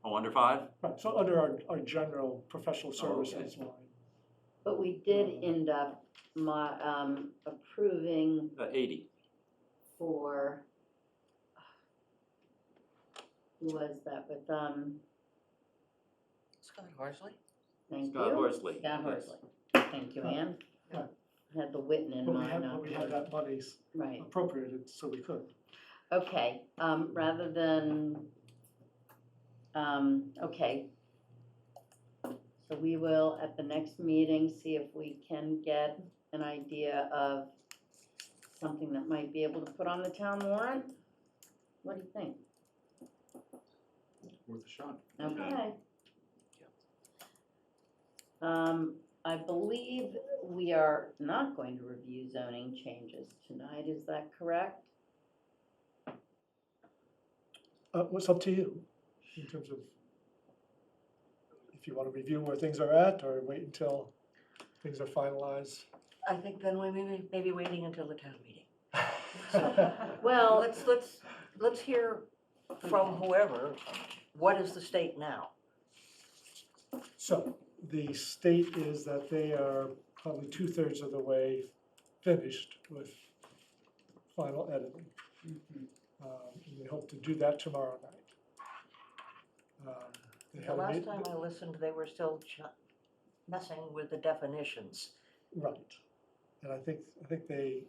Speaker 5: Oh, under 5?
Speaker 4: Right, so under our general professional services line.
Speaker 1: But we did end up approving
Speaker 5: 80.
Speaker 1: for, Who was that with,
Speaker 7: Scott Horsley?
Speaker 1: thank you?
Speaker 5: Scott Horsley.
Speaker 1: Scott
Speaker 5: yes.
Speaker 1: Horsley. Thank you, Ann.
Speaker 4: Yeah.
Speaker 1: I had the Whitten in
Speaker 4: But
Speaker 1: mind.
Speaker 4: we had that money
Speaker 1: Right,
Speaker 4: appropriated, so we could.
Speaker 1: okay, rather than, okay. So we will, at the next meeting, see if we can get an idea of something that might be able to put on the town warrant. What do you think?
Speaker 2: Worth a shot.
Speaker 1: Okay. I believe we are not going to review zoning changes tonight, is that correct?
Speaker 4: What's up to you in terms of if you want to review where things are at or wait until things are finalized?
Speaker 7: I think then we may be waiting until the town meeting.
Speaker 1: Well,
Speaker 7: Let's hear from whoever, what is the state now?
Speaker 4: So the state is that they are probably 2/3 of the way finished with final editing. And they hope to do that tomorrow night. They
Speaker 7: The
Speaker 4: had a
Speaker 7: last
Speaker 4: meet-
Speaker 7: time I listened, they were still messing with the definitions.
Speaker 4: Right, and I think they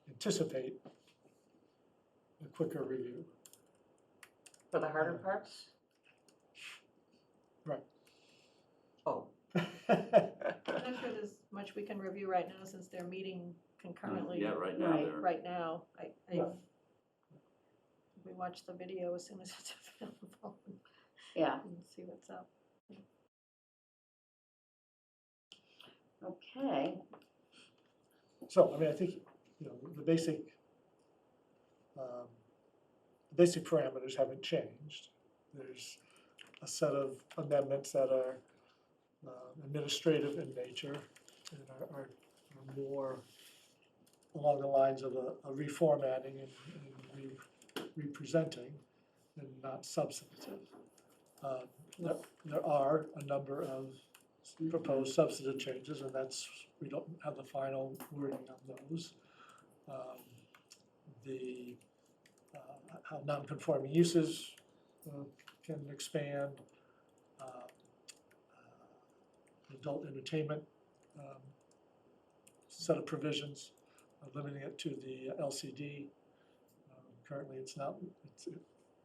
Speaker 4: anticipate a quicker review.
Speaker 7: For the harder parts?
Speaker 4: Right.
Speaker 7: Oh.
Speaker 6: I'm not sure there's much we can review right now since they're meeting concurrently.
Speaker 5: Yeah, right now
Speaker 1: Right.
Speaker 5: they're.
Speaker 6: Right now,
Speaker 4: Yeah.
Speaker 6: we watch the video as soon as it's available
Speaker 1: yeah,
Speaker 6: and see what's up.
Speaker 1: okay,
Speaker 4: So, I mean, I think, the basic parameters haven't changed. There's a set of amendments that are administrative in nature and are more along the lines of a reformatting and representing and not substantive. There are a number of proposed substantive changes, and we don't have the final wording on those. How non-conforming uses can expand, adult entertainment set of provisions, limiting it to the LCD. Currently,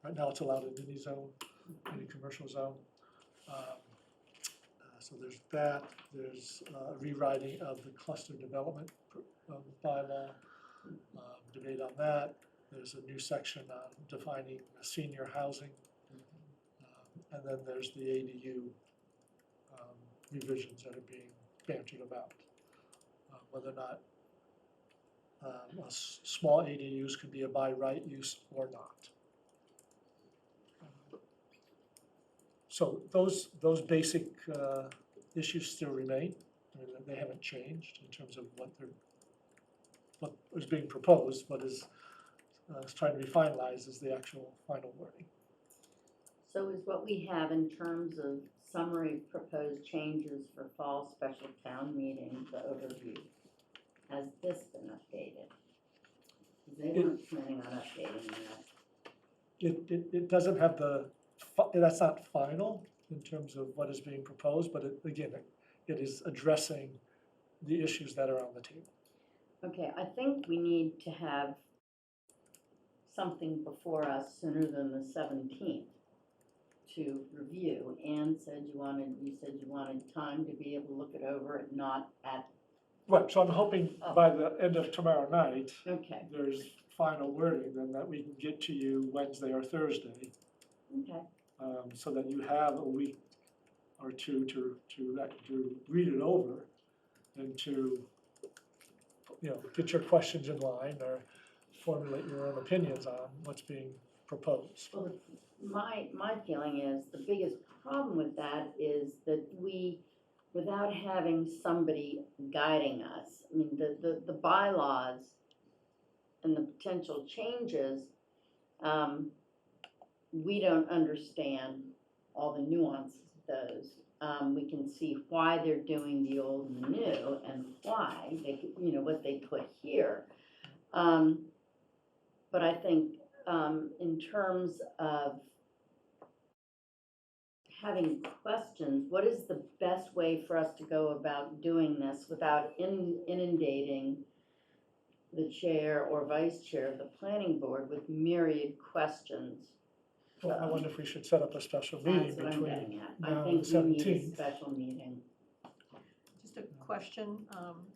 Speaker 4: right now it's allowed in any zone, any commercial zone. So there's that. There's rewriting of the cluster development bylaw, debate on that. There's a new section on defining senior housing. And then there's the ADU revisions that are being bantered about. Whether or not small ADUs could be a by right use or not. So those basic issues still remain. I mean, they haven't changed in terms of what is being proposed. What is trying to be finalized is the actual final wording.
Speaker 1: so is what we have in terms of summary proposed changes for fall special town meeting, the overview, has this been updated? They weren't planning on updating that.
Speaker 4: It doesn't have that's not final in terms of what is being proposed, but it is addressing the issues that are on the table.
Speaker 1: Okay, I think we need to have something before us sooner than the 17th to review. Ann said you wanted time to be able to look it over, not at,
Speaker 4: Right, so I'm hoping by the end of tomorrow night,
Speaker 1: okay,
Speaker 4: there's final wording, then that we can get to you Wednesday or Thursday,
Speaker 1: okay.
Speaker 4: so that you have a week or two to read it over and to, get your questions in line or formulate your own opinions on what's being proposed.
Speaker 1: Well, my feeling is the biggest problem with that is that we, without having somebody guiding us, I mean, the bylaws and the potential changes, we don't understand all the nuances of those. We can see why they're doing the old and the new and why they, what they put here. But I think in terms of having questions, what is the best way for us to go about doing this without inundating the chair or vice chair of the planning board with myriad questions?
Speaker 4: Well, I wonder if we should set up a special meeting
Speaker 1: That's what I'm getting
Speaker 4: between
Speaker 1: at.
Speaker 4: now
Speaker 1: I
Speaker 4: and the
Speaker 1: think we need a
Speaker 4: 17th.
Speaker 1: special meeting.
Speaker 6: Just a question,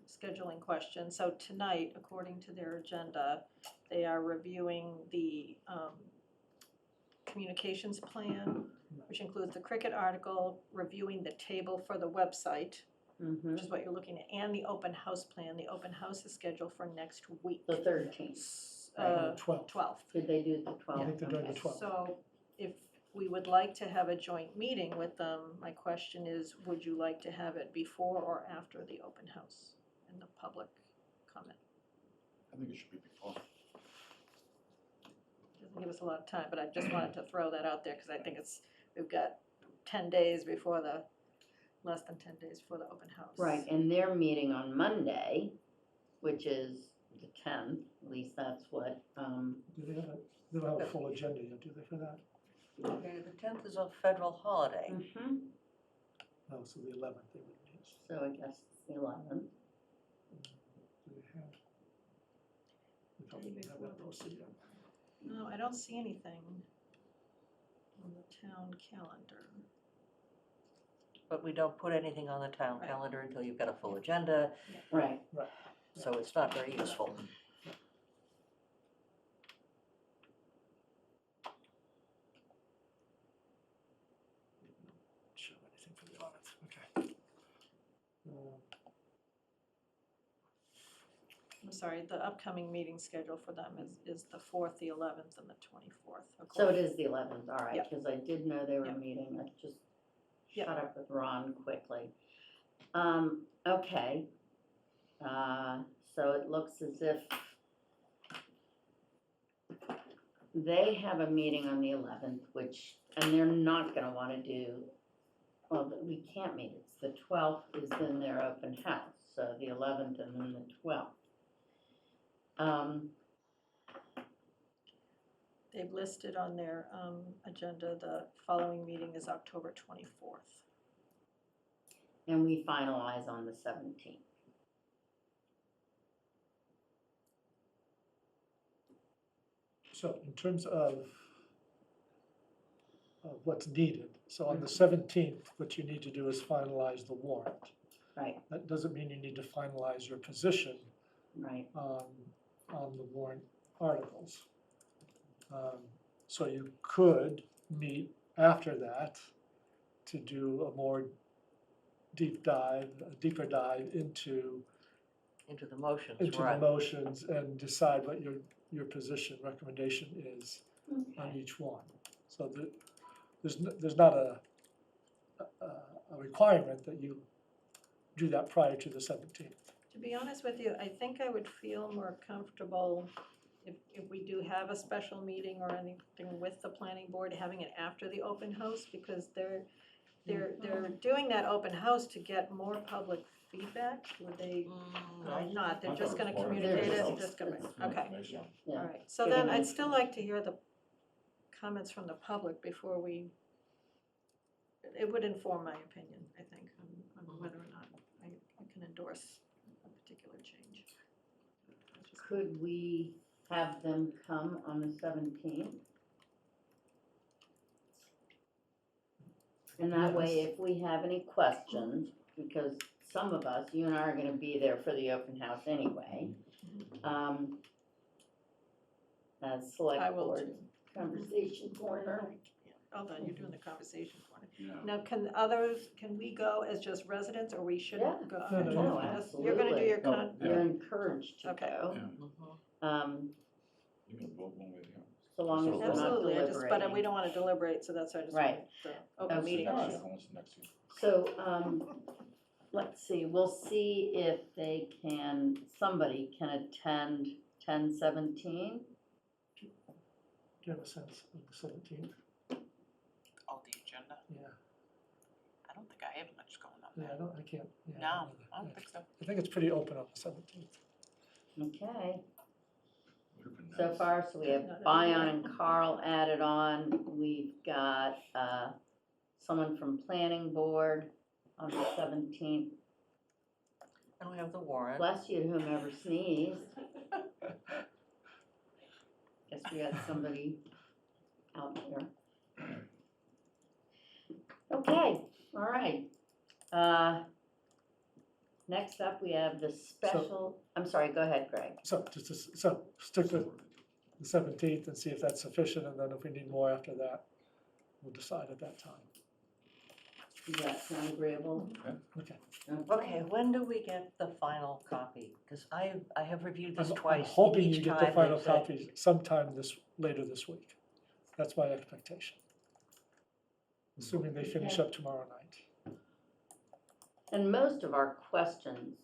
Speaker 6: scheduling question. So tonight, according to their agenda, they are reviewing the communications plan, which includes the cricket article, reviewing the table for the website,
Speaker 1: Mhm.
Speaker 6: which is what you're looking at, and the open house plan. The open house is scheduled for next week.
Speaker 1: The 13th.
Speaker 6: Uh,
Speaker 4: 12th.
Speaker 6: 12th.
Speaker 1: Did they do the 12th?
Speaker 4: I think they're doing the
Speaker 1: Okay.
Speaker 4: 12th.
Speaker 6: So if we would like to have a joint meeting with them, my question is, would you like to have it before or after the open house and the public comment?
Speaker 2: I think it should be before.
Speaker 6: Doesn't give us a lot of time, but I just wanted to throw that out there, because I think we've got 10 days before less than 10 days before the open house.
Speaker 1: Right, and they're meeting on Monday, which is the 10th, at least that's what,
Speaker 4: Do they don't have a full agenda yet, do they, for that?
Speaker 7: Okay, the 10th is a federal holiday.
Speaker 1: mhm.
Speaker 4: No, so the 11th they would need.
Speaker 1: So I guess it's the 11th.
Speaker 4: Do they have? We probably didn't have that posted yet.
Speaker 6: No, I don't see anything on the town calendar.
Speaker 7: But we don't put anything on the town
Speaker 6: Right.
Speaker 7: calendar until you've got a full agenda,
Speaker 1: Right.
Speaker 7: so it's not very useful.
Speaker 4: Show anything for the 11th, okay.
Speaker 6: I'm sorry, the upcoming meeting schedule for them is the 4th, the 11th, and the 24th.
Speaker 1: So it is the 11th, all right,
Speaker 6: Yep.
Speaker 1: because I did know they were
Speaker 6: Yep.
Speaker 1: meeting, I just
Speaker 6: Yep.
Speaker 1: shut up with Ron quickly. Okay. So it looks as if they have a meeting on the 11th, which, and they're not gonna wanna do, well, we can't meet, it's the 12th is then their open house, so the 11th and then the 12th.
Speaker 6: They've listed on their agenda, the following meeting is October 24th.
Speaker 1: And we finalize on the 17th.
Speaker 4: So in terms of what's needed, so on the 17th, what you need to do is finalize the warrant.
Speaker 1: Right,
Speaker 4: That doesn't mean you need to finalize your position
Speaker 1: right,
Speaker 4: on the warrant articles. So you could meet after that to do a more deeper dive into
Speaker 7: Into the motions,
Speaker 4: the
Speaker 7: right.
Speaker 4: motions and decide what your position, recommendation is on
Speaker 1: okay,
Speaker 4: each one. So there's not a requirement that you do that prior to the 17th.
Speaker 6: To be honest with you, I think I would feel more comfortable if we do have a special meeting or anything with the planning board, having it after the open house, because they're doing that open house to get more public feedback, would they, or not, they're just gonna communicate it, and just gonna, okay,
Speaker 1: yeah.
Speaker 6: all right. So then I'd still like to hear the comments from the public before it would inform my opinion, I think, on whether or not I can endorse a particular change.
Speaker 1: Could we have them come on the 17th? And that way, if we have any questions, because some of us, you and I are gonna be there for the open house anyway. As
Speaker 6: I
Speaker 1: select
Speaker 6: will
Speaker 1: board
Speaker 6: too.
Speaker 1: conversation corner.
Speaker 6: Although you're doing the conversation corner.
Speaker 2: Yeah.
Speaker 6: Now, can we go as just residents, or we
Speaker 1: Yeah.
Speaker 6: shouldn't go?
Speaker 4: No,
Speaker 1: No,
Speaker 6: Yes, you're gonna do
Speaker 1: absolutely.
Speaker 6: your
Speaker 1: You're encouraged to
Speaker 6: Okay.
Speaker 1: go,
Speaker 2: Yeah. You can vote one way or the other.
Speaker 1: so long as we're not
Speaker 6: Absolutely, but we
Speaker 1: deliberating.
Speaker 6: don't wanna deliberate, so that's why I just
Speaker 1: Right.
Speaker 6: want the open meeting.
Speaker 1: Okay.
Speaker 6: law.
Speaker 2: Next week.
Speaker 1: So, let's see, we'll see if somebody can attend 10/17.
Speaker 4: Do you have a sense of the 17th?
Speaker 16: Oh, the agenda?
Speaker 4: Yeah,
Speaker 16: I don't think I have much going on
Speaker 4: yeah,
Speaker 16: there.
Speaker 4: I can't. Yeah,
Speaker 16: No,
Speaker 4: either.
Speaker 16: I don't
Speaker 4: Yeah.
Speaker 16: think so.
Speaker 4: I think it's pretty open on the 17th.
Speaker 1: Okay,
Speaker 2: Would have been
Speaker 1: so far, so we have Bion and Carl added on, we've got, someone from planning board on the 17th.
Speaker 7: And we have the warrant.
Speaker 1: Bless you, whomever sneezed. Guess we got somebody out there. Okay, all right. Next up, we have the special, I'm sorry, go ahead, Greg.
Speaker 4: So, so stick with the 17th and see if that's sufficient, and then if we need more after that, we'll decide at that time.
Speaker 1: Does that sound agreeable?
Speaker 4: Okay.
Speaker 7: Okay, when do we get the final copy? Because I have reviewed this
Speaker 4: I'm
Speaker 7: twice.
Speaker 4: hoping
Speaker 7: Each
Speaker 4: you get the
Speaker 7: time
Speaker 4: final
Speaker 7: they've said-
Speaker 4: copies sometime later this week. That's my expectation. Assuming they finish up tomorrow night.
Speaker 1: And most of our questions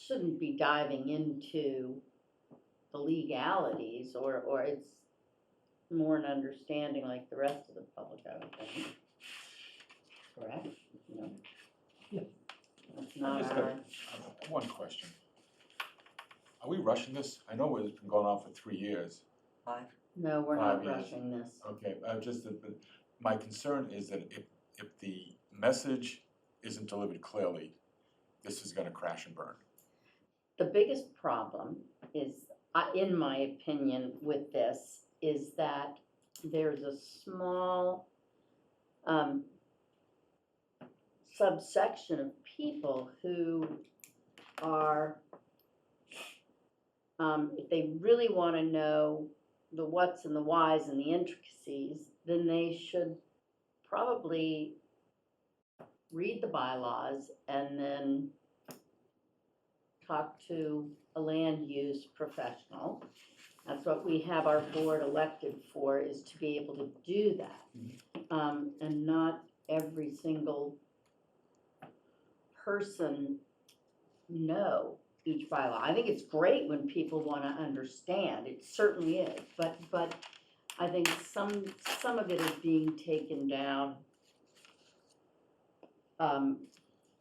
Speaker 1: shouldn't be diving into the legalities, or it's more an understanding like the rest of the public, I would think. Correct? No.
Speaker 4: Yeah.
Speaker 1: That's
Speaker 2: I
Speaker 1: not
Speaker 2: just
Speaker 1: our,
Speaker 2: got one question. Are we rushing this? I know it's been going on for 3 years.
Speaker 1: no, we're
Speaker 2: 5
Speaker 1: not
Speaker 2: years.
Speaker 1: rushing this.
Speaker 2: Okay, my concern is that if the message isn't delivered clearly, this is gonna crash and burn.
Speaker 1: The biggest problem is, in my opinion, with this, is that there's a small subsection of people who are, if they really want to know the whats and the whys and the intricacies, then they should probably read the bylaws and then talk to a land use professional. That's what we have our board elected for, is to be able to do that. And not every single person know each bylaw. I think it's great when people want to understand, it certainly is, but I think some of it is being taken down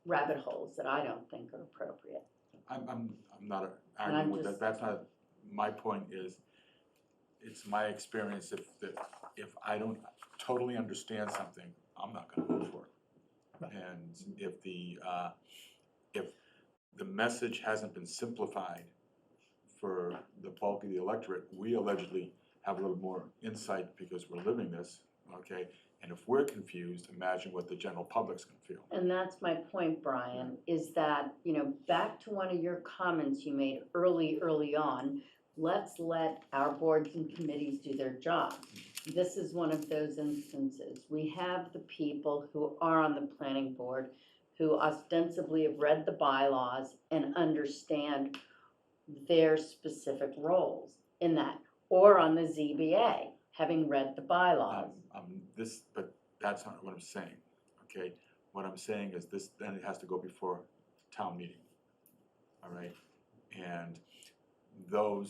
Speaker 1: rabbit holes that I don't think are appropriate.
Speaker 2: I'm not
Speaker 1: And
Speaker 2: arguing
Speaker 1: I'm
Speaker 2: with
Speaker 1: just-
Speaker 2: that, that's not, my point is, it's my experience if I don't totally understand something, I'm not gonna vote for it. And if the message hasn't been simplified for the bulk of the electorate, we allegedly have a little more insight because we're living this, okay? And if we're confused, imagine what the general public's gonna feel.
Speaker 1: And that's my point, Brian, is that, back to one of your comments you made early on, let's let our boards and committees do their job. This is one of those instances. We have the people who are on the planning board who ostensibly have read the bylaws and understand their specific roles in that, or on the ZBA, having read the bylaws.
Speaker 2: But that's not what I'm saying, okay? What I'm saying is this, then it has to go before town meeting, all right? And the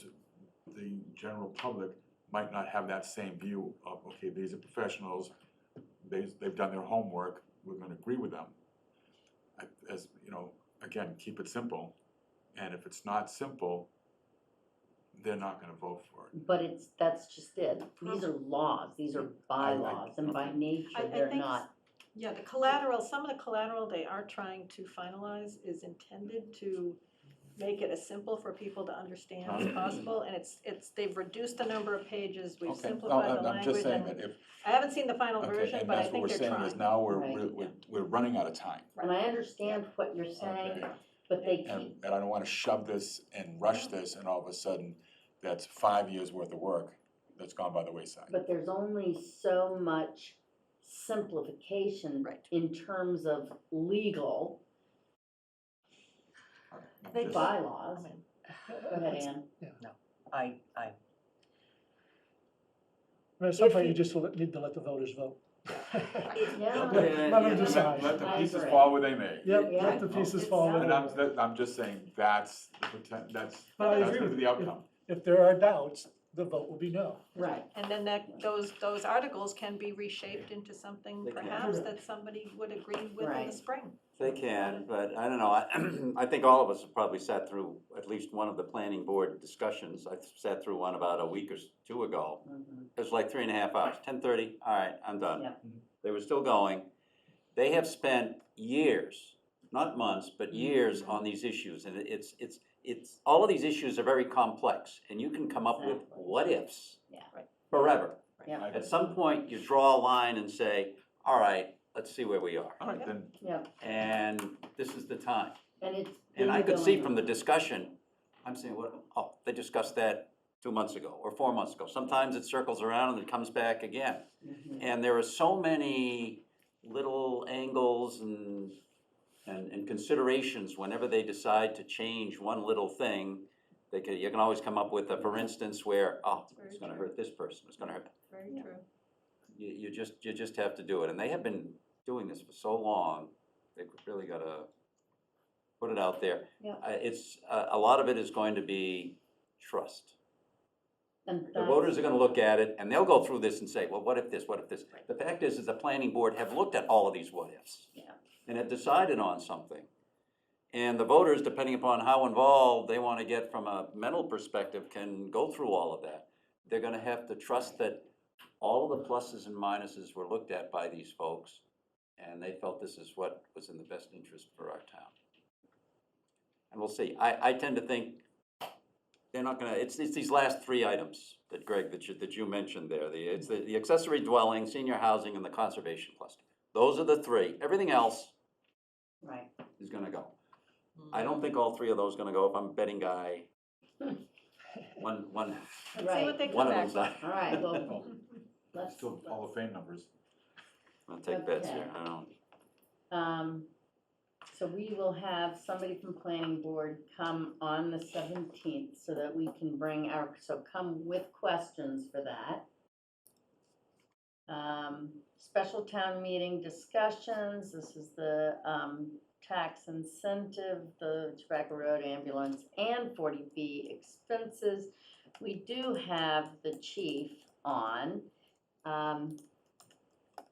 Speaker 2: general public might not have that same view of, okay, these are professionals, they've done their homework, we're gonna agree with them. As, again, keep it simple, and if it's not simple, they're not gonna vote for it.
Speaker 1: But that's just it. These are laws, these are bylaws, and by nature,
Speaker 6: I
Speaker 1: they're
Speaker 6: think
Speaker 1: not.
Speaker 6: Yeah, the collateral, some of the collateral they are trying to finalize is intended to make it as simple for people to understand as possible, and they've reduced the number of pages, we've
Speaker 2: Okay,
Speaker 6: simplified the
Speaker 2: I'm
Speaker 6: language.
Speaker 2: just saying
Speaker 6: and
Speaker 2: that if,
Speaker 6: I haven't seen the final
Speaker 2: okay,
Speaker 6: version,
Speaker 2: and
Speaker 6: but I
Speaker 2: that's what
Speaker 6: think
Speaker 2: we're
Speaker 6: they're
Speaker 2: saying
Speaker 6: trying.
Speaker 2: is now
Speaker 1: Right.
Speaker 2: we're running out of time.
Speaker 1: And I understand what you're saying,
Speaker 2: Okay.
Speaker 1: but they
Speaker 2: And
Speaker 1: keep,
Speaker 2: I don't wanna shove this and rush this, and all of a sudden, that's 5 years' worth of work that's gone by the wayside.
Speaker 1: but there's only so much simplification in terms of legal
Speaker 7: They
Speaker 2: Just-
Speaker 1: bylaws.
Speaker 7: I mean,
Speaker 1: Go ahead, Ann.
Speaker 7: no, I,
Speaker 4: At some
Speaker 7: If
Speaker 4: point,
Speaker 7: you-
Speaker 4: you just need to let the voters vote.
Speaker 1: Yeah.
Speaker 4: Let them decide.
Speaker 2: Let the
Speaker 1: I
Speaker 2: pieces
Speaker 1: agree.
Speaker 2: fall where they may.
Speaker 4: Yep,
Speaker 1: Yeah.
Speaker 4: let the pieces fall where
Speaker 2: And
Speaker 4: they
Speaker 2: I'm just saying, that's the that's
Speaker 4: But I
Speaker 2: gonna
Speaker 4: agree
Speaker 2: be
Speaker 4: with
Speaker 2: the
Speaker 4: you.
Speaker 2: outcome.
Speaker 4: If there are doubts, the vote will be no.
Speaker 1: Right.
Speaker 6: And then those articles can be reshaped into something
Speaker 2: They can.
Speaker 6: perhaps that somebody would agree with in
Speaker 1: Right.
Speaker 6: the spring.
Speaker 5: They can, but I don't know, I think all of us have probably sat through at least one of the planning board discussions. I sat through one about a week or two ago. It was like 3.5 hours, 10:30, all right, I'm done.
Speaker 1: Yeah.
Speaker 5: They were still going. They have spent years, not months, but years on these issues, and it's, all of these issues are very complex, and you can come up with
Speaker 1: Exactly.
Speaker 5: what ifs
Speaker 1: Yeah.
Speaker 5: forever.
Speaker 1: Yeah.
Speaker 5: At some point, you draw a line and say, all right, let's see where we are.
Speaker 2: All right, then,
Speaker 1: Yeah,
Speaker 5: And this is the time.
Speaker 1: and it's.
Speaker 5: And I
Speaker 1: been
Speaker 5: could see
Speaker 1: going
Speaker 5: from the
Speaker 1: on.
Speaker 5: discussion, I'm saying, well, oh, they discussed that 2 months ago or 4 months ago. Sometimes it circles around and it comes back again.
Speaker 1: Mhm.
Speaker 5: And there are so many little angles and considerations whenever they decide to change one little thing. You can always come up with a, for instance, where, oh,
Speaker 6: Very
Speaker 5: it's gonna
Speaker 6: true.
Speaker 5: hurt this person, it's gonna hurt.
Speaker 6: Very true.
Speaker 5: You just have to do it. And they have been doing this for so long, they've really gotta put it out there.
Speaker 1: Yeah.
Speaker 5: It's, a lot of it is going to be trust.
Speaker 1: And
Speaker 5: The
Speaker 1: that's-
Speaker 5: voters are gonna look at it, and they'll go through this and say, well, what if this, what if this? The fact is the planning board have looked at all of these what ifs.
Speaker 1: Yeah.
Speaker 5: And have decided on something. And the voters, depending upon how involved they wanna get from a mental perspective, can go through all of that. They're gonna have to trust that all of the pluses and minuses were looked at by these folks, and they felt this is what was in the best interest for our town. And we'll see. I tend to think they're not gonna, it's these last 3 items that Greg, that you mentioned there. It's the accessory dwelling, senior housing, and the conservation cluster. Those are the 3. Everything else
Speaker 1: Right.
Speaker 5: is gonna go. I don't think all 3 of those are gonna go. If I'm a betting guy, one
Speaker 6: Let's see
Speaker 1: Right.
Speaker 6: what they come
Speaker 5: one of
Speaker 6: back
Speaker 5: them's
Speaker 6: with.
Speaker 5: not.
Speaker 1: All right, well,
Speaker 2: well,
Speaker 1: let's.
Speaker 2: still Hall of Fame numbers.
Speaker 5: I'll take bets
Speaker 1: Okay.
Speaker 5: here. I don't.
Speaker 1: So we will have somebody from planning board come on the 17th so that we can bring our, so come with questions for that. Special town meeting discussions, this is the tax incentive, the Tobacco Road ambulance, and 40B expenses. We do have the chief on.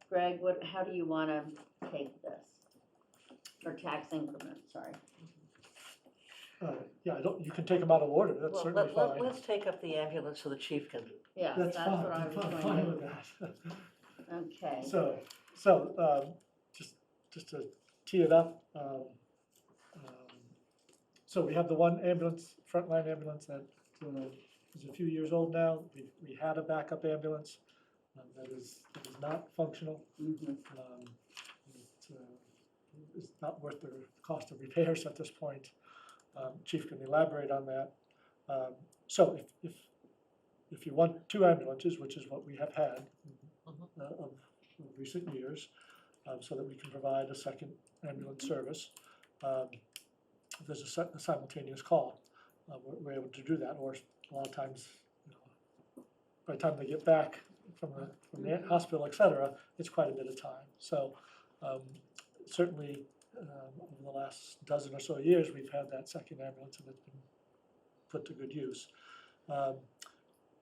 Speaker 1: Greg, how do you want to take this? Or tax increment, sorry.
Speaker 4: Yeah, you can take them out of order, that's
Speaker 7: Well,
Speaker 4: certainly fine.
Speaker 7: let's take up the ambulance so the chief can.
Speaker 1: Yeah,
Speaker 4: That's
Speaker 1: that's
Speaker 4: fine,
Speaker 1: what I
Speaker 4: I'm
Speaker 1: was
Speaker 4: fine
Speaker 1: going
Speaker 4: with
Speaker 1: to.
Speaker 4: that.
Speaker 1: Okay.
Speaker 4: So, just to tee it up, so we have the one ambulance, frontline ambulance that is a few years old now. We had a backup ambulance that is not functional.
Speaker 1: Mhm.
Speaker 4: It's not worth the cost of repairs at this point. Chief can elaborate on that. So if you want 2 ambulances, which is what we have had of recent years, so that we can provide a second ambulance service, there's a simultaneous call. We're able to do that, or a lot of times, by the time they get back from the hospital, et cetera, it's quite a bit of time. So certainly, over the last dozen or so years, we've had that second ambulance and it's been put to good use.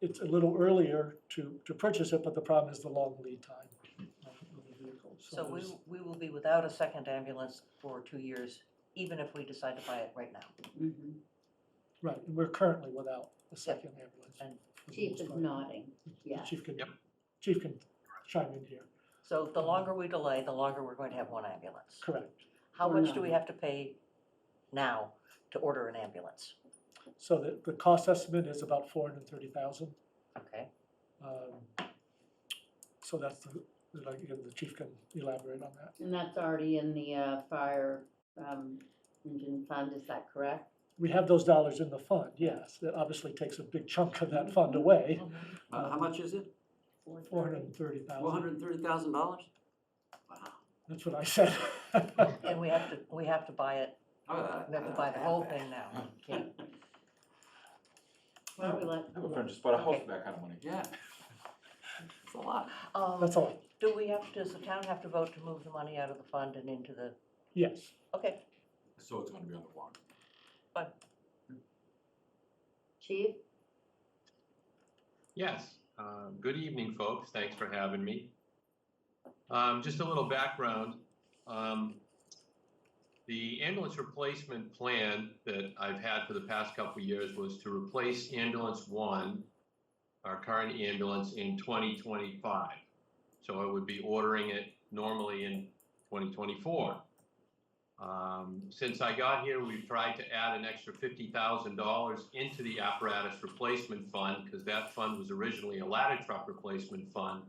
Speaker 4: It's a little earlier to purchase it, but the problem is the long lead time of the vehicle.
Speaker 7: So
Speaker 4: there's-
Speaker 7: we will be without a second ambulance for 2 years, even if we decide to buy it right now.
Speaker 1: Mhm.
Speaker 4: Right, and we're currently without a second ambulance.
Speaker 7: And
Speaker 4: for the
Speaker 1: Chief
Speaker 4: most
Speaker 1: is
Speaker 4: part.
Speaker 1: nodding,
Speaker 4: The
Speaker 1: yes.
Speaker 4: Chief can chime in here,
Speaker 7: so the longer we delay, the longer we're going to have 1 ambulance.
Speaker 4: correct.
Speaker 7: How
Speaker 1: Or
Speaker 7: much do we
Speaker 1: none.
Speaker 7: have to pay now to order an ambulance?
Speaker 4: So the cost estimate is about 430,000.
Speaker 7: Okay,
Speaker 4: So that's again, the chief can elaborate on that.
Speaker 1: And that's already in the fire engine fund, is that correct?
Speaker 4: We have those dollars in the fund, yes. That obviously takes a big chunk of that fund away.
Speaker 5: How much is it?
Speaker 4: 430,000.
Speaker 5: $430,000? Wow.
Speaker 4: That's what I said.
Speaker 7: and we have to buy it, we have to buy the whole thing now. Can't-
Speaker 1: Why don't we let,
Speaker 2: I have a friend just bought a house
Speaker 7: Okay.
Speaker 2: for that kind of money.
Speaker 5: Yeah. It's a lot.
Speaker 4: That's all.
Speaker 7: Does the town have to vote to move the money out of the fund and into the,
Speaker 4: Yes.
Speaker 7: okay,
Speaker 2: So it's gonna be on the warrant.
Speaker 7: fine.
Speaker 1: Chief?
Speaker 19: Yes, good evening, folks. Thanks for having me. Just a little background. The ambulance replacement plan that I've had for the past couple of years was to replace ambulance 1, our current ambulance, in 2025. So I would be ordering it normally in 2024. Since I got here, we've tried to add an extra $50,000 into the apparatus replacement fund, because that fund was originally a ladder truck replacement fund,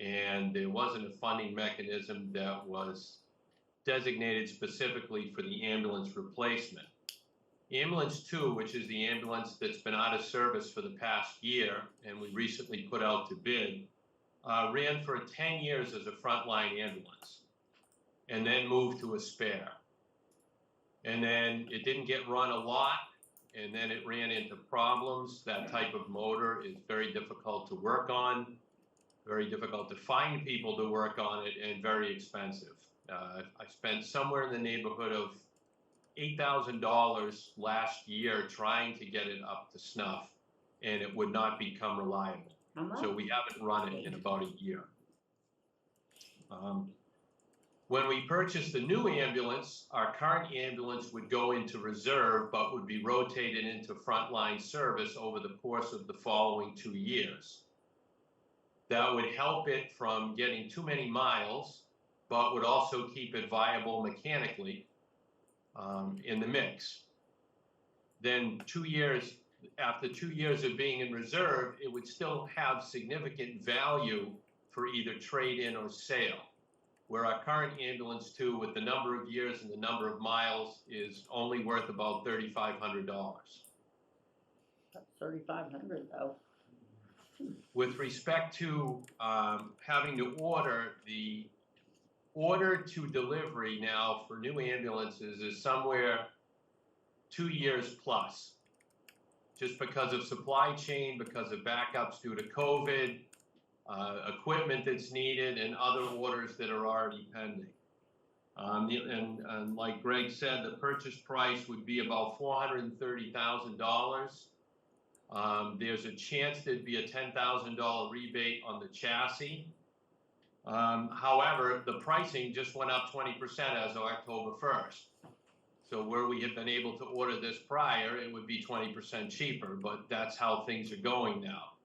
Speaker 19: and there wasn't a funding mechanism that was designated specifically for the ambulance replacement. Ambulance 2, which is the ambulance that's been out of service for the past year, and we recently put out to bid, ran for 10 years as a frontline ambulance, and then moved to a spare. And then it didn't get run a lot, and then it ran into problems. That type of motor is very difficult to work on, very difficult to find people to work on it, and very expensive. I spent somewhere in the neighborhood of $8,000 last year trying to get it up to snuff, and it would not become reliable. So we haven't run it in about a year. When we purchased the new ambulance, our current ambulance would go into reserve, but would be rotated into frontline service over the course of the following 2 years. That would help it from getting too many miles, but would also keep it viable mechanically in the mix. Then after 2 years of being in reserve, it would still have significant value for either trade-in or sale, where our current ambulance 2, with the number of years and the number of miles, is only worth about $3,500.
Speaker 1: That's $3,500 though.
Speaker 19: With respect to having to order, the order to delivery now for new ambulances is somewhere 2 years plus, just because of supply chain, because of backups due to COVID, equipment that's needed, and other orders that are already pending. And like Greg said, the purchase price would be about $430,000. There's a chance there'd be a $10,000 rebate on the chassis. However, the pricing just went up 20% as of October 1st. So where we had been able to order this prior, it would be 20% cheaper, but that's how things are going now.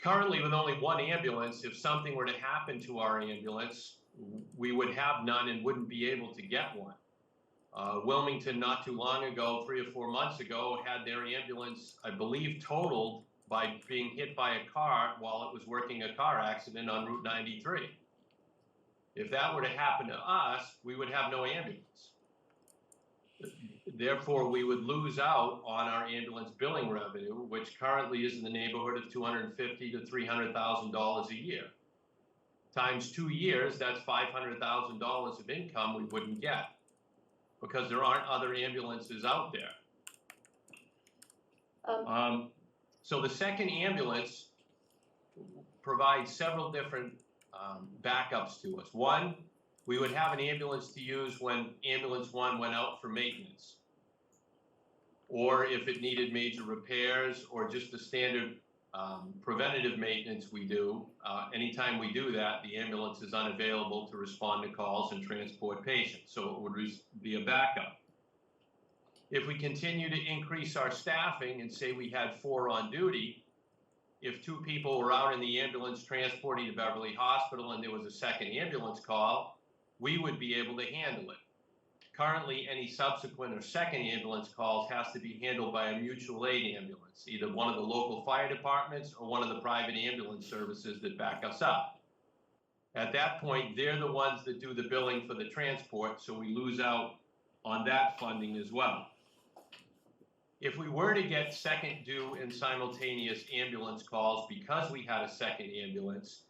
Speaker 19: Currently, with only one ambulance, if something were to happen to our ambulance, we would have none and wouldn't be able to get one. Wilmington, not too long ago, 3 or 4 months ago, had their ambulance, I believe, totaled by being hit by a car while it was working a car accident on Route 93. If that were to happen to us, we would have no ambulance. Therefore, we would lose out on our ambulance billing revenue, which currently is in the neighborhood of $250,000 to $300,000 a year. Times 2 years, that's $500,000 of income we wouldn't get, because there aren't other ambulances out there. So the second ambulance provides several different backups to us. One, we would have an ambulance to use when ambulance 1 went out for maintenance, or if it needed major repairs or just the standard preventative maintenance we do. Anytime we do that, the ambulance is unavailable to respond to calls and transport patients, so it would be a backup. If we continue to increase our staffing and say we had 4 on duty, if 2 people were out in the ambulance transporting to Beverly Hospital and there was a second ambulance call, we would be able to handle it. Currently, any subsequent or second ambulance calls has to be handled by a mutual aid ambulance, either one of the local fire departments or one of the private ambulance services that back us up. At that point, they're the ones that do the billing for the transport, so we lose out on that funding as well. If we were to get second due and simultaneous ambulance calls because we had a second ambulance,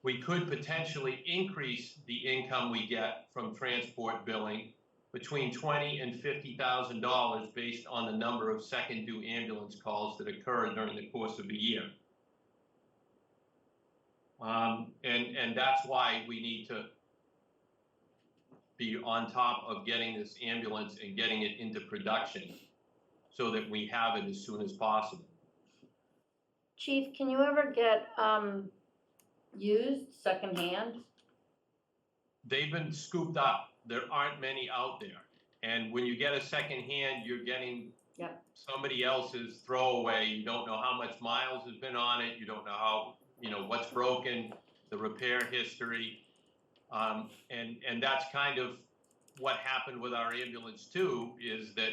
Speaker 19: we could potentially increase the income we get from transport billing between $20,000 and $50,000 based on the number of second due ambulance calls that occur during the course of a year. And that's why we need to be on top of getting this ambulance and getting it into production so that we have it as soon as possible.
Speaker 1: Chief, can you ever get used secondhand?
Speaker 19: they've been scooped up. There aren't many out there. And when you get a second hand, you're getting
Speaker 1: Yep.
Speaker 19: somebody else's throwaway. You don't know how much miles has been on it. You don't know how, what's broken, the repair history. And that's kind of what happened with our ambulance too, is that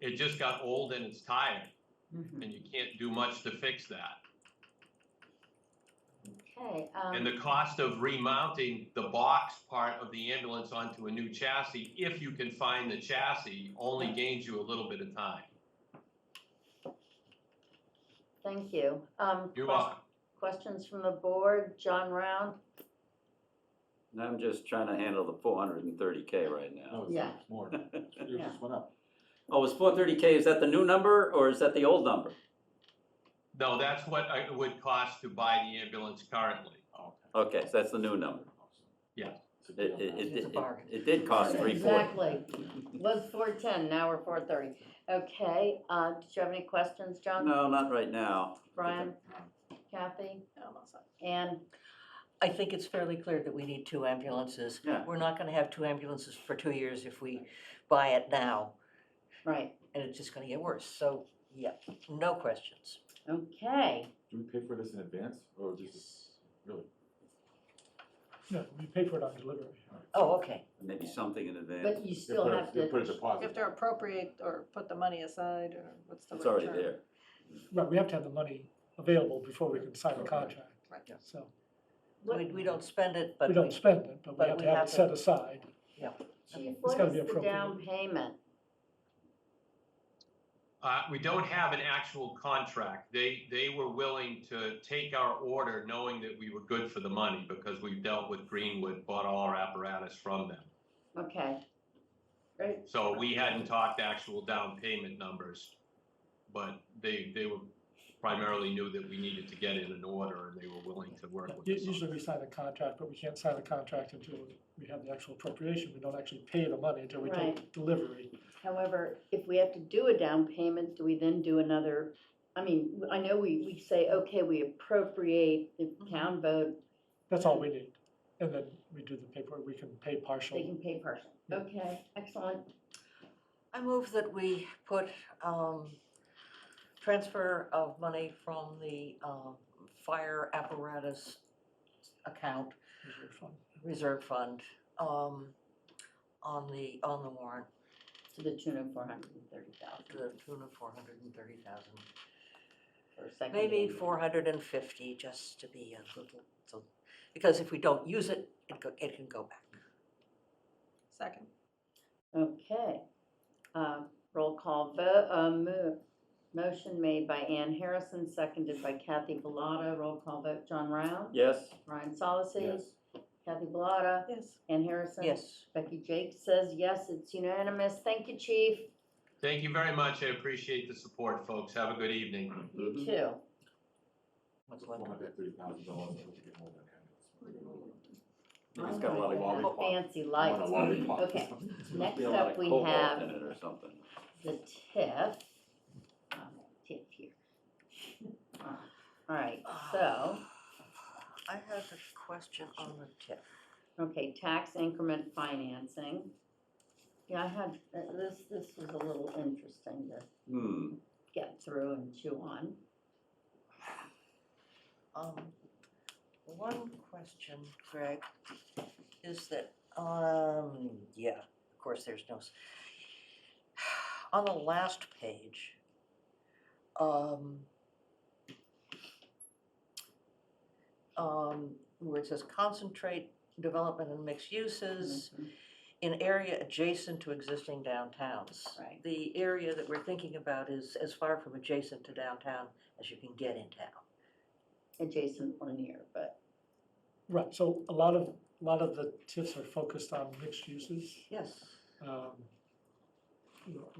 Speaker 19: it just got old and it's tired. And you can't do much to fix that.
Speaker 1: Okay.
Speaker 19: And the cost of remounting the box part of the ambulance onto a new chassis, if you can find the chassis, only gains you a little bit of time.
Speaker 1: Thank you.
Speaker 19: You're welcome.
Speaker 1: Questions from the board? John Round?
Speaker 5: And I'm just trying to handle the 430K right now.
Speaker 2: No,
Speaker 1: Yeah.
Speaker 2: it's more. Yours just went up.
Speaker 5: Oh, is 430K, is that the new number or is that the old number?
Speaker 19: No, that's what it would cost to buy the ambulance currently.
Speaker 5: Okay, so that's the new number.
Speaker 19: Yeah.
Speaker 5: It did cost 340.
Speaker 1: Exactly. Was 410, now we're 430. Okay, did you have any questions, John?
Speaker 5: No, not right now.
Speaker 1: Brian? Kathy?
Speaker 6: No, I'm all set.
Speaker 1: Ann?
Speaker 7: I think it's fairly clear that we need 2 ambulances.
Speaker 5: Yeah.
Speaker 7: We're not gonna have 2 ambulances for 2 years if we buy it now,
Speaker 1: Right.
Speaker 7: and it's just gonna get worse. So, yeah, no questions.
Speaker 1: Okay.
Speaker 2: Do we pay for this in advance, or just, really?
Speaker 4: No, we pay for it on delivery.
Speaker 7: Oh, okay.
Speaker 5: Maybe something in advance.
Speaker 1: But you still have
Speaker 2: You put a
Speaker 1: to,
Speaker 6: You
Speaker 2: deposit.
Speaker 6: have to appropriate or put the money aside, or what's the
Speaker 5: It's
Speaker 6: right
Speaker 5: already
Speaker 6: term?
Speaker 5: there.
Speaker 4: Right, we have to have the money available before we can sign the contract.
Speaker 6: Right.
Speaker 4: So,
Speaker 7: We don't spend it, but
Speaker 4: we don't spend it, but we
Speaker 7: but
Speaker 4: have
Speaker 7: we
Speaker 4: to have
Speaker 7: have
Speaker 4: it
Speaker 7: to-
Speaker 4: set aside.
Speaker 1: Chief,
Speaker 4: It's
Speaker 1: what
Speaker 4: gotta
Speaker 1: is
Speaker 4: be
Speaker 1: the down
Speaker 4: appropriate.
Speaker 1: payment?
Speaker 19: We don't have an actual contract. They were willing to take our order knowing that we were good for the money because we've dealt with Greenwood, bought all our apparatus from them.
Speaker 1: Okay. Great.
Speaker 19: So we hadn't talked actual down payment numbers, but they were primarily knew that we needed to get in an order and they were willing to work with us. on it.
Speaker 4: Usually we sign a contract, but we can't sign a contract until we have the actual appropriation. We don't actually pay the money until we take
Speaker 1: Right.
Speaker 4: delivery.
Speaker 1: However, if we have to do a down payment, do we then do another? I mean, I know we say, okay, we appropriate the town vote,
Speaker 4: That's all we need. And then we do the paperwork, we can pay partial.
Speaker 1: they can pay partial. Okay, excellent.
Speaker 7: I move that we put transfer of money from the fire apparatus account, reserve fund, on the warrant
Speaker 1: To the tune of 430,000
Speaker 7: to the tune of 430,000.
Speaker 1: for a second.
Speaker 7: Maybe
Speaker 1: ambulance.
Speaker 7: 450, just to be a little, so, because if we don't use it, it can go back.
Speaker 6: Second.
Speaker 1: Okay. Roll call vote, motion made by Ann Harrison, seconded by Kathy Bellata. Roll call vote, John Round?
Speaker 5: Yes?
Speaker 1: Ryan Solacey?
Speaker 2: Yes.
Speaker 1: Kathy Bellata?
Speaker 6: Yes.
Speaker 1: Ann Harrison?
Speaker 7: Yes.
Speaker 1: Becky Jake says yes, it's unanimous. Thank you, Chief.
Speaker 19: Thank you very much. I appreciate the support, folks. Have a good evening.
Speaker 1: You too.
Speaker 7: What's left of it?
Speaker 2: $430,000.
Speaker 5: It's got a lot of
Speaker 1: Oh,
Speaker 2: lollipop.
Speaker 1: fancy
Speaker 2: I
Speaker 1: lights.
Speaker 2: want a lollipop.
Speaker 1: Okay, next
Speaker 5: Be a lot
Speaker 1: up
Speaker 5: of
Speaker 1: we
Speaker 5: cobalt
Speaker 1: have
Speaker 5: in it or something.
Speaker 1: the TIF. TIF here. All right, so,
Speaker 7: I have a question on the tip.
Speaker 1: okay, tax increment financing. Yeah, I had, this was a little interesting to get through and chew on.
Speaker 7: One question, Greg, is that, yeah, of course, there's no, on the last page, where it says concentrate development and mixed uses in area adjacent to existing downtowns.
Speaker 1: Right.
Speaker 7: The area that we're thinking about is as far from adjacent to downtown as you can get in town.
Speaker 1: Adjacent linear, but,
Speaker 4: Right, so a lot of the TIFs are focused on mixed uses.
Speaker 7: Yes.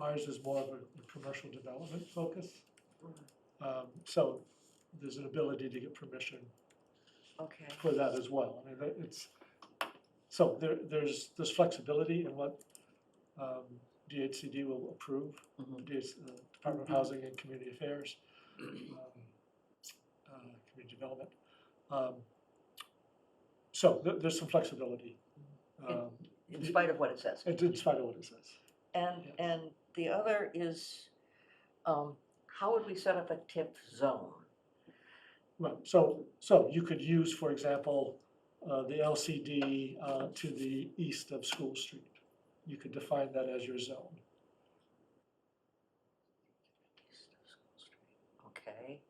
Speaker 4: Ours is more of a commercial development focus. So there's an ability to get permission
Speaker 7: Okay.
Speaker 4: for that as well. I mean, it's, so there's flexibility in what DHCD will approve, Department of Housing and Community Affairs, Community Development. So there's some flexibility
Speaker 7: in spite of what it says.
Speaker 4: In spite of what it says.
Speaker 7: And,
Speaker 4: Yes.
Speaker 7: and the other is, how would we set up a tip zone?
Speaker 4: Right, so you could use, for example, the LCD to the east of School Street. You could define that as your zone.
Speaker 7: Okay.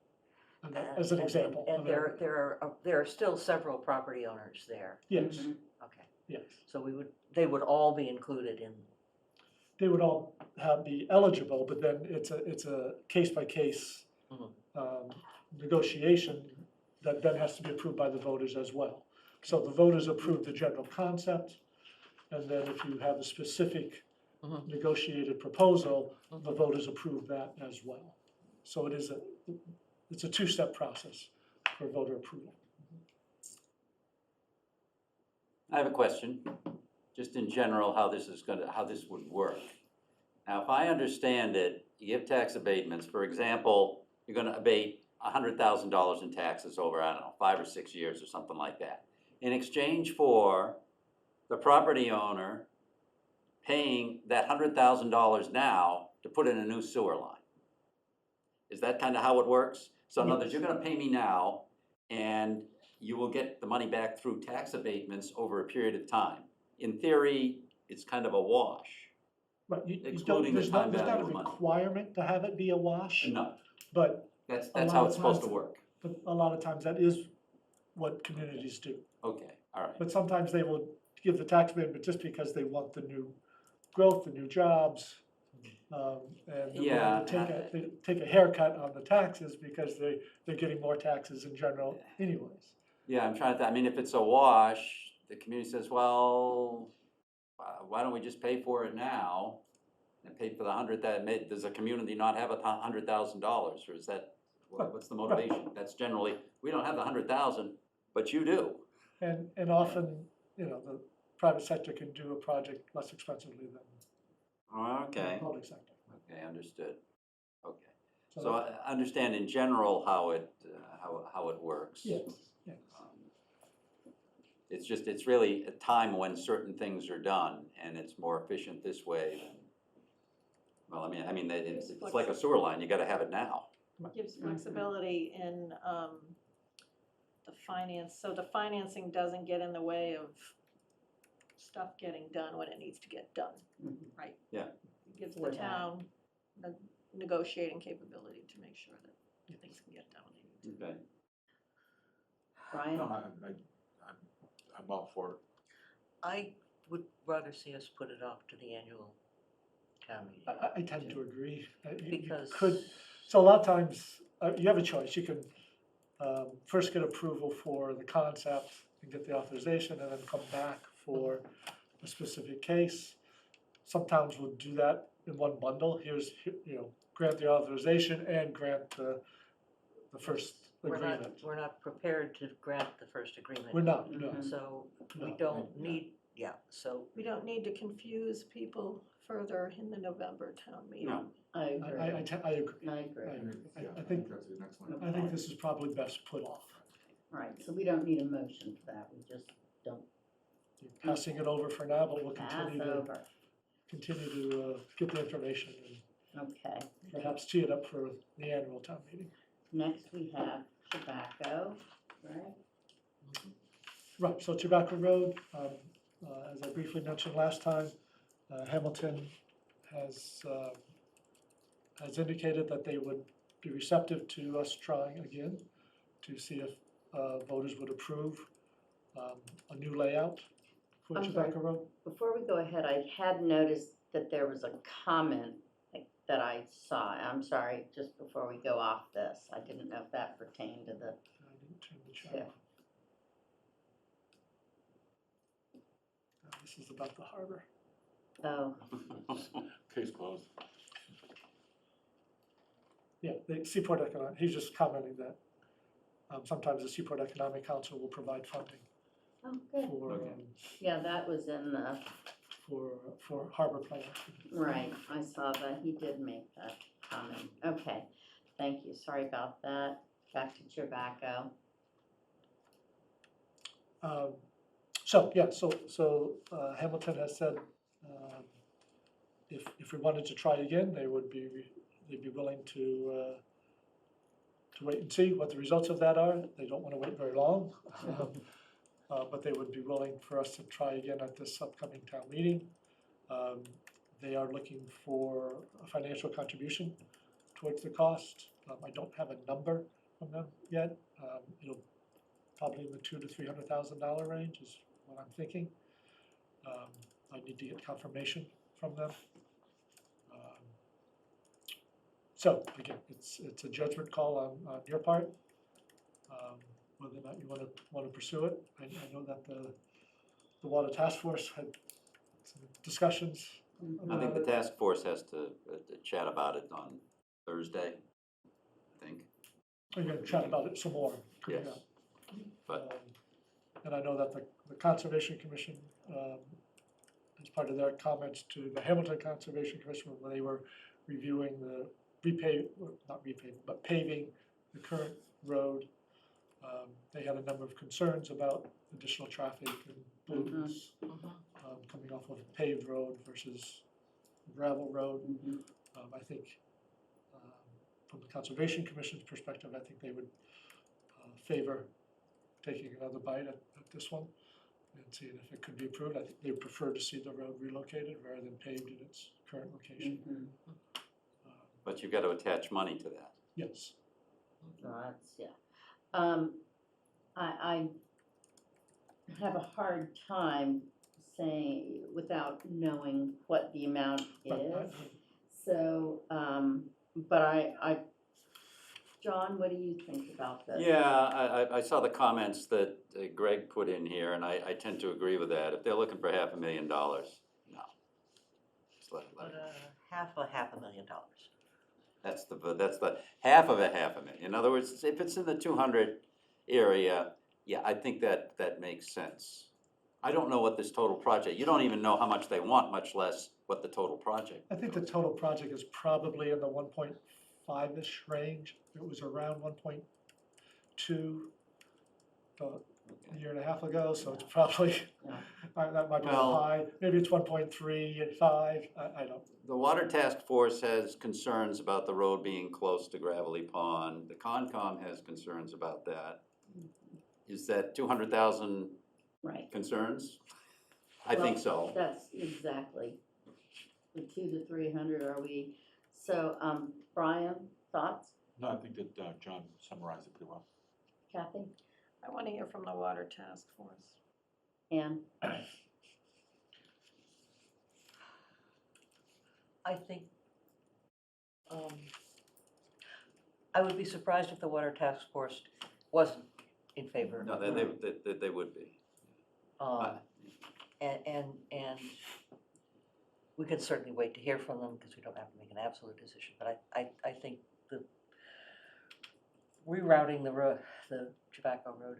Speaker 4: And as an example.
Speaker 7: And there are still several property owners there.
Speaker 4: Yes,
Speaker 7: Okay.
Speaker 4: yes.
Speaker 7: So they would all be included in,
Speaker 4: They would all be eligible, but then it's a case-by-case negotiation that then has to be approved by the voters as well. So the voters approve the general concept, and then if you have a specific negotiated proposal, the voters approve that as well. So it's a two-step process for voter approval.
Speaker 5: I have a question, just in general, how this would work. Now, if I understand it, you give tax abatements, for example, you're gonna abate $100,000 in taxes over, I don't know, 5 or 6 years or something like that. In exchange for the property owner paying that $100,000 now to put in a new sewer line. Is that kind of how it works? So in other words, you're gonna pay me now, and you will get the money back through tax abatements over a period of time. In theory, it's kind of a wash.
Speaker 4: But you
Speaker 5: Excluding the
Speaker 4: there's
Speaker 5: time
Speaker 4: not a
Speaker 5: value of money.
Speaker 4: requirement to have it be a wash,
Speaker 5: No,
Speaker 4: but
Speaker 5: that's
Speaker 4: a lot
Speaker 5: how
Speaker 4: of
Speaker 5: it's supposed to
Speaker 4: times-
Speaker 5: work.
Speaker 4: but a lot of times that is what communities do.
Speaker 5: Okay, all right.
Speaker 4: But sometimes they will give the tax abatement just because they want the new growth, the new jobs. And they're willing to they take a haircut on the taxes because they're getting more taxes in general anyways.
Speaker 5: Yeah, I'm trying to, I mean, if it's a wash, the community says, well, why don't we just pay for it now? And pay for the does the community not have $100,000, or is that, what's the motivation? That's generally, we don't have the 100,000, but you do.
Speaker 4: And often, the private sector can do a project less expensively than
Speaker 5: Okay,
Speaker 4: the public sector.
Speaker 5: okay, understood. Okay,
Speaker 4: So
Speaker 5: so I understand in general how it works.
Speaker 4: Yes, yes.
Speaker 5: It's really a time when certain things are done, and it's more efficient this way than, well, I mean, it's like a sewer line, you gotta have it now.
Speaker 6: Gives flexibility in the finance, so the financing doesn't get in the way of stuff getting done when it needs to get done, right?
Speaker 5: Yeah.
Speaker 6: It gives
Speaker 1: Or
Speaker 6: the
Speaker 1: that.
Speaker 6: town the negotiating capability to make sure that things can get done when they need to.
Speaker 5: Okay.
Speaker 1: Brian?
Speaker 2: No, I'm all for it.
Speaker 7: I would rather see us put it off to the annual town meeting.
Speaker 4: I tend to agree. You
Speaker 7: Because-
Speaker 4: could, so a lot of times, you have a choice. You can first get approval for the concept and get the authorization, and then come back for a specific case. Some towns will do that in one bundle. Grant the authorization and grant the first agreement.
Speaker 7: We're not prepared to grant the first agreement.
Speaker 4: We're not, no.
Speaker 7: So we
Speaker 4: No,
Speaker 7: don't
Speaker 4: yeah.
Speaker 7: need, so.
Speaker 6: We don't need to confuse people further in the November town meeting.
Speaker 5: No.
Speaker 1: I agree.
Speaker 4: I agree.
Speaker 1: I agree.
Speaker 2: Yeah,
Speaker 4: I think,
Speaker 2: that's the next one.
Speaker 4: I think this is probably best put off.
Speaker 1: All right, so we don't need a motion for that, we just don't
Speaker 4: You're passing it over for now, but we'll
Speaker 1: pass
Speaker 4: continue to
Speaker 1: over.
Speaker 4: get the information and
Speaker 1: Okay,
Speaker 4: perhaps tee it up for the annual town meeting.
Speaker 1: next we have tobacco, right?
Speaker 4: Right, so Tobacco Road, as I briefly mentioned last time, Hamilton has indicated that they would be receptive to us trying again to see if voters would approve a new layout for
Speaker 1: I'm sorry.
Speaker 4: Tobacco Road.
Speaker 1: Before we go ahead, I had noticed that there was a comment that I saw. I'm sorry, just before we go off this, I didn't know if that pertained to the
Speaker 4: I didn't turn the chat
Speaker 1: Yeah.
Speaker 4: off. This is about the harbor.
Speaker 1: Oh,
Speaker 2: Case closed.
Speaker 4: Yeah, the Seaport Economic, he's just commenting that sometimes the Seaport Economic Council will provide funding
Speaker 1: oh, good.
Speaker 4: for,
Speaker 1: Yeah, that was in the,
Speaker 4: for harbor planning.
Speaker 1: right, I saw that, he did make that comment. Okay, thank you, sorry about that. Back to tobacco.
Speaker 4: So, yeah, so Hamilton has said, if we wanted to try again, they'd be willing to wait and see what the results of that are. They don't wanna wait very long. But they would be willing for us to try again at this upcoming town meeting. They are looking for a financial contribution towards the cost. I don't have a number from them yet. It'll probably in the $200,000 to $300,000 range is what I'm thinking. I need to get confirmation from them. So again, it's a judgment call on your part, whether or not you want to pursue it. I know that the Water Task Force had some discussions.
Speaker 5: I think the task force has to chat about it on Thursday, I think.
Speaker 4: We're going to chat about it some more.
Speaker 5: Yes. But
Speaker 4: and I know that the Conservation Commission, as part of their comments to the Hamilton Conservation Commission, when they were reviewing the paving the current road, they had a number of concerns about additional traffic and pollutants coming off of a paved road versus gravel road. I think from the Conservation Commission's perspective, I think they would favor taking another bite at this one and seeing if it could be approved. I think they prefer to see the road relocated rather than paved in its current location.
Speaker 5: But you've got to attach money to that.
Speaker 4: Yes.
Speaker 1: I have a hard time saying without knowing what the amount is. So, but John, what do you think about this?
Speaker 5: Yeah, I saw the comments that Greg put in here, and I tend to agree with that. If they're looking for $500,000, no. Just let it.
Speaker 7: Half $500,000.
Speaker 5: That's the half of $500,000. In other words, if it's in the 200 area, yeah, I think that makes sense. I don't know what this total project, you don't even know how much they want, much less what the total project.
Speaker 4: I think the total project is probably in the 1.5-ish range. It was around 1.2 a year and a half ago, so it's probably, that might be a little high. Maybe it's 1.35, I don't.
Speaker 5: The Water Task Force has concerns about the road being close to Gravelly Pond. The Concom has concerns about that. Is that 200,000 concerns? I think so.
Speaker 1: That's exactly. The 200 to 300 are we, so, Brian, thoughts?
Speaker 2: No, I think that John summarized it pretty well.
Speaker 1: Kathy?
Speaker 6: I want to hear from the Water Task Force.
Speaker 1: Ann?
Speaker 7: I think, I would be surprised if the Water Task Force wasn't in favor.
Speaker 5: No, they would be.
Speaker 7: And we could certainly wait to hear from them because we don't have to make an absolute decision. But I think the rerouting the Tobacco Road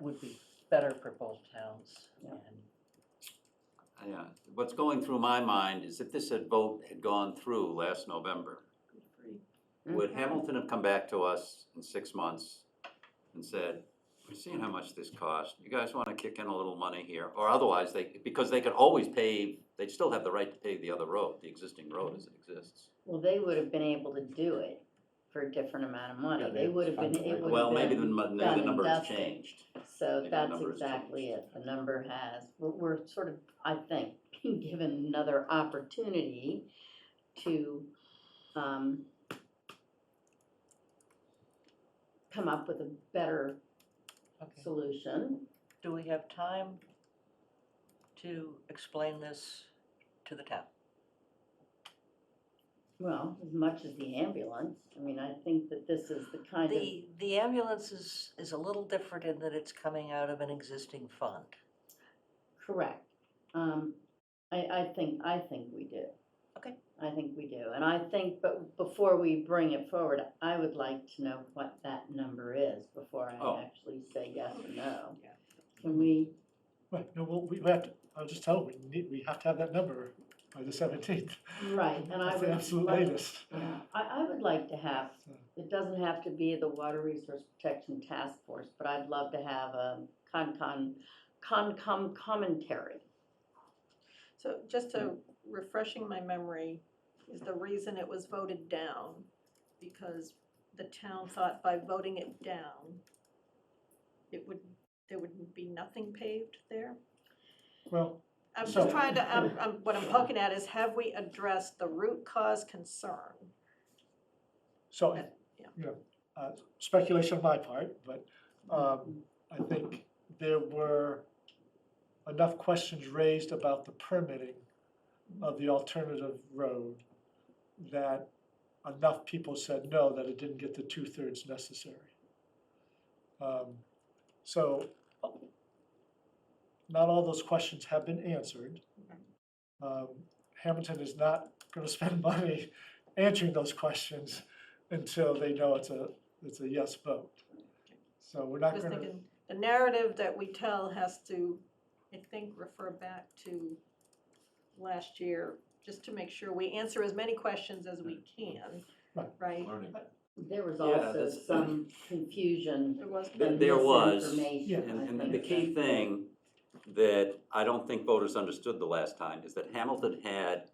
Speaker 7: would be better for both towns.
Speaker 5: Yeah, what's going through my mind is if this vote had gone through last November, would Hamilton have come back to us in 6 months and said, we're seeing how much this costs, you guys want to kick in a little money here? Or otherwise, because they could always pave, they'd still have the right to pave the other road, the existing road as it exists.
Speaker 1: Well, they would have been able to do it for a different amount of money. They would have been, it would
Speaker 5: Well,
Speaker 1: have
Speaker 5: maybe
Speaker 1: been
Speaker 5: the
Speaker 1: done
Speaker 5: number
Speaker 1: and
Speaker 5: has
Speaker 1: dusted.
Speaker 5: changed.
Speaker 1: So
Speaker 5: Maybe the
Speaker 1: that's
Speaker 5: number has
Speaker 1: exactly it. The number has, we're sort of, I think, being given another opportunity to come up with a better solution.
Speaker 7: Do we have time to explain this to the town?
Speaker 1: Well, as much as the ambulance. I mean, I think that this is the kind of.
Speaker 7: The ambulance is a little different in that it's coming out of an existing fund.
Speaker 1: Correct. I think we do.
Speaker 7: Okay.
Speaker 1: I think we do. And I think, but before we bring it forward, I would like to know what that number is before I actually say yes or no. Can we?
Speaker 4: Right, no, well, we have to, I'll just tell them, we have to have that number by the 17th.
Speaker 1: Right, and I
Speaker 4: That's
Speaker 1: would.
Speaker 4: the absolute
Speaker 1: like-
Speaker 4: latest.
Speaker 1: Yeah, I would like to have, it doesn't have to be the Water Resource Protection Task Force, but I'd love to have a Concom commentary.
Speaker 6: So just to refreshing my memory, is the reason it was voted down because the town thought by voting it down, there would be nothing paved there?
Speaker 4: Well,
Speaker 6: I'm
Speaker 4: So-
Speaker 6: just trying to, what I'm poking at is, have we addressed the root cause concern?
Speaker 4: so,
Speaker 6: Yeah.
Speaker 4: you know, speculation on my part, but I think there were enough questions raised about the permitting of the alternative road that enough people said no, that it didn't get the 2/3 necessary. So not all those questions have been answered. Hamilton is not gonna spend money answering those questions until they know it's a yes vote. So we're not
Speaker 6: Just
Speaker 4: gonna,
Speaker 6: thinking, the narrative that we tell has to, I think, refer back to last year, just to make sure we answer as many questions as we can, right?
Speaker 2: Learning.
Speaker 1: There was
Speaker 5: Yeah,
Speaker 1: also
Speaker 5: that's-
Speaker 1: some confusion
Speaker 6: There was,
Speaker 1: and
Speaker 5: There was,
Speaker 1: misinformation, I
Speaker 5: and
Speaker 1: think,
Speaker 5: the key
Speaker 1: that-
Speaker 5: thing that I don't think voters understood the last time is that Hamilton had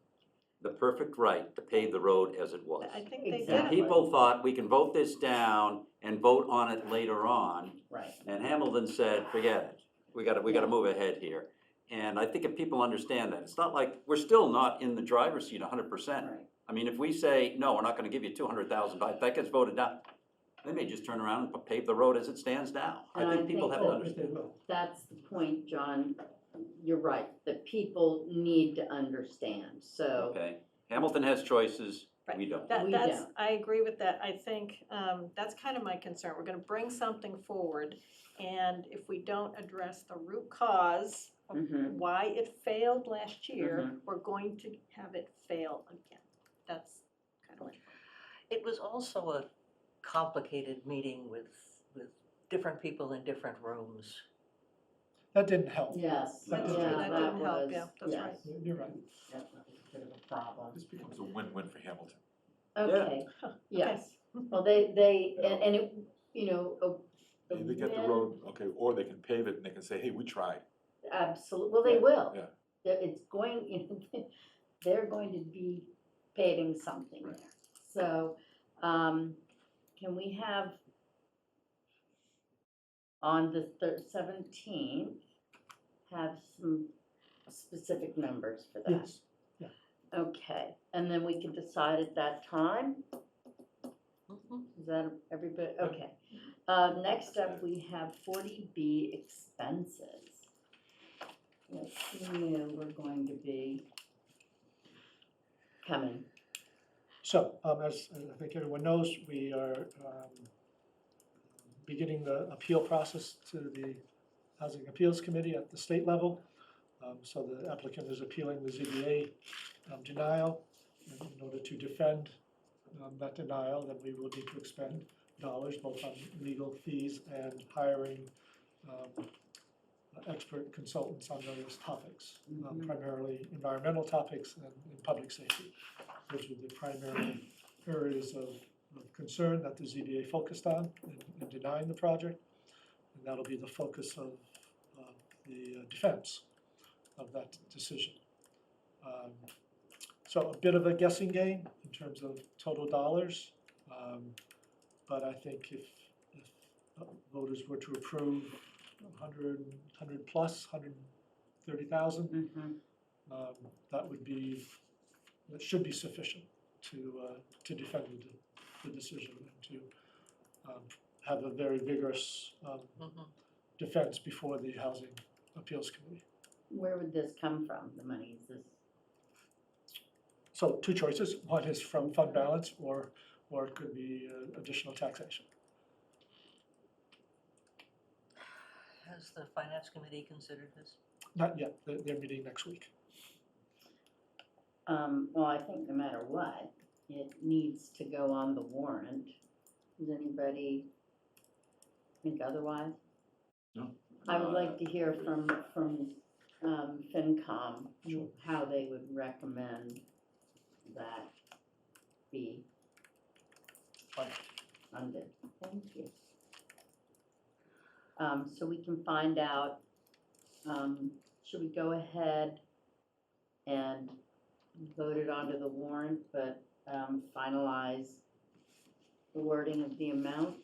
Speaker 5: the perfect right to pave the road as it was.
Speaker 6: I think they did.
Speaker 5: And people thought, we can vote this down and vote on it later on.
Speaker 1: Right.
Speaker 5: And Hamilton said, forget it, we gotta move ahead here. And I think if people understand that, it's not like, we're still not in the driver's seat 100%.
Speaker 1: Right.
Speaker 5: I mean, if we say, no, we're not gonna give you $200,000, that gets voted down, they may just turn around and pave the road as it stands now.
Speaker 1: And
Speaker 5: I think people have to
Speaker 4: oh,
Speaker 5: understand.
Speaker 4: they will.
Speaker 1: That's the point, John. You're right, that people need to understand, so.
Speaker 5: Okay, Hamilton has choices, we don't.
Speaker 6: That,
Speaker 1: We
Speaker 6: that's,
Speaker 1: don't.
Speaker 6: I agree with that. I think, that's kind of my concern. We're gonna bring something forward, and if we don't address the root cause of
Speaker 1: Mhm.
Speaker 6: why it failed last year,
Speaker 1: Mhm.
Speaker 6: we're going to have it fail again. That's kind of like,
Speaker 7: It was also a complicated meeting with different people in different rooms.
Speaker 4: That didn't help.
Speaker 1: Yes,
Speaker 4: That's
Speaker 1: yeah,
Speaker 4: true.
Speaker 6: That
Speaker 1: that
Speaker 6: didn't help,
Speaker 1: was,
Speaker 6: yeah, that's right.
Speaker 1: yes,
Speaker 4: You're right.
Speaker 1: that was a bit of a problem.
Speaker 2: This becomes a win-win for Hamilton.
Speaker 1: Okay, yes, well, and it, you know,
Speaker 2: They get the road, okay, or they can pave it and they can say, hey, we tried.
Speaker 1: Absolutely, well, they will.
Speaker 2: Yeah.
Speaker 1: It's going, they're going to be paving something there. So, can we have on the 17th, have some specific numbers for that?
Speaker 4: Yes, yeah.
Speaker 1: Okay, and then we can decide at that time? Is that everybody, okay. Next up, we have 40B expenses. Let's see where we're going to be coming.
Speaker 4: So, as I think everyone knows, we are beginning the appeal process to the Housing Appeals Committee at the state level. So the applicant is appealing the ZBA denial. And in order to defend that denial, then we will need to expend dollars both on legal fees and hiring expert consultants on various topics, primarily environmental topics and public safety. Those are the primary areas of concern that the ZBA focused on in denying the project. And that'll be the focus of the defense of that decision. So a bit of a guessing game in terms of total dollars. But I think if voters were to approve 100 plus, 130,000, that should be sufficient to defend the decision and to have a very vigorous defense before the Housing Appeals Committee.
Speaker 1: Where would this come from, the money? Is this?
Speaker 4: So two choices. One is from fund balance or it could be additional taxation.
Speaker 7: Has the Finance Committee considered this?
Speaker 4: Not yet. They're meeting next week.
Speaker 1: Well, I think no matter what, it needs to go on the warrant. Does anybody think otherwise?
Speaker 2: No.
Speaker 1: I would like to hear from FinCom, how they would recommend that be funded. Thank you. So we can find out should we go ahead and vote it onto the warrant, but finalize the wording of the amount?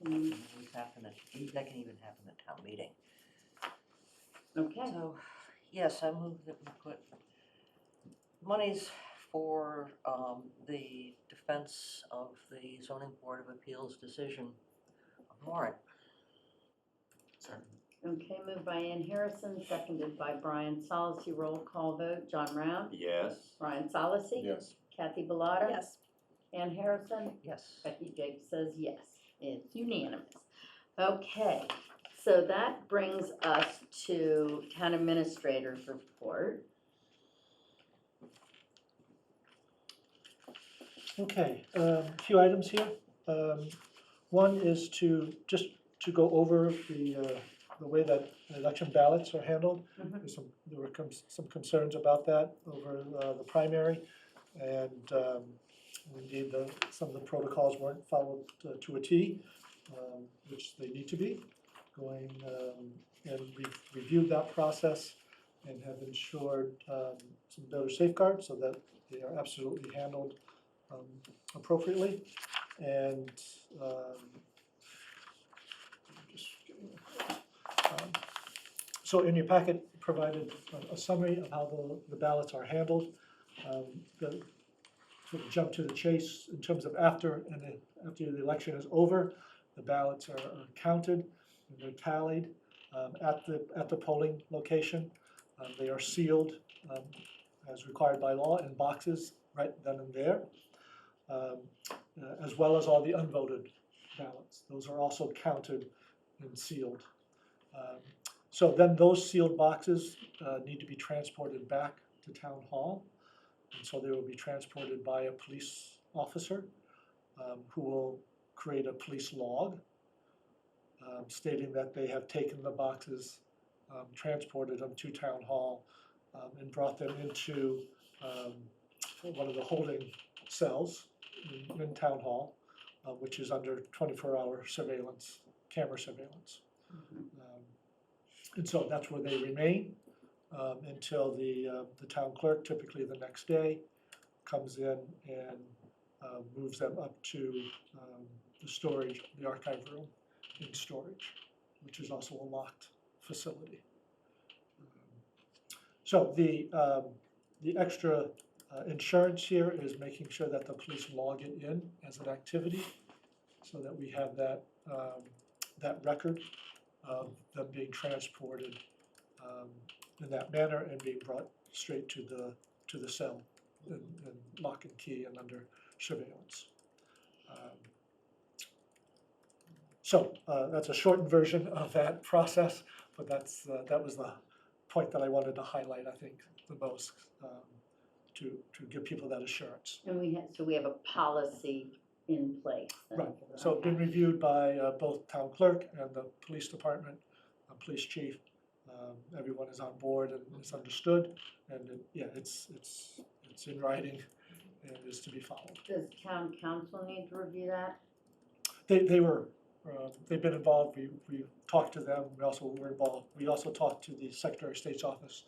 Speaker 7: That can even happen at town meeting.
Speaker 1: Okay.
Speaker 7: So, yes, I move that we put monies for the defense of the zoning board of appeals decision on warrant.
Speaker 1: Okay, moved by Ann Harrison, seconded by Brian Solacey. Roll call vote. John Round?
Speaker 5: Yes.
Speaker 1: Brian Solacey?
Speaker 2: Yes.
Speaker 1: Kathy Bellata?
Speaker 6: Yes.
Speaker 1: Ann Harrison?
Speaker 7: Yes.
Speaker 1: Becky Jake says yes. It's unanimous. Okay, so that brings us to town administrator's report.
Speaker 4: Okay, a few items here. One is just to go over the way that election ballots are handled. There were some concerns about that over the primary, and indeed some of the protocols weren't followed to a T, which they need to be. And we've reviewed that process and have ensured some better safeguards so that they are absolutely handled appropriately. And so in your packet provided a summary of how the ballots are handled. Sort of jump to the chase in terms of after the election is over, the ballots are counted and they're tallied at the polling location. They are sealed as required by law in boxes right then and there, as well as all the unvoted ballots. Those are also counted and sealed. So then those sealed boxes need to be transported back to town hall. And so they will be transported by a police officer who will create a police log stating that they have taken the boxes, transported them to town hall, and brought them into one of the holding cells in town hall, which is under 24-hour surveillance, camera surveillance. And so that's where they remain until the town clerk, typically the next day, comes in and moves them up to the storage, the archive room in storage, which is also a locked facility. So the extra insurance here is making sure that the police log it in as an activity so that we have that record of them being transported in that manner and being brought straight to the cell and lock and key and under surveillance. So that's a shortened version of that process, but that was the point that I wanted to highlight, I think, the most, to give people that assurance.
Speaker 1: And we have a policy in place. then.
Speaker 4: Right, so it's been reviewed by both town clerk and the police department, police chief. Everyone is on board and it's understood, and it's in writing and is to be followed.
Speaker 1: Does town council need to review that?
Speaker 4: They've been involved. We talked to them. We also were involved. We also talked to the Secretary of State's office,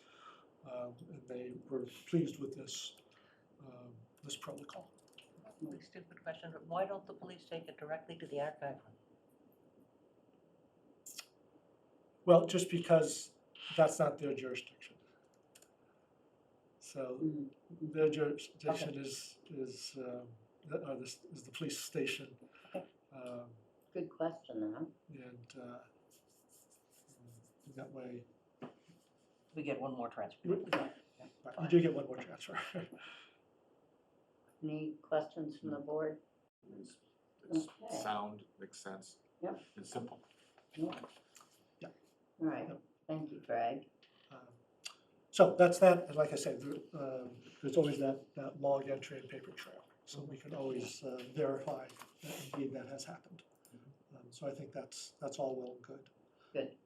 Speaker 4: and they were pleased with this protocol.
Speaker 7: Really stupid question, but why don't the police take it directly to the archive room?
Speaker 4: Well, just because that's not their jurisdiction. So their jurisdiction is the police station.
Speaker 1: Good question, though.
Speaker 4: And that way.
Speaker 7: We get one more transfer.
Speaker 4: Right, you do get one more transfer.
Speaker 1: Any questions from the board?
Speaker 2: It's
Speaker 1: Okay.
Speaker 2: sound, makes sense.
Speaker 1: Yep.
Speaker 2: It's simple.
Speaker 1: Yeah. All right, thank you, Greg.
Speaker 4: So that's that, and like I said, there's always that log entry and paper trail, so we can always verify that indeed that has happened. So I think that's all well and good.
Speaker 1: Good.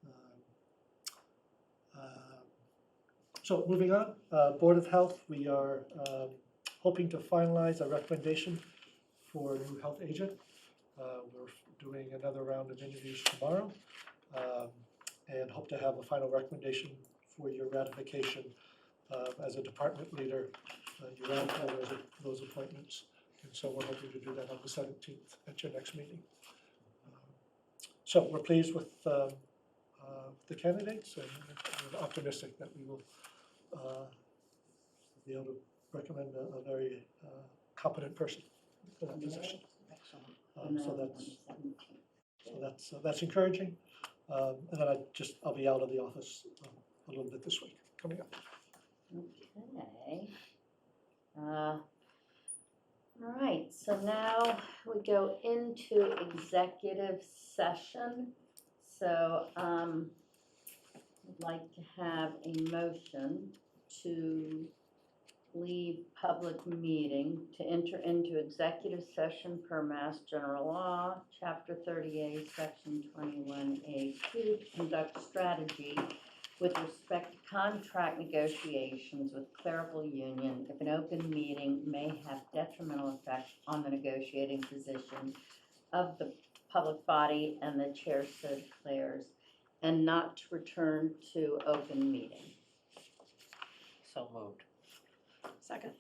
Speaker 4: So moving on, Board of Health, we are hoping to finalize a recommendation for a new health agent. We're doing another round of interviews tomorrow. and hope to have a final recommendation for your ratification as a department leader. You ratify those appointments, and so we're hoping to do that on the 17th at your next meeting. So we're pleased with the candidates, and we're optimistic that we will be able to recommend a very competent person for that position. So that's encouraging. And then I'll be out of the office a little bit this week, coming up.
Speaker 1: Okay. All right, so now we go into executive session. So I'd like to have a motion to leave public meeting to enter into executive session per Mass General Law, Chapter 30A, Section 21A2, to conduct strategy with respect to contract negotiations with clerical union if an open meeting may have detrimental effect on the negotiating position of the public body and the chair so declares, and not to return to open meeting.
Speaker 7: So moved.
Speaker 6: Second.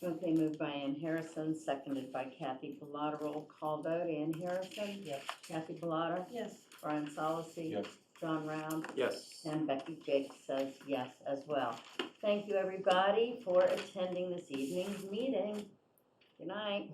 Speaker 1: Okay, moved by Ann Harrison, seconded by Kathy Bellata. Roll call vote. Ann Harrison?
Speaker 7: Yes.
Speaker 1: Kathy Bellata?
Speaker 6: Yes.
Speaker 1: Brian Solacey?
Speaker 2: Yes.
Speaker 1: John Round?
Speaker 15: Yes.
Speaker 1: And Becky Jakes says yes as well. Thank you, everybody, for attending this evening's meeting. Good night.